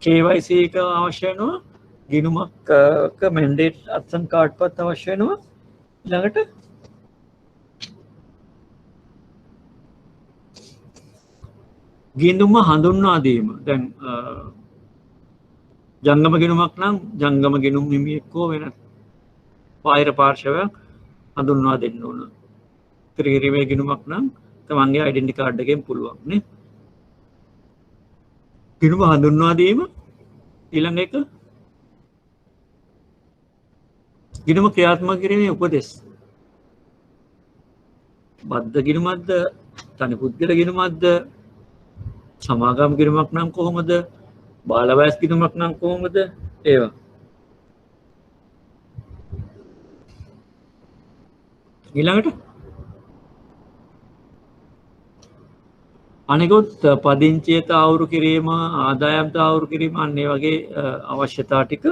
KYC එක අවශ්‍ය වෙනවා. ගිණුමක් මැන්ඩේට් අත්සන් කාඩ් පත් අවශ්‍ය වෙනවා. ඊළඟට ගිණුම හඳුන්වා දීම. දැන් ජංගම ගිණුමක් නම් ජංගම ගිණුම් හිමියෙක් හෝ වෙන බාහිර පාර්ශවයක් හඳුන්වා දෙන්න ඕන. ත්‍රිහිරීමේ ගිණුමක් නම් තමන්ගේ ඩෙන්ටි කාඩ් එකෙන් පුළුවන් නේ. ගිණුම හඳුන්වා දීම. ඊළඟ එක ගිණුම ක්‍රියාත්මක කිරීමේ උපදෙස්. බද්ධ ගිණුමක්ද තනි පුද්ගල ගිණුමක්ද සමාගම් ගිණුමක් නම් කොහොමද බාල වයස් ගිණුමක් නම් කොහොමද ඒවා. ඊළඟට අනිකුත් පදිංචිය තහවුරු කිරීම ආදායම් තහවුරු කිරීම අන්න ඒ වගේ අවශ්‍යතා ටික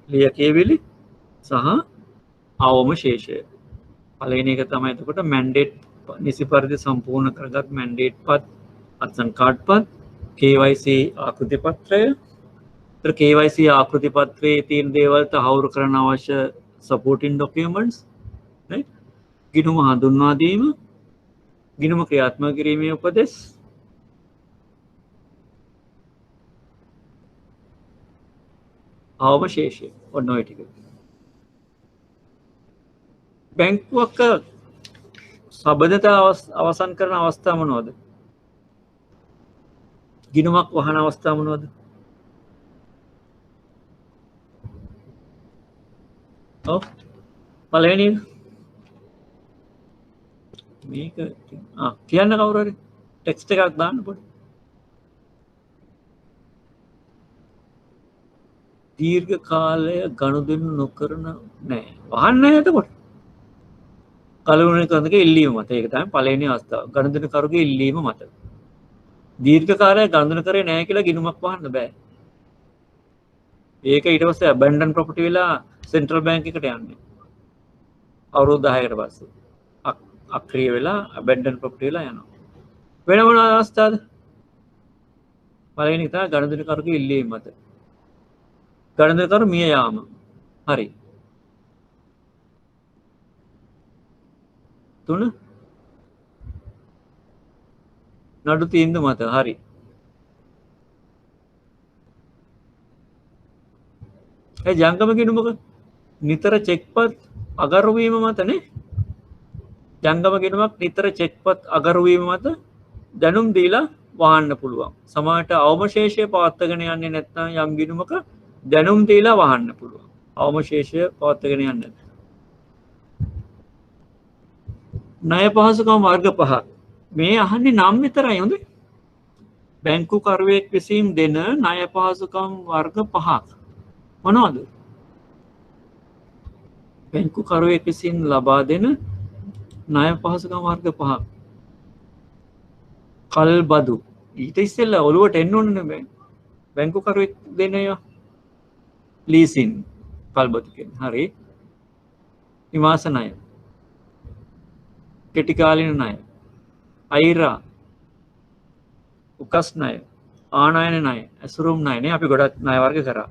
ලියකියවිලි සහ අවම ශේෂය. පළවෙනි එක තමයි එතකොට මැන්ඩේට් නිසි පරිදි සම්පූර්ණ කරගත් මැන්ඩේට් පත් අත්සන් කාඩ් පත් KYC ආකෘති පත්‍රය. ඒතර KYC ආකෘති පත්‍රයේ තියෙන දේවල් තහවුරු කරන්න අවශ්‍ය supporting documents, right? ගිණුම හඳුන්වා දීම, ගිණුම ක්‍රියාත්මක කිරීමේ උපදෙස්, අවශේෂය. ඔන්න ඔය ටික. බැංකුවක සබඳතා අවසන් කරන අවස්ථා මොනවද? ගිණුමක් වහන අවස්ථා මොනවද? ඔව් පළවෙනි මේක කියන්න කවුරු හරි ටෙක්ස්ට් එකක් දාන්න පොඩි. දීර්ඝ කාලය ගනුදෙනු නොකරන නෑ වහන්න නෑ. එතකොට කලුණේ කන්දක ඉල්ලීම මත ඒක තමයි පළවෙනි අවස්ථාව. ගනුදෙනු කරුගේ ඉල්ලීම මත දීර්ඝ කාලයක් ගනුදෙනු කරේ නැහැ කියලා ගිණුමක් වහන්න බෑ. ඒක ඊට පස්සේ abandon property වෙලා central bank එකට යන්නේ. අවුරුදු 10කට පස්සේ අක්‍රිය වෙලා abandon property වෙලා යනවා. වෙන මොන අවස්ථාවද? පළවෙනි තමයි ගනුදෙනු කරුගේ ඉල්ලීම මත. ගනුදෙනු කරු මිය යාම. හරි. 3 නඩු තීන්දුව මත. හරි. ඒ ජංගම ගිණුමක නිතර චෙක්පත් අගරු වීම මතනේ. ජංගම ගිණුමක් නිතර චෙක්පත් අගරු වීම මත දැනුම් දීලා වහන්න පුළුවන්. සමහරට අවමශේෂය පවත්වාගෙන යන්නේ නැත්නම් යම් ගිණුමක දැනුම් දීලා වහන්න පුළුවන්. අවමශේෂය පවත්වාගෙන යන්නේ නැත්නම්. ණය පහසුකම් වර්ග 5ක්. මේ අහන්නේ නම් විතරයි හොඳේ. බැංකු කරුවෙක් විසින් දෙන ණය පහසුකම් වර්ග 5ක්. මොනවද? බැංකු කරුවෙක් විසින් ලබා දෙන ණය පහසුකම් වර්ග 5ක්. කල්බදු. ඊට ඉස්සෙල්ලා ඔළුවට එන්න ඕනේ නේ බැංකු කරුවෙක් දෙන ඒවා. ලීසින් කල්බදු කියන්නේ. හරි. නිවාස ණය. කෙටි කාලින ණය. අයිරා. උකස් ණය. ආනයන ණය. ඇසුරුම් ණය නේ අපි ගොඩක් ණය වර්ග කරා.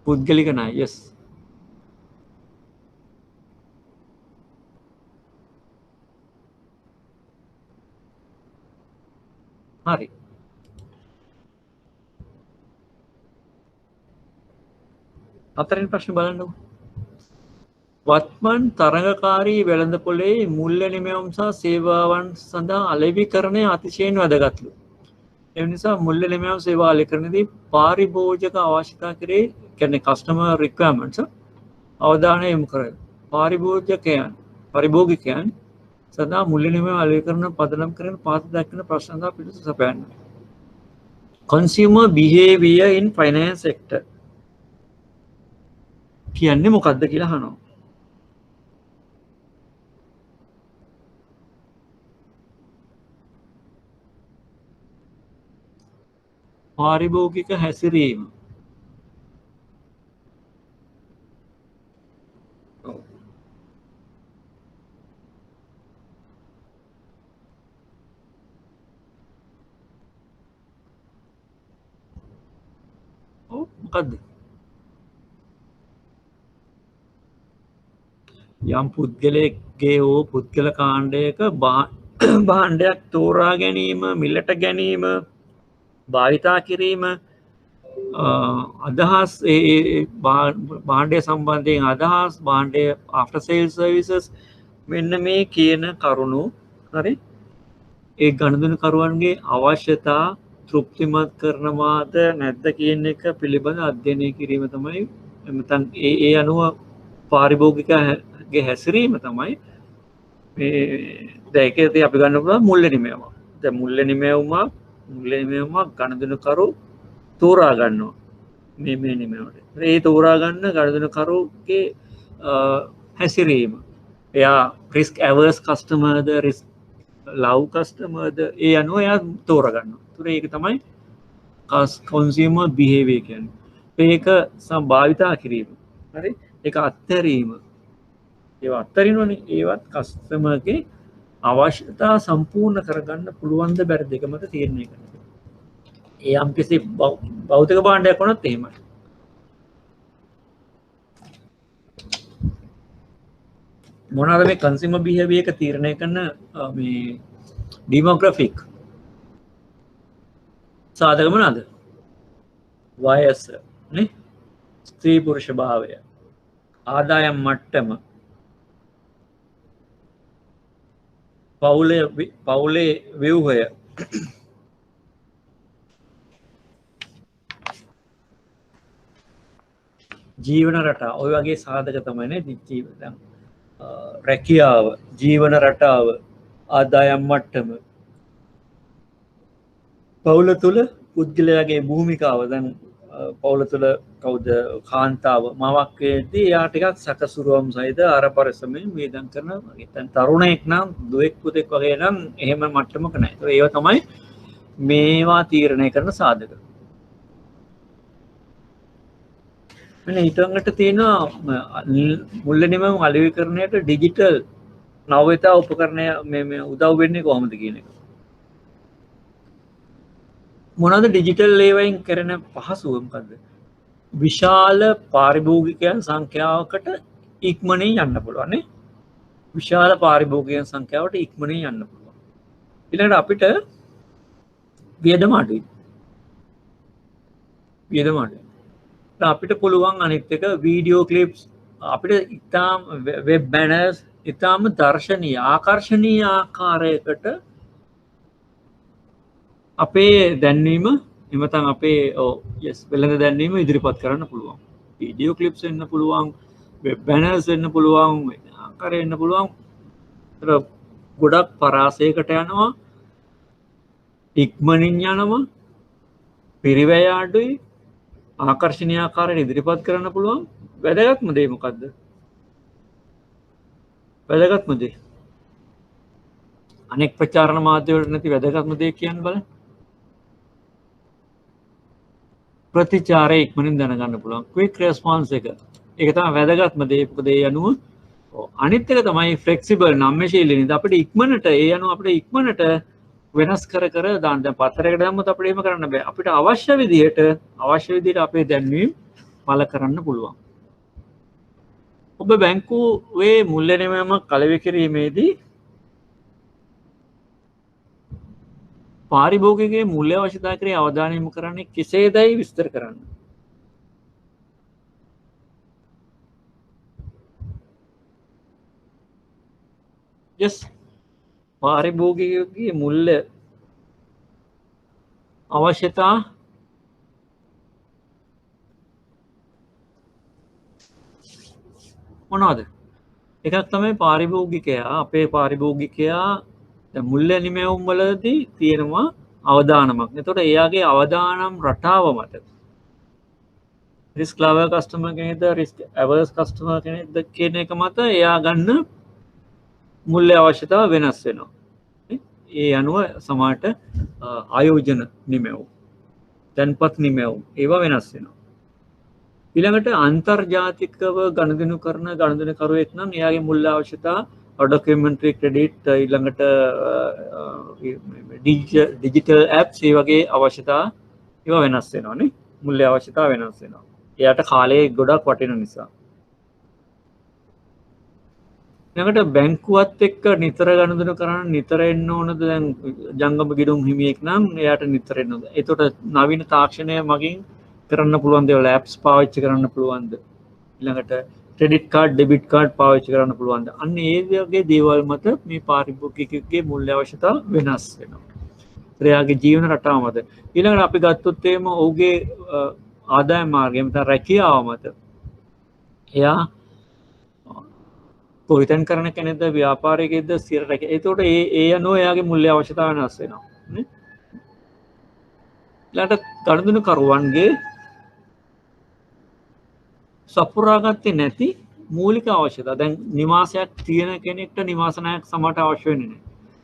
පුද්ගලික ණය. yes. හරි. හතරෙන් ප්‍රශ්න බලන්නකෝ. වත්මන් තරඟකාරී වෙළඳපොලේ මුල්‍ය නිමැවුම් සහ සේවාවන් සඳහා අලෙවිකරණය අතිශයින් වැදගත්ලු. ඒ නිසා මුල්‍ය නිමැවුම් සේවා අලෙවිකරණයේදී පාරිභෝජක අවශ්‍යතා කෙරේ කියන්නේ කස්ටමර් රික්වයර්මන්ට්ස් අවධානය යොමු කරයි. පරිභෝගිකයන් සඳහා මුල්‍ය නිමැවුම් අලෙවිකරණ පදනම් කරගෙන පාත දක්වන ප්‍රශ්න සඳහා පිළිතුරු සපයන්න. consumer behavior in finance sector කියන්නේ මොකක්ද කියලා අහනවා. පාරිභෝගික හැසිරීම. මොකක්ද? යම් පුද්ගලයෙක්ගේ හෝ පුද්ගල කාණ්ඩයක භාණ්ඩයක් තෝරා ගැනීම, මිලට ගැනීම, භාවිතා කිරීම, අදහස් භාණ්ඩය සම්බන්ධයෙන් අදහස්, භාණ්ඩය after sales services මෙන්න මේ කියන කරුණු හරි ඒ ගනුදෙනු කරුවන්ගේ අවශ්‍යතා තෘප්තිමත් කරනවාද නැද්ද කියන එක පිළිබඳ අධ්‍යයනය කිරීම තමයි නැත්නම් ඒ අනුව පාරිභෝගිකගේ හැසිරීම තමයි මේ දැන් ඒකදී අපි ගන්න පුළුවන් මුල්‍ය නිමැවුම. දැන් මුල්‍ය නිමැවුම ගනුදෙනු කරු තෝරා ගන්නවා මේ නිමැවුමට. ඒ තෝරා ගන්න ගනුදෙනු කරුගේ හැසිරීම. එයා risk averse customer ද risk love customer ද ඒ අනුව එයා තෝරා ගන්නවා. ඒක තමයි consumer behavior කියන්නේ. ඒක සම්භාවිතා කිරීම. හරි? ඒක අත්හැරීම. ඒවා අත්හරිනවනේ. ඒවත් කස්ටමර්ගේ අවශ්‍යතා සම්පූර්ණ කරගන්න පුළුවන් ද බැරිද එක මත තීරණය කරනවා. ඒ යම්කිසි භෞතික භාණ්ඩයක් වුණත් එහෙමයි. මොනවාද මේ කන්සියුමර් බිහේවියර් එක තීරණය කරන මේ ඩෙමෝග්‍රැෆික් සාධක මොනවාද? වයස නේ, ස්ත්‍රී පුරුෂ භාවය, ආදායම් මට්ටම, පවුලේ ව්‍යුහය, ජීවන රටා, ඔය වගේ සාධක තමයි නේ. රැකියාව, ජීවන රටාව, ආදායම් මට්ටම, පවුල තුළ පුද්ගලයාගේ භූමිකාව. දැන් පවුල තුළ කවුද කාන්තාව මවක් වේදී එයා ටිකක් සැකසුරුවම් සහිත අර පරිස්සමෙන් වේදම් කරන දැන් තරුණයෙක් නම් දුවෙක් පුතෙක් වගේ නම් එහෙම මට්ටමක නැහැ. ඒක ඒව තමයි මේවා තීරණය කරන සාධක. මෙන්න ඊටඟට තියෙනවා මුල්ලෙනිම අලෙවිකරණයට ඩිජිටල් නව්‍යතා උපකරණය මේ උදව් වෙන්නේ කොහොමද කියන එක. මොනවද ඩිජිටල් ලේවයින් කරන පහසුව මොකද්ද? විශාල පාරිභෝගිකයන් සංඛ්‍යාවකට ඉක්මනින් යන්න පුළුවන් නේ. විශාල පාරිභෝගිකයන් සංඛ්‍යාවට ඉක්මනින් යන්න පුළුවන්. ඊළඟට අපිට වියදම අඩුයි. අපිට පුළුවන් අනිත් එක වීඩියෝ ක්ලිප්ස් අපිට ඉතාම වෙබ් බැනර්ස් ඉතාම දර්ශනීය ආකර්ශනීය ආකාරයකට අපේ දැන්වීම එමතන් අපේ වෙළඳ දැන්වීම ඉදිරිපත් කරන්න පුළුවන්. වීඩියෝ ක්ලිප්ස් වෙන්න පුළුවන්, වෙබ් බැනර්ස් වෙන්න පුළුවන්, ආකාරය වෙන්න පුළුවන්. ගොඩක් පරාසයකට යනවා, ඉක්මනින් යනවා, පිරිවැය අඩුයි, ආකර්ශනීය ආකාරයට ඉදිරිපත් කරන්න පුළුවන්. වැදගත්ම දේ මොකද්ද? වැදගත්ම දේ අනෙක් ප්‍රචාරණ මාධ්‍ය වලට නැති වැදගත්ම දේ කියන්න බලන්න. ප්‍රතිචාරය ඉක්මනින් දැනගන්න පුළුවන්. ක්වික් රෙස්පොන්ස් එක. ඒක තමයි වැදගත්ම දේ. මොකද ඒ අනුව අනිත් එක තමයි ෆ්ලෙක්සිබල් නම්‍යශීලී නේද? අපිට ඉක්මනට ඒ අනුව අපිට ඉක්මනට වෙනස් කර දාන්න. දැන් පත්තරයකට දැම්මොත් අපිට එහෙම කරන්න බෑ. අපිට අවශ්‍ය විදිහට අපේ දැන්වීම් පළ කරන්න පුළුවන්. ඔබ බැංකුවේ මුල්‍යනියමයක් කලෙවි කිරීමේදී පාරිභෝගිකගේ මුල්‍ය අවශ්‍යතා කරේ අවධානය යොමු කරන්නේ කෙසේදයි විස්තර කරන්න. පාරිභෝගිකගේ මුල්‍ය අවශ්‍යතා මොනවද? එකක් තමයි පාරිභෝගිකයා අපේ පාරිභෝගිකයා මුල්‍ය නිමැවුම් වලදී තියෙනවා අවදානමක්. එතකොට එයාගේ අවදානම් රටාව මත රිස්ක් ලවර් කස්ටමර් කෙනෙක්ද රිස්ක් ඇවර්ස් කස්ටමර් කෙනෙක්ද කියන එක මත එයා ගන්න මුල්‍ය අවශ්‍යතාව වෙනස් වෙනවා. ඒ අනුව සමහරට ආයෝජන නිමැවුම්, තැන්පත් නිමැවුම් ඒවා වෙනස් වෙනවා. ඊළඟට අන්තර්ජාතිකව ගණදෙනු කරන ගණදෙනුකරුවෙක් නම් එයාගේ මුල්‍ය අවශ්‍යතා ඩොකියුමන්ටරි ක්‍රෙඩිට් ඊළඟට ඩිජිටල් ඇප්ස් ඒ වගේ අවශ්‍යතා ඒවා වෙනස් වෙනවානේ. මුල්‍ය අවශ්‍යතා වෙනස් වෙනවා. එයාට කාලේ ගොඩක් වටින නිසා. ඊළඟට බැංකුවත් එක්ක නිතර ගනුදෙනු කරන්න නිතර එන්න ඕනද? දැන් ජංගම ගිණුම් හිමියෙක් නම් එයාට නිතර එන්න ඕනද? එතකොට නවීන තාක්ෂණය මගින් කරන්න පුළුවන් දේවල් ඇප්ස් පාවිච්චි කරන්න පුළුවන්ද? ඊළඟට ක්‍රෙඩිට් කාඩ් ඩෙබිට් කාඩ් පාවිච්චි කරන්න පුළුවන්ද? අන්න ඒ වගේ දේවල් මත මේ පාරිභෝගිකයෙකුගේ මුල්‍ය අවශ්‍යතාව වෙනස් වෙනවා. එයාගේ ජීවන රටාව මත. ඊළඟට අපි ගත්තොත් එහෙම ඔහුගේ ආදායම් මාර්ගය මත රැකියාව මත එයා කොහෙතෙන් කරන කෙනෙක්ද ව්‍යාපාරිකයෙක්ද ස්ථිර රැකියාව. ඒතකොට ඒ අනුව එයාගේ මුල්‍ය අවශ්‍යතාව වෙනස් වෙනවා. ඊළඟට ගනුදෙනුකරුවන්ගේ සපුරාගත්තේ නැති මූලික අවශ්‍යතා. දැන් නිවාසයක් තියෙන කෙනෙක්ට නිවාස ණයක් සමහරට අවශ්‍ය වෙන්නේ නැහැ.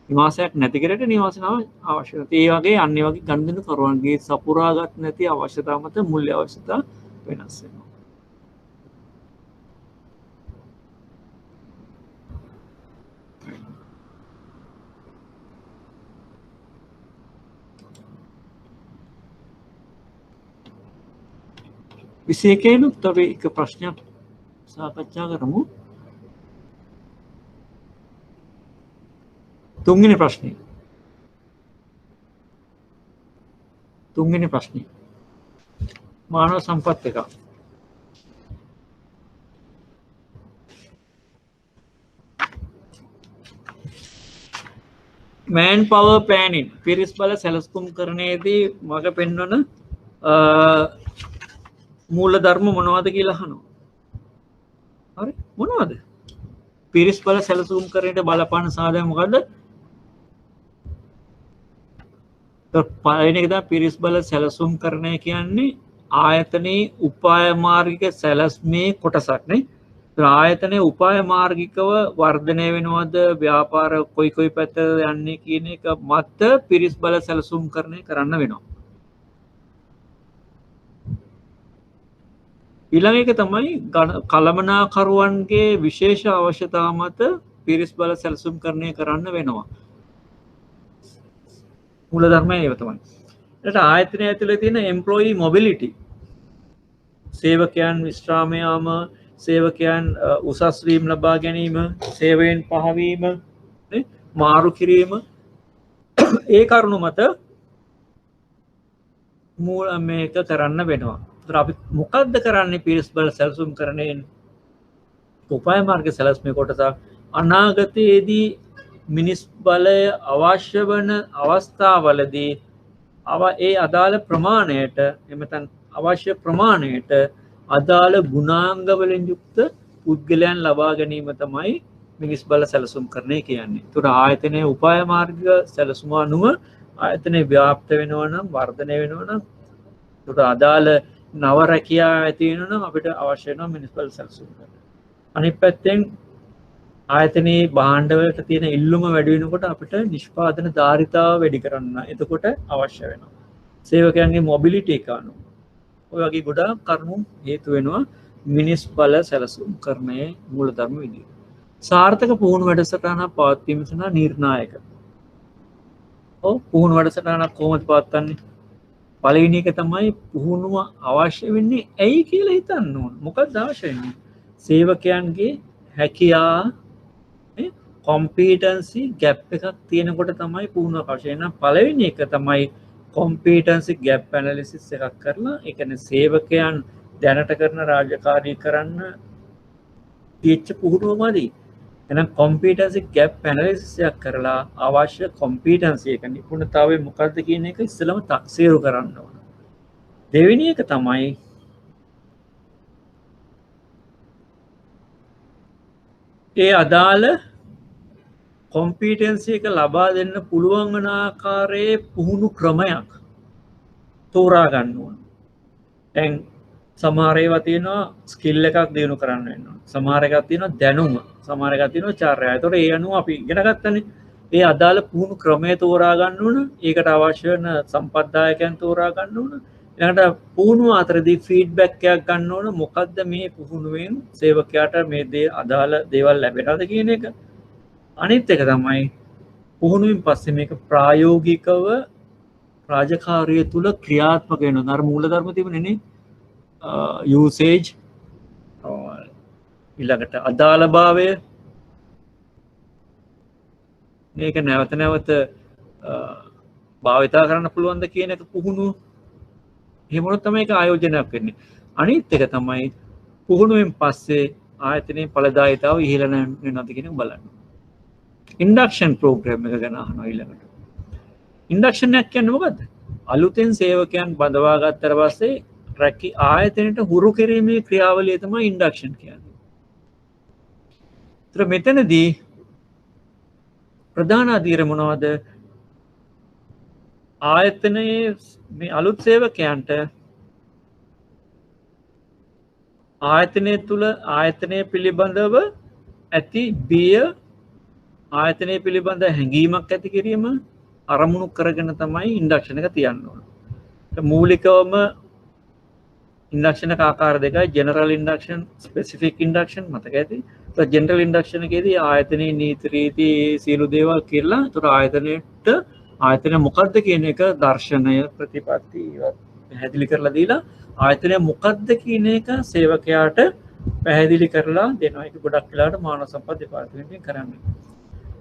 නිවාසයක් නැති කෙනෙක්ට නිවාස ණය අවශ්‍ය නැහැ. ඒ වගේ අන්නේ වගේ ගනුදෙනුකරුවන්ගේ සපුරාගත් නැති අවශ්‍යතා මත මූල්‍ය අවශ්‍යතා වෙනස් වෙනවා. විශේෂයෙන්ුත් අපි එක ප්‍රශ්නයක් සාකච්ඡා කරමු. තුන්වෙනි ප්‍රශ්නේ. මානව සම්පත් එක. මෑන් පවර් ප්ලෑනින් පිරිස් බල සැලසුම් කරණයේදී මඟ පෙන්වන මූල ධර්ම මොනවද කියලා අහනවා. හරි මොනවද? පිරිස් බල සැලසුම් කරණයට බලපාන සාධක මොකද්ද? පළවෙනි එක තමයි පිරිස් බල සැලසුම් කරණය කියන්නේ ආයතනයේ උපාය මාර්ගික සැලැස්මේ කොටසක් නේ. ආයතනයේ උපාය මාර්ගිකව වර්ධනය වෙනවද ව්‍යාපාර කොයි පැත්තද යන්නේ කියන එක මත පිරිස් බල සැලසුම් කරණය කරන්න වෙනවා. ඊළඟ එක තමයි කළමනාකරුවන්ගේ විශේෂ අවශ්‍යතා මත පිරිස් බල සැලසුම් කරණය කරන්න වෙනවා. මූල ධර්මය ඒව තමයි. ඊට ආයතනය ඇතුලේ තියෙන එම්ප්ලොයී මොබිලිටි සේවකයන් විශ්‍රාම යාම, සේවකයන් උසස් වීම ලබා ගැනීම, සේවයෙන් පහවීම, මාරු කිරීම ඒ කරුණු මත මූල මේක කරන්න වෙනවා. ඒතර අපි මොකද්ද කරන්නේ පිරිස් බල සැලසුම් කරණයෙන්? උපාය මාර්ග සැලැස්මේ කොටස අනාගතයේදී මිනිස් බලය අවශ්‍ය වන අවස්ථාවලදී ඒ අදාළ ප්‍රමාණයට එමෙතන අවශ්‍ය ප්‍රමාණයට අදාළ ගුණාංග වලින් යුක්ත පුද්ගලයන් ලබා ගැනීම තමයි මිනිස් බල සැලසුම් කරණය කියන්නේ. ඒතර ආයතනයේ උපාය මාර්ග සැලසුම අනුව ආයතනයේ ව්‍යාප්ත වෙනවා නම් වර්ධනය වෙනවා නම් ඒතර අදාළ නව රැකියා ඇති වෙනවා නම් අපිට අවශ්‍ය වෙනවා මිනිස් බල සැලසුම් කරන්න. අනිත් පැත්තෙන් ආයතනයේ භාණ්ඩවලට තියෙන ඉල්ලුම වැඩි වෙනකොට අපිට නිෂ්පාදන ධාරිතාව වැඩි කරන්න එතකොට අවශ්‍ය වෙනවා. සේවකයන්ගේ මොබිලිටි එක අනුව ඔය වගේ ගොඩාක් කරුණු හේතු වෙනවා මිනිස් බල සැලසුම් කරණයේ මූලධර්ම විදිහට. සාර්ථක පුහුණු වැඩසටහනක් පවත්වීම සඳහා නිර්ණායක. පුහුණු වැඩසටහනක් කොහොමද පවත්වන්නේ? පළවෙනි එක තමයි පුහුණුව අවශ්‍ය වෙන්නේ ඇයි කියලා හිතන්න ඕන. මොකක්ද අවශ්‍ය වෙන්නේ? සේවකයන්ගේ හැකියා කොම්පීටන්සි ගැප් එකක් තියෙනකොට තමයි පුහුණුවක් අවශ්‍ය වෙන්නේ. පළවෙනි එක තමයි කොම්පීටන්සි ගැප් ඇනලිසිස් එකක් කරලා ඒ කියන්නේ සේවකයන් දැනට කරන රාජකාරී කරන්න තියෙච්ච පුහුණුවමදි. එහෙනම් කොම්පීටන්සි ගැප් ඇනලිසිස් එකක් කරලා අවශ්‍ය කොම්පීටන්සි එක නිපුණතාවය මොකක්ද කියන එක ඉස්සෙල්ලම තක්සේරු කරන්න ඕන. දෙවෙනි එක තමයි ඒ අදාළ කොම්පීටන්සි එක ලබා දෙන්න පුළුවන් වන ආකාරයේ පුහුණු ක්‍රමයක් තෝරා ගන්න ඕන. දැන් සමහර ඒවා තියෙනවා ස්කිල් එකක් දිනු කරන්න වෙනවා. සමහර එකක් තියෙනවා දැනුම. සමහර එකක් තියෙනවා චර්යාව. ඒතකොට ඒ අනුව අපි ඉගෙන ගන්නනේ. ඒ අදාළ පුහුණු ක්‍රමය තෝරා ගන්න ඕන. ඒකට අවශ්‍ය වෙන සම්පත්දායකයන් තෝරා ගන්න ඕන. ඊළඟට පුහුණුව අතරදී ෆීඩ්බැක් එකක් ගන්න ඕන. මොකද්ද මේ පුහුණුවෙන් සේවකයාට මේ දේ අදාළ දේවල් ලැබෙනවද කියන එක. අනිත් එක තමයි පුහුණුවෙන් පස්සේ මේක ප්‍රායෝගිකව රාජකාරිය තුල ක්‍රියාත්මක වෙනවා. අර මූලධර්ම තිබුණේනේ. යූසේජ් ඊළඟට අදාළභාවය මේක නැවත නැවත භාවිතා කරන්න පුළුවන්ද කියන එක පුහුණුව. එහෙම වුණොත් තමයි ඒක ආයෝජනයක් වෙන්නේ. අනිත් එක තමයි පුහුණුවෙන් පස්සේ ආයතනයේ ඵලදායීතාව ඉහළ වෙනවද කියන එක බලන්න. ඉන්ඩක්ෂන් ප්‍රෝග්‍රෑම් එක ගැන අහනවා ඊළඟට. ඉන්ඩක්ෂන් එක කියන්නේ මොකද්ද? අලුතෙන් සේවකයන් බඳවා ගත්තට පස්සේ රැකි ආයතනයට හුරු කිරීමේ ක්‍රියාවලිය තමයි ඉන්ඩක්ෂන් කියන්නේ. ඒතර මෙතනදී ප්‍රධාන අදියර මොනවද? ආයතනයේ මේ අලුත් සේවකයන්ට ආයතනය තුල ආයතනය පිළිබඳව ඇති බිය ආයතනය පිළිබඳ හැඟීමක් ඇති කිරීම අරමුණු කරගෙන තමයි ඉන්ඩක්ෂන් එක තියන්න ඕන. මූලිකවම ඉන්ඩක්ෂන් එක ආකාර දෙකයි. ජෙනරල් ඉන්ඩක්ෂන්, ස්පෙસિෆික් ඉන්ඩක්ෂන් මතක ඇති. ඒත් ජෙනරල් ඉන්ඩක්ෂන් එකේදී ආයතනයේ නීති රීති සියලු දේවල් කියලා ඒතර ආයතනය මොකද්ද කියන එක දර්ශනය ප්‍රතිපත්ති පැහැදිලි කරලා දීලා ආයතනය මොකද්ද කියන එක සේවකයාට පැහැදිලි කරලා දෙනවා. ඒක ගොඩක් වෙලාවට මානව සම්පත් දෙපාර්තමේන්තුවෙන් කරන්නේ.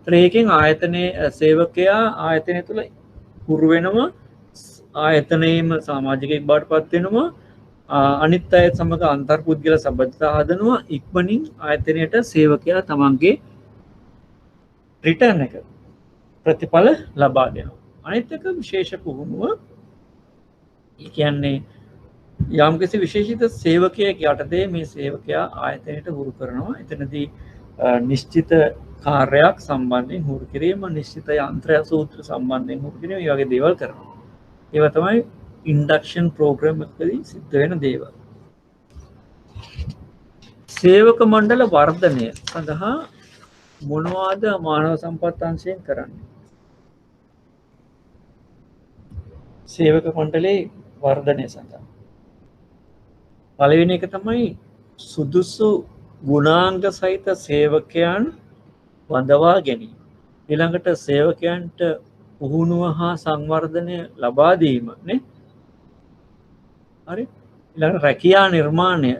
ඒකෙන් ආයතනයේ සේවකයා ආයතනය තුළ හුරු වෙනවා ආයතනයේම සමාජිකයෙක් බවට පත් වෙනවා අනිත් අය සමග අන්තර්පුද්ගල සම්බන්ධතා හදනවා ඉක්මනින් ආයතනයට සේවකයා තමන්ගේ රිටර්න් එක ප්‍රතිඵල ලබා දෙනවා අනිත් එක විශේෂ පුහුණුව ඒ කියන්නේ යම්කිසි විශේෂිත සේවකයෙක් යටතේ මේ සේවකයා ආයතනයට හුරු කරනවා එතනදී නිශ්චිත කාර්යයක් සම්බන්ධයෙන් හුරු කිරීම නිශ්චිත යන්ත්‍රය සූත්‍ර සම්බන්ධයෙන් හුරු කිරීම මේ වගේ දේවල් කරනවා ඒවා තමයි ඉන්ඩක්ෂන් ප්‍රෝග්‍රෑම් එකකදී සිද්ධ වෙන දේවල් සේවක මණ්ඩල වර්ධනය සඳහා මොනවාද මානව සම්පත් අංශයෙන් කරන්නේ සේවක මණ්ඩලයේ වර්ධනය සඳහා පළවෙනි එක තමයි සුදුසු ගුණාංග සහිත සේවකයන් වඳවා ගැනීම ඊළඟට සේවකයන්ට පුහුණුව හා සංවර්ධනය ලබා දීම නේ හරි ඊළඟ රැකියා නිර්මාණය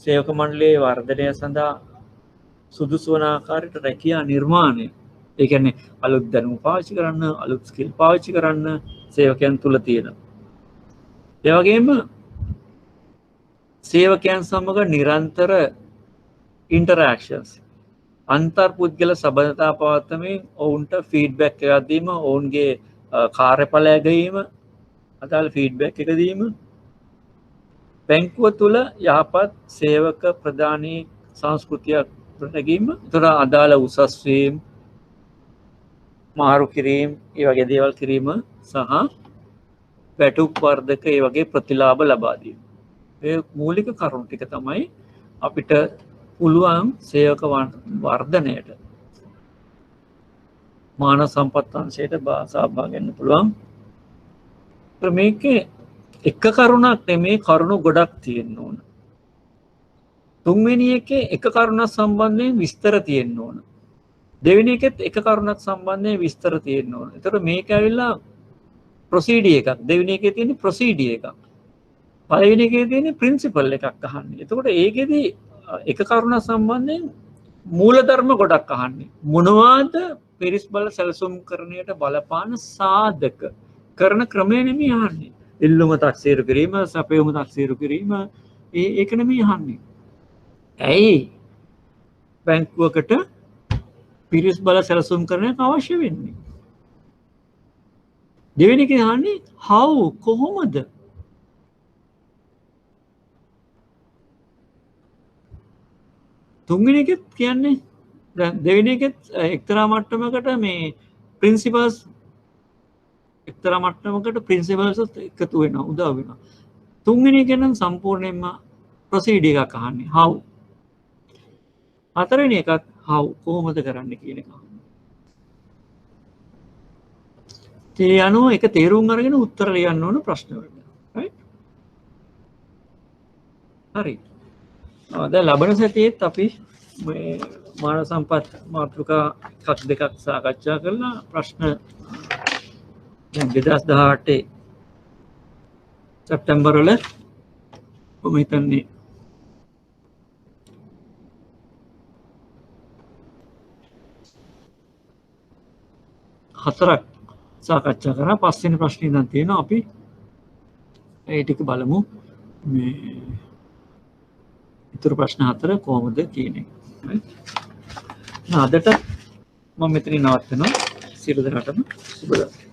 සේවක මණ්ඩලයේ වර්ධනය සඳහා සුදුසු වන ආකාරයට රැකියා නිර්මාණය ඒ කියන්නේ අලුත් දැනුම පාවිච්චි කරන්න අලුත් ස්කිල් පාවිච්චි කරන්න සේවකයන් තුල තියෙන ඒ වගේම සේවකයන් සමග නිරන්තර ඉන්ටරැක්ෂන්ස් අන්තර්පුද්ගල සබඳතා පවත්වමින් ඔවුන්ට ෆීඩ්බැක් එකක් දීම ඔවුන්ගේ කාර්යඵල ඇගීම අදාළ ෆීඩ්බැක් එක දීම බැංකුව තුළ යහපත් සේවක ප්‍රදානී සංස්කෘතියක් ගොඩනැගීම ඒතර අදාළ උසස් වීම මාරු කිරීම ඒ වගේ දේවල් කිරීම සහ වැටුප් වර්ධක ඒ වගේ ප්‍රතිලාභ ලබා දීම ඒ මූලික කරුණු ටික තමයි අපිට පුළුවන් සේවක වර්ධනයට මානව සම්පත් අංශයට සහභාගී වෙන්න පුළුවන් මේකේ එක කරුණක් නෙමේ කරුණු ගොඩක් තියෙන්න ඕන තුන්වෙනි එකේ එක කරුණක් සම්බන්ධයෙන් විස්තර තියෙන්න ඕන දෙවෙනි එකෙත් එක කරුණක් සම්බන්ධයෙන් විස්තර තියෙන්න ඕන ඒතර මේක ඇවිල්ලා ප්‍රොසීඩිය එකක් දෙවෙනි එකේ තියෙන ප්‍රොසීඩිය එකක් පළවෙනි එකේ තියෙන ප්‍රින්සිපල් එකක් අහන්නේ එතකොට ඒකෙදී එක කරුණ සම්බන්ධයෙන් මූලධර්ම ගොඩක් අහන්නේ මොනවාද පිරිස් බල සැලසුම් කරණයට බලපාන සාධක කරන ක්‍රමය නෙමෙයි අහන්නේ ඉල්ලුම තක්සේරු කිරීම සැපයුම තක්සේරු කිරීම ඒක නෙමෙයි අහන්නේ ඇයි බැංකුවකට පිරිස් බල සැලසුම් කරණයට අවශ්‍ය වෙන්නේ දෙවෙනි එක අහන්නේ how කොහොමද තුන්වෙනි එකත් කියන්නේ දැන් දෙවෙනි එකත් එක්තරා මට්ටමකට මේ ප්‍රින්සිපල්ස් එක්තරා මට්ටමකට ප්‍රින්සිපල්ස් එකතු වෙනවා උදා වෙනවා තුන්වෙනි එක නම් සම්පූර්ණයෙන්ම ප්‍රොසීඩිය එකක් අහන්නේ how හතරවෙනි එකත් how කොහොමද කරන්න කියන එක ඒ අනුව එක තේරුම් අරගෙන උත්තර ලියන්න ඕන ප්‍රශ්න වලට right හරි දැන් ලබන සතියේත් අපි මේ මානව සම්පත් මාතෘකා එකක් දෙකක් සාකච්ඡා කරලා ප්‍රශ්න දැන් 2018 සැප්තැම්බර් වල මම හිතන්නේ හතරක් සාකච්ඡා කරා පස්වෙනි ප්‍රශ්නේ ඉඳන් තියෙනවා අපි ඒ ටික බලමු මේ ඉතුරු ප්‍රශ්න හතර කොහොමද කියන එක. අදට මම මෙතනින් නවත්වනවා. සියලු දෙනාටම සුබ දවසක්.